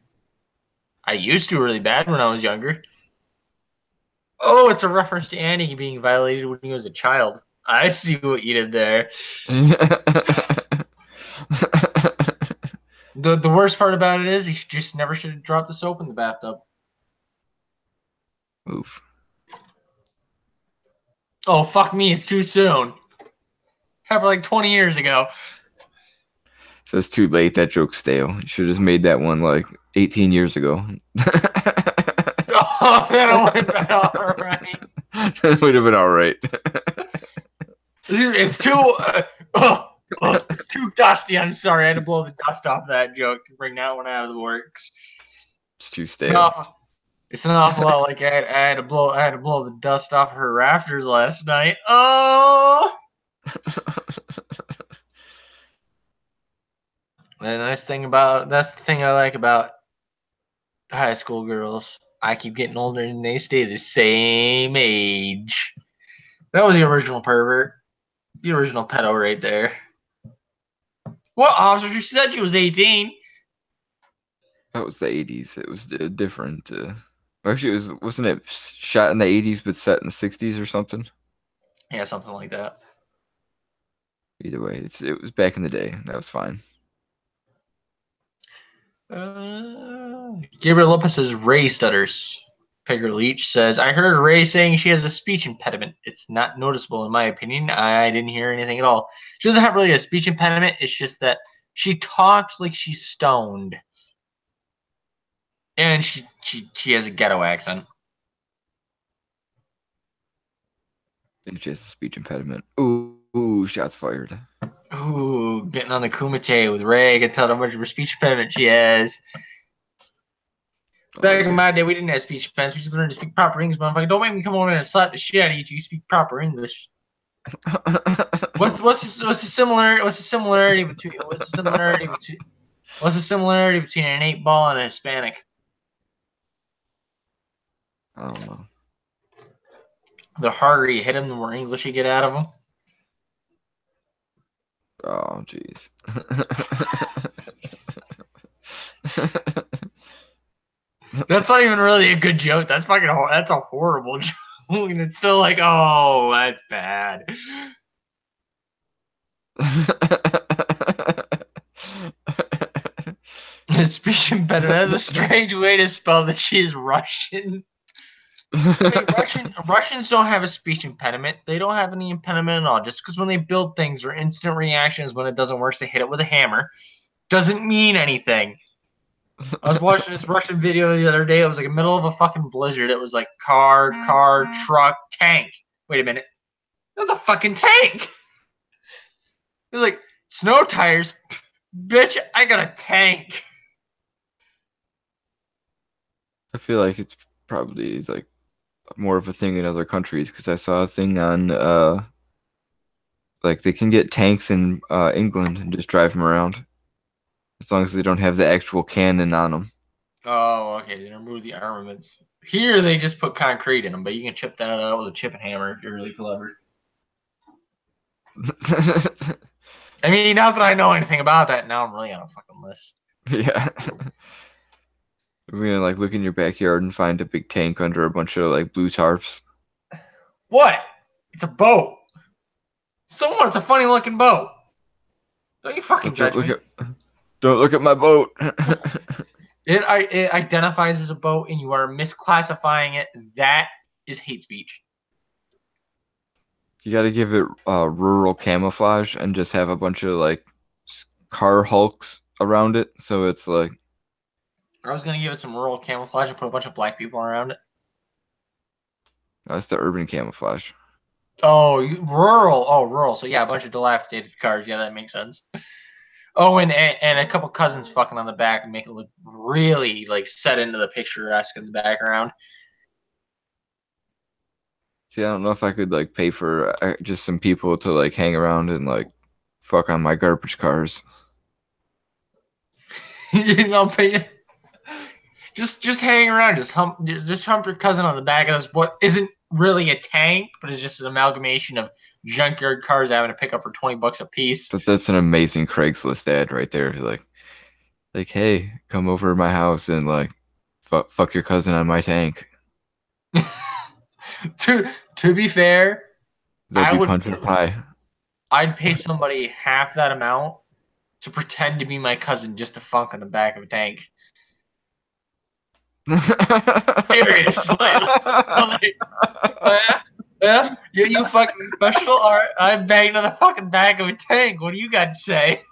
I used to really bad when I was younger. Oh, it's a reference to Annie being violated when he was a child. I see what you did there. The worst part about it is he just never should have dropped the soap in the bathtub. Oof. Oh, fuck me, it's too soon. Happened like 20 years ago. So it's too late. That joke's stale. You should have just made that one like 18 years ago. Oh, that would have been alright. That would have been alright. It's too... it's too dusty. I'm sorry. I had to blow the dust off that joke to bring that one out of the works. It's too stale. It's an awful lot like I had to blow the dust off her rafters last night. Oh. that's the thing I like about high school girls. I keep getting older and they stay the same age. That was the original pervert. The original pedo right there. What, officer? She said she was 18. That was the 80s. It was different. Actually, wasn't it shot in the 80s but set in the 60s or something? Yeah, something like that. Either way, it was back in the day. That was fine. Gabriel Lopez says Ray stutters. Pegger Leach says, I heard Ray saying she has a speech impediment. It's not noticeable in my opinion. I didn't hear anything at all. She doesn't have really a speech impediment. It's just that she talks like she's stoned. And she has a ghetto accent. And she has a speech impediment. Ooh, shots fired. Ooh, getting on the Kumite with Ray. I can tell how much of a speech impediment she has. Back in my day, we didn't have speech impediments. We just learned to speak proper English, motherfucker. Don't make me come over and slap the shit out of you. You speak proper English. What's the similarity between an 8-ball and a Hispanic? I don't know. The harder you hit them, the more English you get out of them. Oh, jeez. That's not even really a good joke. That's a horrible joke. And it's still like, oh, that's bad. Speech impediment. That's a strange way to spell that she is Russian. Russians don't have a speech impediment. They don't have any impediment at all. Just because when they build things or instant reactions, when it doesn't work, they hit it with a hammer. Doesn't mean anything. I was watching this Russian video the other day. It was like the middle of a fucking blizzard. It was like car, truck, tank. Wait a minute. That was a fucking tank. It was like snow tires. Bitch, I got a tank. I feel like it's probably like more of a thing in other countries because I saw a thing on like they can get tanks in England and just drive them around as long as they don't have the actual cannon on them. Oh, okay. They remove the armaments. Here they just put concrete in them, but you can chip that out with a chip and hammer if you're really clever. I mean, not that I know anything about that, now I'm really on a fucking list. Yeah. We're gonna like look in your backyard and find a big tank under a bunch of like blue tarps. What? It's a boat. Someone, it's a funny looking boat. Don't you fucking judge me. Don't look at my boat. It identifies as a boat and you are misclassifying it. That is hate speech. You gotta give it rural camouflage and just have a bunch of like car hulks around it. So it's like. I was going to give it some rural camouflage and put a bunch of black people around it. That's the urban camouflage. Oh, rural. Oh, rural. So, yeah, a bunch of dilapidated cars. Yeah, that makes sense. Oh, and a couple cousins fucking on the back and make it look really, like, set into the picturesque in the background. See, I don't know if I could, like, pay for just some people to, like, hang around and, like, fuck on my garbage cars. You know, pay. Just hang around, just hump your cousin on the back of this. What isn't really a tank, but is just an amalgamation of junkyard cars having to pick up for $20 a piece. But that's an amazing Craigslist ad right there. Like, hey, come over to my house and like, fuck your cousin on my tank. To be fair, that'd be punch and pie. I'd pay somebody half that amount to pretend to be my cousin just to funk on the back of a tank. Seriously. Yeah, you fucking professional. All right, I'm banging on the fucking back of a tank. What do you got to say?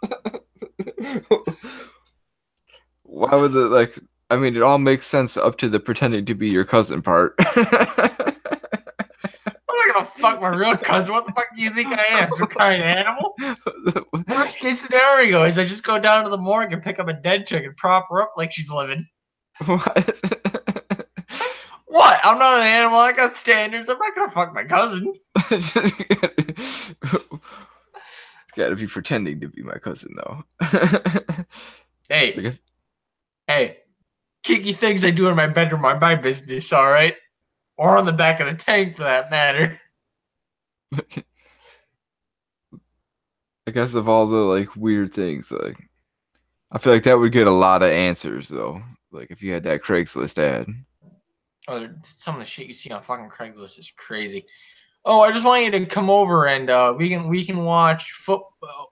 Why would it like? I mean, it all makes sense up to the pretending to be your cousin part. I'm not gonna fuck my real cousin. What the fuck do you think I am? Some kind of animal? Worst case scenario is I just go down to the morgue and pick up a dead chick and prop her up like she's living. What? What? I'm not an animal. I got standards. I'm not gonna fuck my cousin. It's gotta be pretending to be my cousin, though. Hey, hey, kinky things I do in my bedroom are my business, all right? Or on the back of the tank, for that matter. I guess of all the like weird things, like I feel like that would get a lot of answers though. Like if you had that Craigslist ad. Oh, some of the shit you see on fucking Craigslist is crazy. Oh, I just want you to come over and we can watch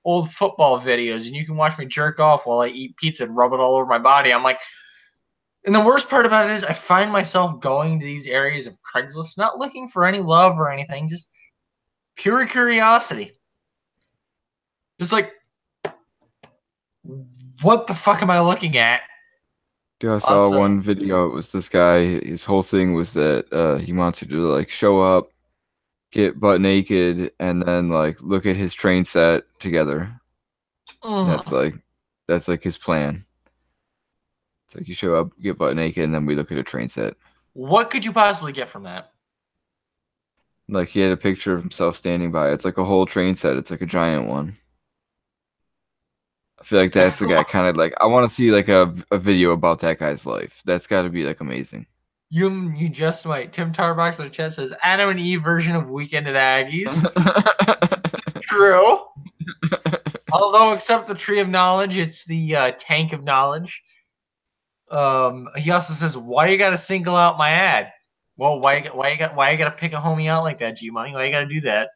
old football videos, and you can watch me jerk off while I eat pizza and rub it all over my body. I'm like, and the worst part about it is I find myself going to these areas of Craigslist, not looking for any love or anything, just pure curiosity. Just like, what the fuck am I looking at? Dude, I saw one video. It was this guy. His whole thing was that he wanted to like show up, get butt naked, and then like look at his train set together. That's like his plan. It's like you show up, get butt naked, and then we look at a train set. What could you possibly get from that? Like he had a picture of himself standing by. It's like a whole train set. It's like a giant one. I feel like that's the guy kind of like, I want to see like a video about that guy's life. That's got to be like amazing. You just might. Tim Tarbox in the chat says Adam and Eve version of Weekend at Aggies. True. Although, except the Tree of Knowledge, it's the Tank of Knowledge. He also says, "Why you gotta single out my ad? Well, why you gotta pick a homie out like that, G Money? Why you gotta do that?"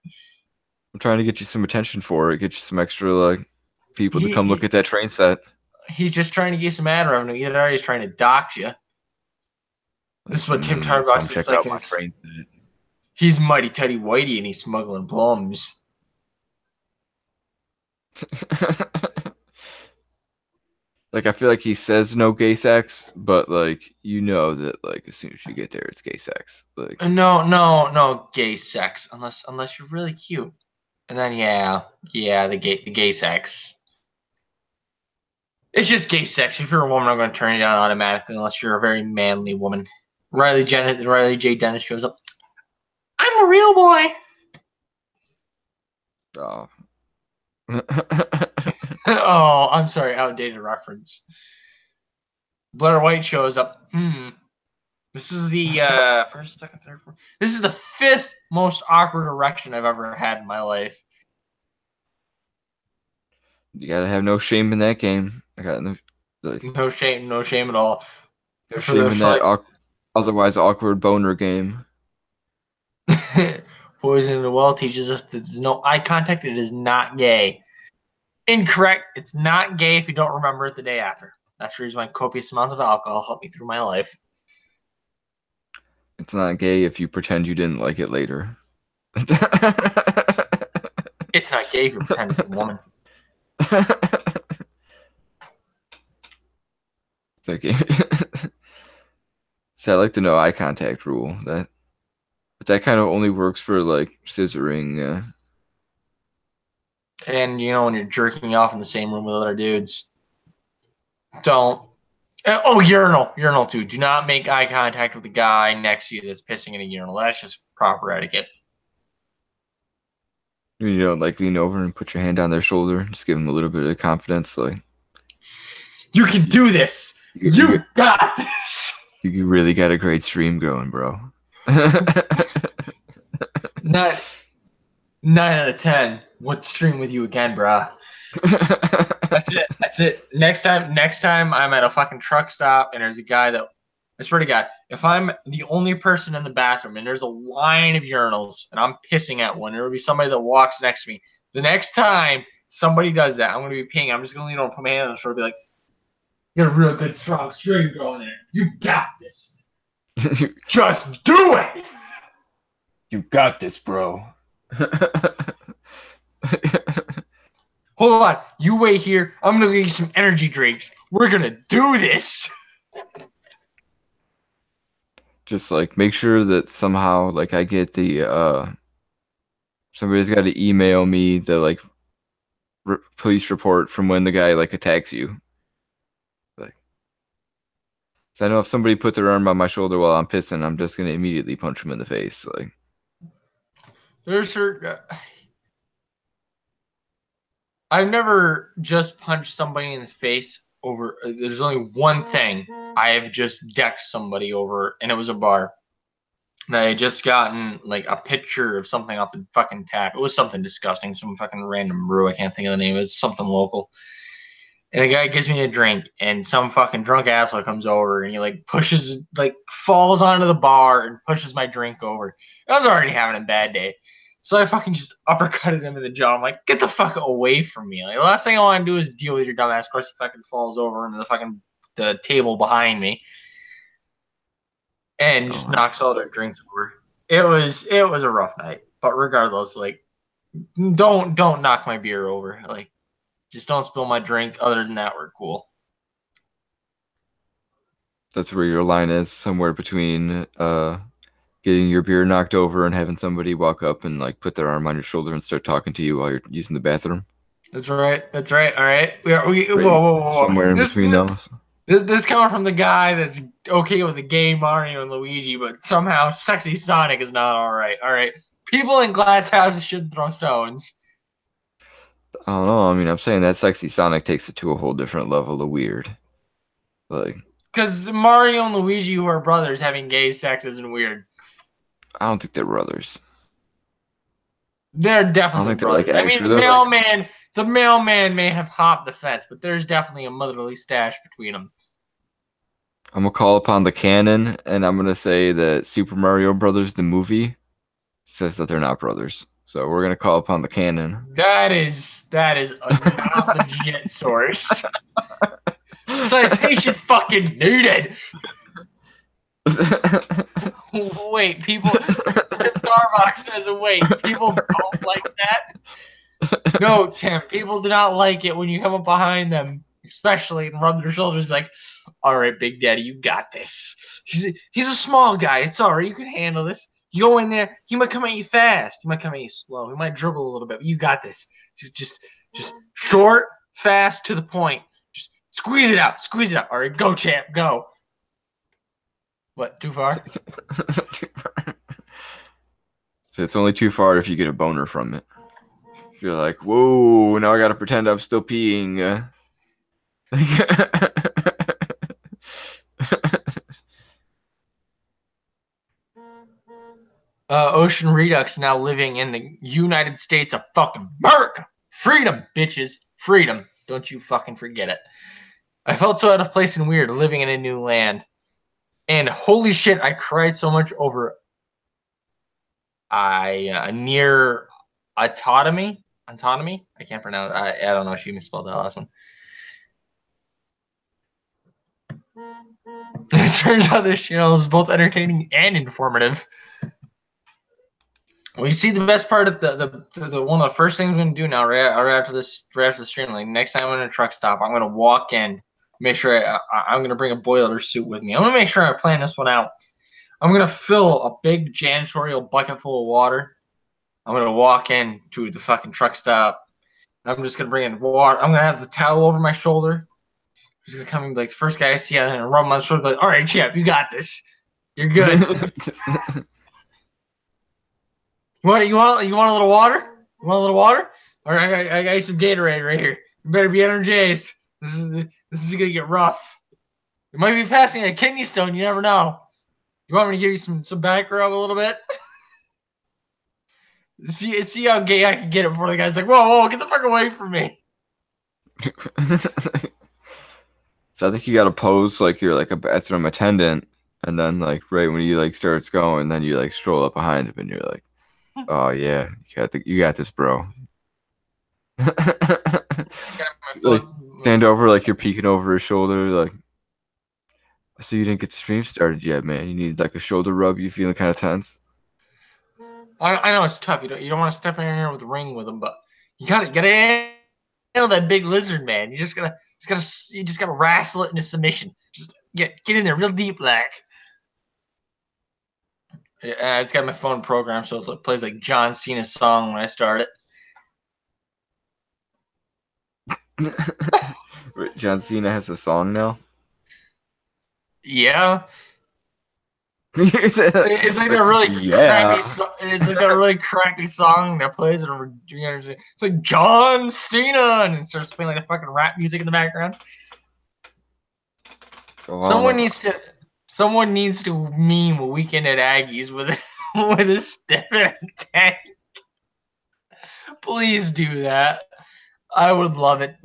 I'm trying to get you some attention for it. Get you some extra like people to come look at that train set. He's just trying to get some ad revenue. Either or he's trying to dox you. This is what Tim Tarbox is like. My train set. He's Mighty Teddy Whitey and he's smuggling plums. Like I feel like he says no gay sex, but like you know that like as soon as you get there, it's gay sex. Like no gay sex unless you're really cute, and then yeah the gay sex. It's just gay sex. If you're a woman, I'm going to turn you down automatically unless you're a very manly woman. Riley J. Dennis shows up. I'm a real boy. Oh. Oh, I'm sorry. Outdated reference. Blair White shows up. This is the first, second, third, fourth. This is the fifth most awkward erection I've ever had in my life. You gotta have no shame in that game. I got no shame at all. No shame in that otherwise awkward boner game. Poison in the Well teaches us that there's no eye contact. It is not gay. Incorrect. It's not gay if you don't remember it the day after. That's the reason why copious amounts of alcohol help me through my life. It's not gay if you pretend you didn't like it later. It's not gay if you pretend it's a woman. Okay. So I like the no eye contact rule. But that kind of only works for like scissoring. And you know when you're jerking off in the same room with other dudes, don't. Oh, urinal too. Do not make eye contact with the guy next to you that's pissing in a urinal. That's just proper etiquette. You don't like lean over and put your hand on their shoulder, just give them a little bit of confidence, like you can do this. You got this. You really got a great stream going, bro. 9 out of 10. What stream with you again, brah? That's it. Next time I'm at a fucking truck stop and there's a guy that, I swear to God, if I'm the only person in the bathroom and there's a line of urinals and I'm pissing at one, there will be somebody that walks next to me. The next time somebody does that, I'm going to be peeing. I'm just going to lean over and put my hand on the shoulder and be like, you got a real good strong stream going there. You got this. Just do it. You got this, bro. Hold on. You wait here. I'm going to get you some energy drinks. We're going to do this. Just like make sure that somehow like I get the somebody's got to email me the like police report from when the guy like attacks you. Like, so I know if somebody put their arm on my shoulder while I'm pissing, I'm just gonna immediately punch them in the face. Like, there's her. I've never just punched somebody in the face over. There's only one thing I have just decked somebody over, and it was a bar. And I had just gotten like a picture of something off the fucking tap. It was something disgusting, some fucking random brew. I can't think of the name. It's something local. And the guy gives me a drink, and some fucking drunk asshole comes over, and he like pushes, like falls onto the bar and pushes my drink over. I was already having a bad day. So I fucking just uppercutted him in the jaw. I'm like, get the fuck away from me. Like, the last thing I want to do is deal with your dumb ass. Of course, he fucking falls over into the table behind me and just knocks all their drinks over. It was a rough night. But regardless, like, don't knock my beer over. Like, just don't spill my drink. Other than that, we're cool. That's where your line is, somewhere between getting your beer knocked over and having somebody walk up and like put their arm on your shoulder and start talking to you while you're using the bathroom. That's right. All right. Whoa. Somewhere in between those. This coming from the guy that's okay with the game Mario and Luigi, but somehow sexy Sonic is not all right. All right. People in glass houses shouldn't throw stones. I don't know. I mean, I'm saying that sexy Sonic takes it to a whole different level of weird. Like, because Mario and Luigi, who are brothers, having gay sex isn't weird. I don't think they're brothers. They're definitely brothers. I mean, the mailman may have hopped the fence, but there's definitely a motherly stash between them. I'm gonna call upon the canon, and I'm gonna say that Super Mario Brothers, the movie, says that they're not brothers. So we're gonna call upon the canon. That is a not legit source. Citation fucking needed. Wait, people. Starbucks says, wait, people don't like that? No, Tim, people do not like it when you come up behind them, especially, and rub their shoulders like, all right, Big Daddy, you got this. He's a small guy. It's all right. You can handle this. You go in there. He might come at you fast. He might come at you slow. He might dribble a little bit, but you got this. Just short, fast, to the point. Just squeeze it out. Squeeze it out. All right, go, champ, go. What, too far? Too far. So it's only too far if you get a boner from it. You're like, whoa, now I gotta pretend I'm still peeing. Ocean Redux now living in the United States of fucking America. Freedom, bitches. Freedom. Don't you fucking forget it. I felt so out of place and weird living in a new land. And holy shit, I cried so much over near autonomy. I can't pronounce. I don't know. She misspelled that last one. It turns out this channel is both entertaining and informative. We see the best part of the one of the first things we're gonna do now, right after the stream. Like next time I'm in a truck stop, I'm gonna walk in, make sure I'm gonna bring a boiler suit with me. I'm gonna make sure I plan this one out. I'm gonna fill a big janitorial bucket full of water. I'm gonna walk in to the fucking truck stop. I'm just gonna bring in water. I'm gonna have the towel over my shoulder. He's gonna come in like the first guy I see, I'm gonna rub my shoulder. Like, all right, champ, you got this. You're good. You want a little water? You want a little water? All right, I got you some Gatorade right here. You better be energized. This is gonna get rough. You might be passing a kidney stone. You never know. You want me to give you some back rub a little bit? See how gay I can get it before the guy's like, whoa, get the fuck away from me. So I think you gotta pose like you're like a bathroom attendant, and then like right when he like starts going, then you like stroll up behind him and you're like, oh yeah, you got this, bro. Like stand over like you're peeking over his shoulder, like, so you didn't get the stream started yet, man. You need like a shoulder rub. You feeling kind of tense? I know it's tough. You don't want to step in here with a ring with him, but you gotta handle that big lizard, man. You just gotta wrestle it into submission. Just get in there real deep, like. It's got my phone programmed, so it plays like John Cena's song when I start it. John Cena has a song now? Yeah. It's like that really crappy. It's like that really crappy song that plays. It's like John Cena, and it starts playing like the fucking rap music in the background. Someone needs to meme a Weekend at Aggies with a stiff and a tank. Please do that. I would love it.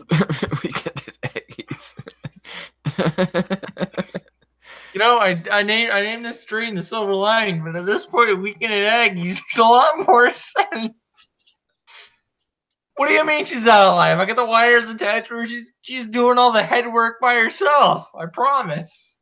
Weekend at Aggies. You know, I named this stream the Silver Lining, but at this point, Weekend at Aggies makes a lot more sense. What do you mean she's not alive? I got the wires attached to her. She's doing all the head work by herself. I promise.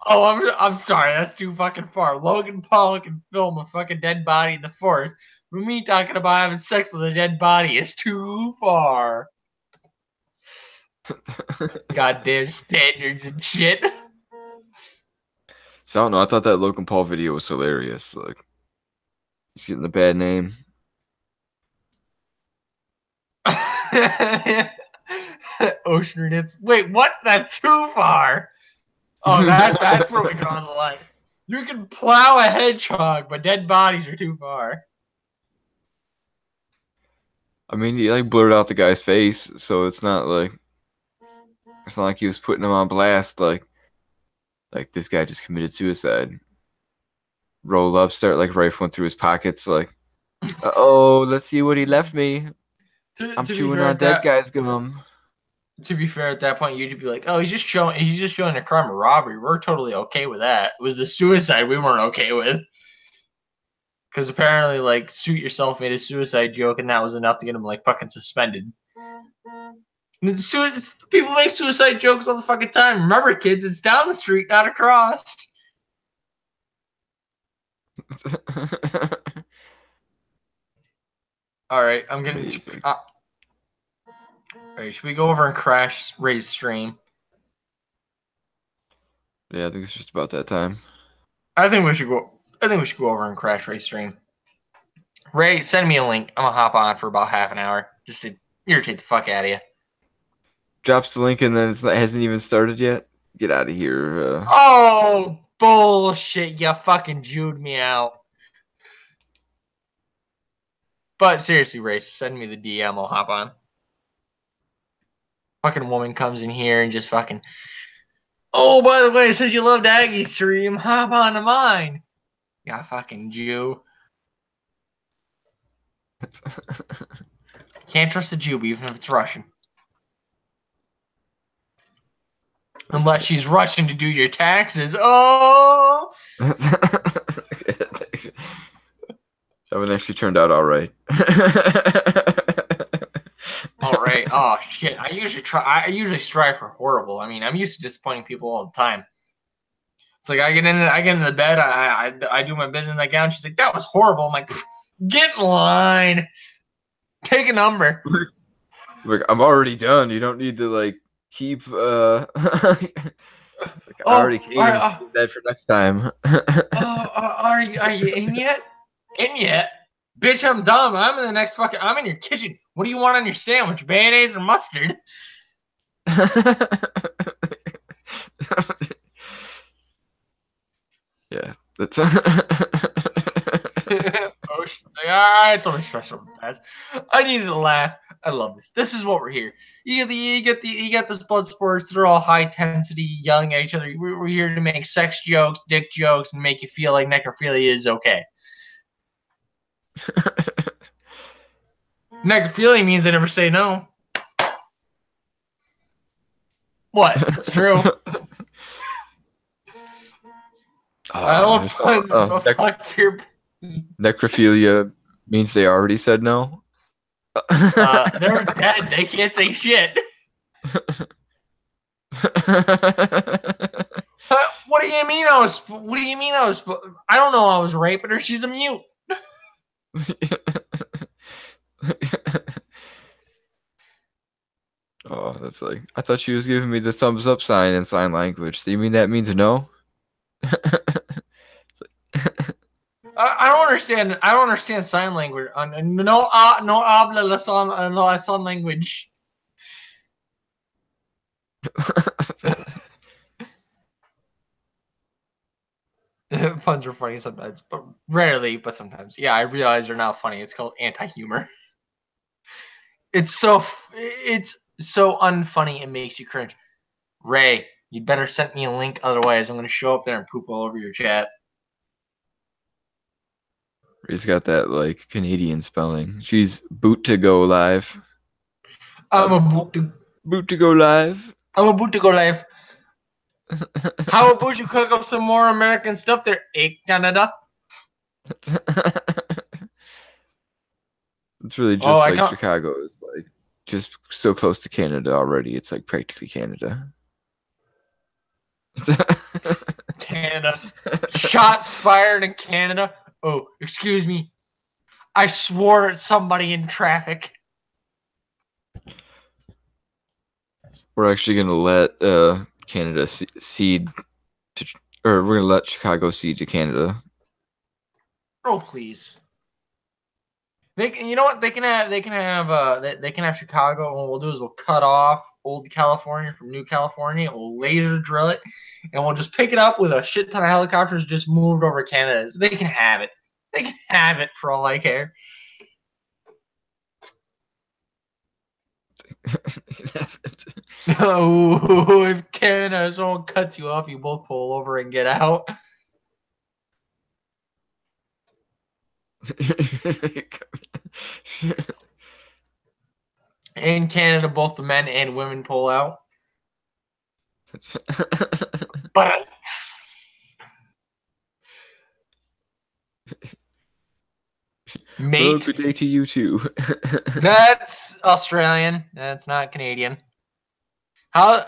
Oh, I'm sorry. That's too fucking far. Logan Paul can film a fucking dead body in the forest, but me talking about having sex with a dead body is too far. Goddamn standards and shit. So I don't know. I thought that Logan Paul video was hilarious. Like, he's getting a bad name. Ocean Renits. Wait, what? That's too far. Oh, that's where we draw the line. You can plow a hedgehog, but dead bodies are too far. I mean, he like blurred out the guy's face, so it's not like he was putting him on blast. Like this guy just committed suicide. Roll up, start like rifling through his pockets, like, oh, let's see what he left me. I'm chewing on dead guy's gum. To be fair, at that point, you'd be like, "Oh, he's just showing a crime of robbery. We're totally okay with that." It was the suicide we weren't okay with, because apparently, like, Suit Yourself made a suicide joke, and that was enough to get him like fucking suspended. People make suicide jokes all the fucking time. Remember, kids, it's down the street, not across. All right, I'm getting. All right, should we go over and crash Ray's stream? Yeah, I think it's just about that time. I think we should go over and crash Ray's stream. Ray, send me a link. I'm gonna hop on for about half an hour just to irritate the fuck out of you. Drops the link and then it hasn't even started yet. Get out of here. Oh, bullshit! You fucking Jewed me out. But seriously, Ray, send me the DM. I'll hop on. Fucking woman comes in here and just fucking. Oh, by the way, since you loved Aggie's stream, hop on to mine. Yeah, fucking Jew. Can't trust a Jew, even if it's Russian. Unless she's Russian to do your taxes. Oh! That one actually turned out all right. All right. Oh shit! I usually strive for horrible. I mean, I'm used to disappointing people all the time. It's like I get into the bed. I do my business. I get down. She's like, "That was horrible." I'm like, "Get in line. Take a number." Like, I'm already done. You don't need to like keep. I already came. That for next time. Are you in yet? In yet? Bitch, I'm dumb. I'm in the next fucking. I'm in your kitchen. What do you want on your sandwich? Mayonnaise or mustard? Yeah, that's. It's always stressful with the past. I needed to laugh. I love this. This is what we're here. You get this blood sports. They're all high intensity, yelling at each other. We're here to make sex jokes, dick jokes, and make you feel like necrophilia is okay. Necrophilia means they never say no. What? It's true. Necrophilia means they already said no. They're dead. They can't say shit. What do you mean I was? What do you mean I was? I don't know. I was raping her. She's a mute. Oh, that's like, I thought she was giving me the thumbs up sign in sign language. So you mean that means no? I don't understand. I don't understand sign language. No habla la sign language. Puns are funny sometimes, but rarely, but sometimes. Yeah, I realize they're not funny. It's called anti-humor. It's so unfunny it makes you cringe. Ray, you better send me a link, otherwise I'm gonna show up there and poop all over your chat. He's got that like Canadian spelling. She's boot to go live. I'm about to go live. I'm about to go live. How about you cook up some more American stuff there, Canada? It's really just like Chicago is like just so close to Canada already. It's like practically Canada. Canada. Shots fired in Canada. Oh, excuse me. I swore at somebody in traffic. We're actually gonna let Canada cede to, or we're gonna let Chicago cede to Canada. Oh please. You know what? They can have Chicago, and what we'll do is we'll cut off old California from new California, and we'll laser drill it, and we'll just pick it up with a shit ton of helicopters just moved over Canada. So they can have it. They can have it for all I care. Oh, if Canada someone cuts you off, you both pull over and get out. In Canada, both the men and women pull out. But mate, well, good day to you too. That's Australian. That's not Canadian. How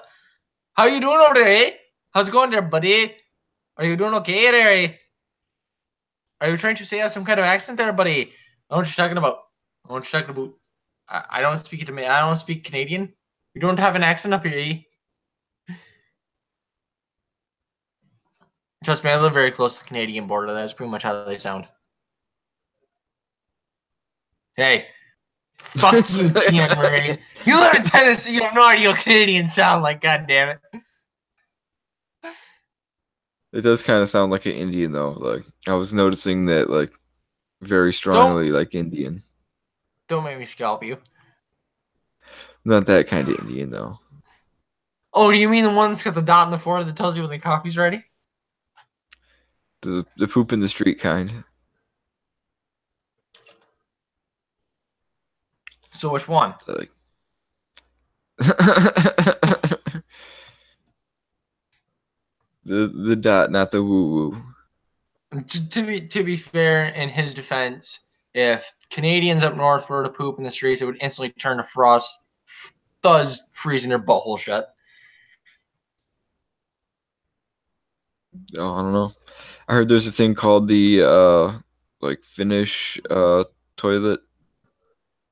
you doing over there, eh? How's it going there, buddy? Are you doing okay there, eh? Are you trying to say I have some kind of accent there, buddy? I don't know what you're talking about. I don't know what you're talking about. I don't speak it to me. I don't speak Canadian. You don't have an accent up here, eh? Trust me, I live very close to the Canadian border. That's pretty much how they sound. Hey, fuck you, Tian Marie. You live in Tennessee. You have no idea what Canadians sound like. God damn it. It does kind of sound like an Indian though. Like I was noticing that, like very strongly, like Indian. Don't make me scalp you. Not that kind of Indian though. Oh, do you mean the one that's got the dot in the forehead that tells you when the coffee's ready? The poop in the street kind. So which one? Like the dot, not the woo woo. To be fair, in his defense, if Canadians up north were to poop in the streets, it would instantly turn to frost, thus freezing their butthole shut. Oh, I don't know. I heard there's a thing called the like Finnish toilet.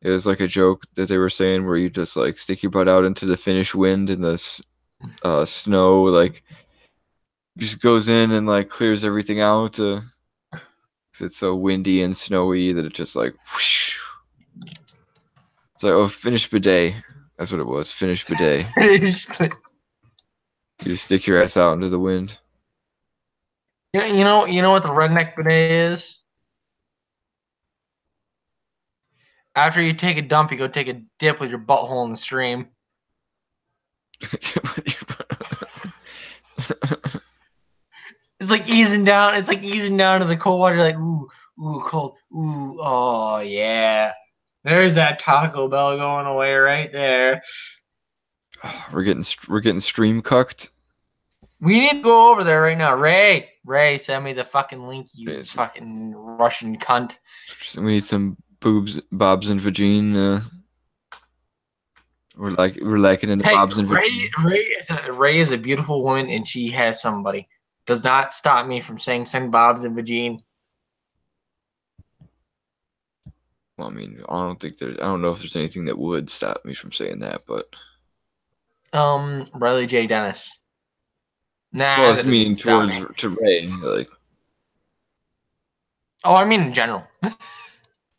It was like a joke that they were saying where you just like stick your butt out into the Finnish wind and the snow like just goes in and like clears everything out. 'Cause it's so windy and snowy that it just like whoosh. It's like, oh, Finnish bidet. That's what it was. Finnish bidet. You just stick your ass out into the wind. Yeah, you know what the redneck bidet is? After you take a dump, you go take a dip with your butthole in the stream. It's like easing down. It's like easing down to the cold water. Like ooh, cold. Ooh, oh yeah. There's that Taco Bell going away right there. We're getting stream cucked. We need to go over there right now. Ray, send me the fucking link, you fucking Russian cunt. We need some boobs, bobs, and vagine. We're lacking in the bobs and vagine. Ray is a beautiful woman, and she has somebody. Does not stop me from saying send bobs and vagine. Well, I mean, I don't know if there's anything that would stop me from saying that, but Riley J. Dennis. Nah. Well, I was meaning to Ray, like. Oh, I mean in general.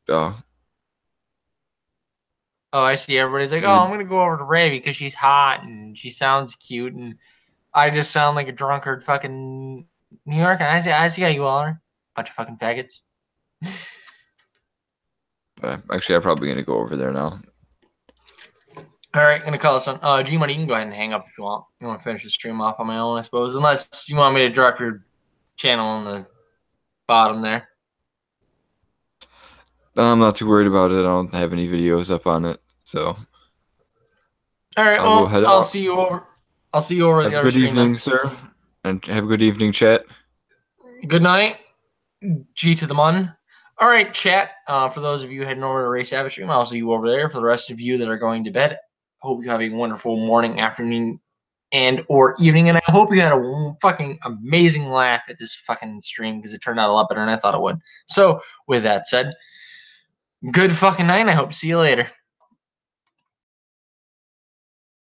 Oh. Oh, I see. Everybody's like, oh, I'm gonna go over to Ray because she's hot and she sounds cute, and I just sound like a drunkard fucking New York, and I see how you all are. Bunch of fucking faggots. Actually, I'm probably gonna go over there now. All right, gonna call this one. G Money, you can go ahead and hang up if you want. You want to finish the stream off on my own, I suppose, unless you want me to drop your channel on the bottom there. I'm not too worried about it. I don't have any videos up on it, so. All right, well, I'll see you over. I'll see you over the other stream. Good evening, sir, and have a good evening, chat. Good night. G to the mun. All right, chat. For those of you heading over to Ray Savage stream, I'll see you over there. For the rest of you that are going to bed, hope you have a wonderful morning, afternoon, and or evening. And I hope you had a fucking amazing laugh at this fucking stream because it turned out a lot better than I thought it would. So, with that said, good fucking night. I hope to see you later.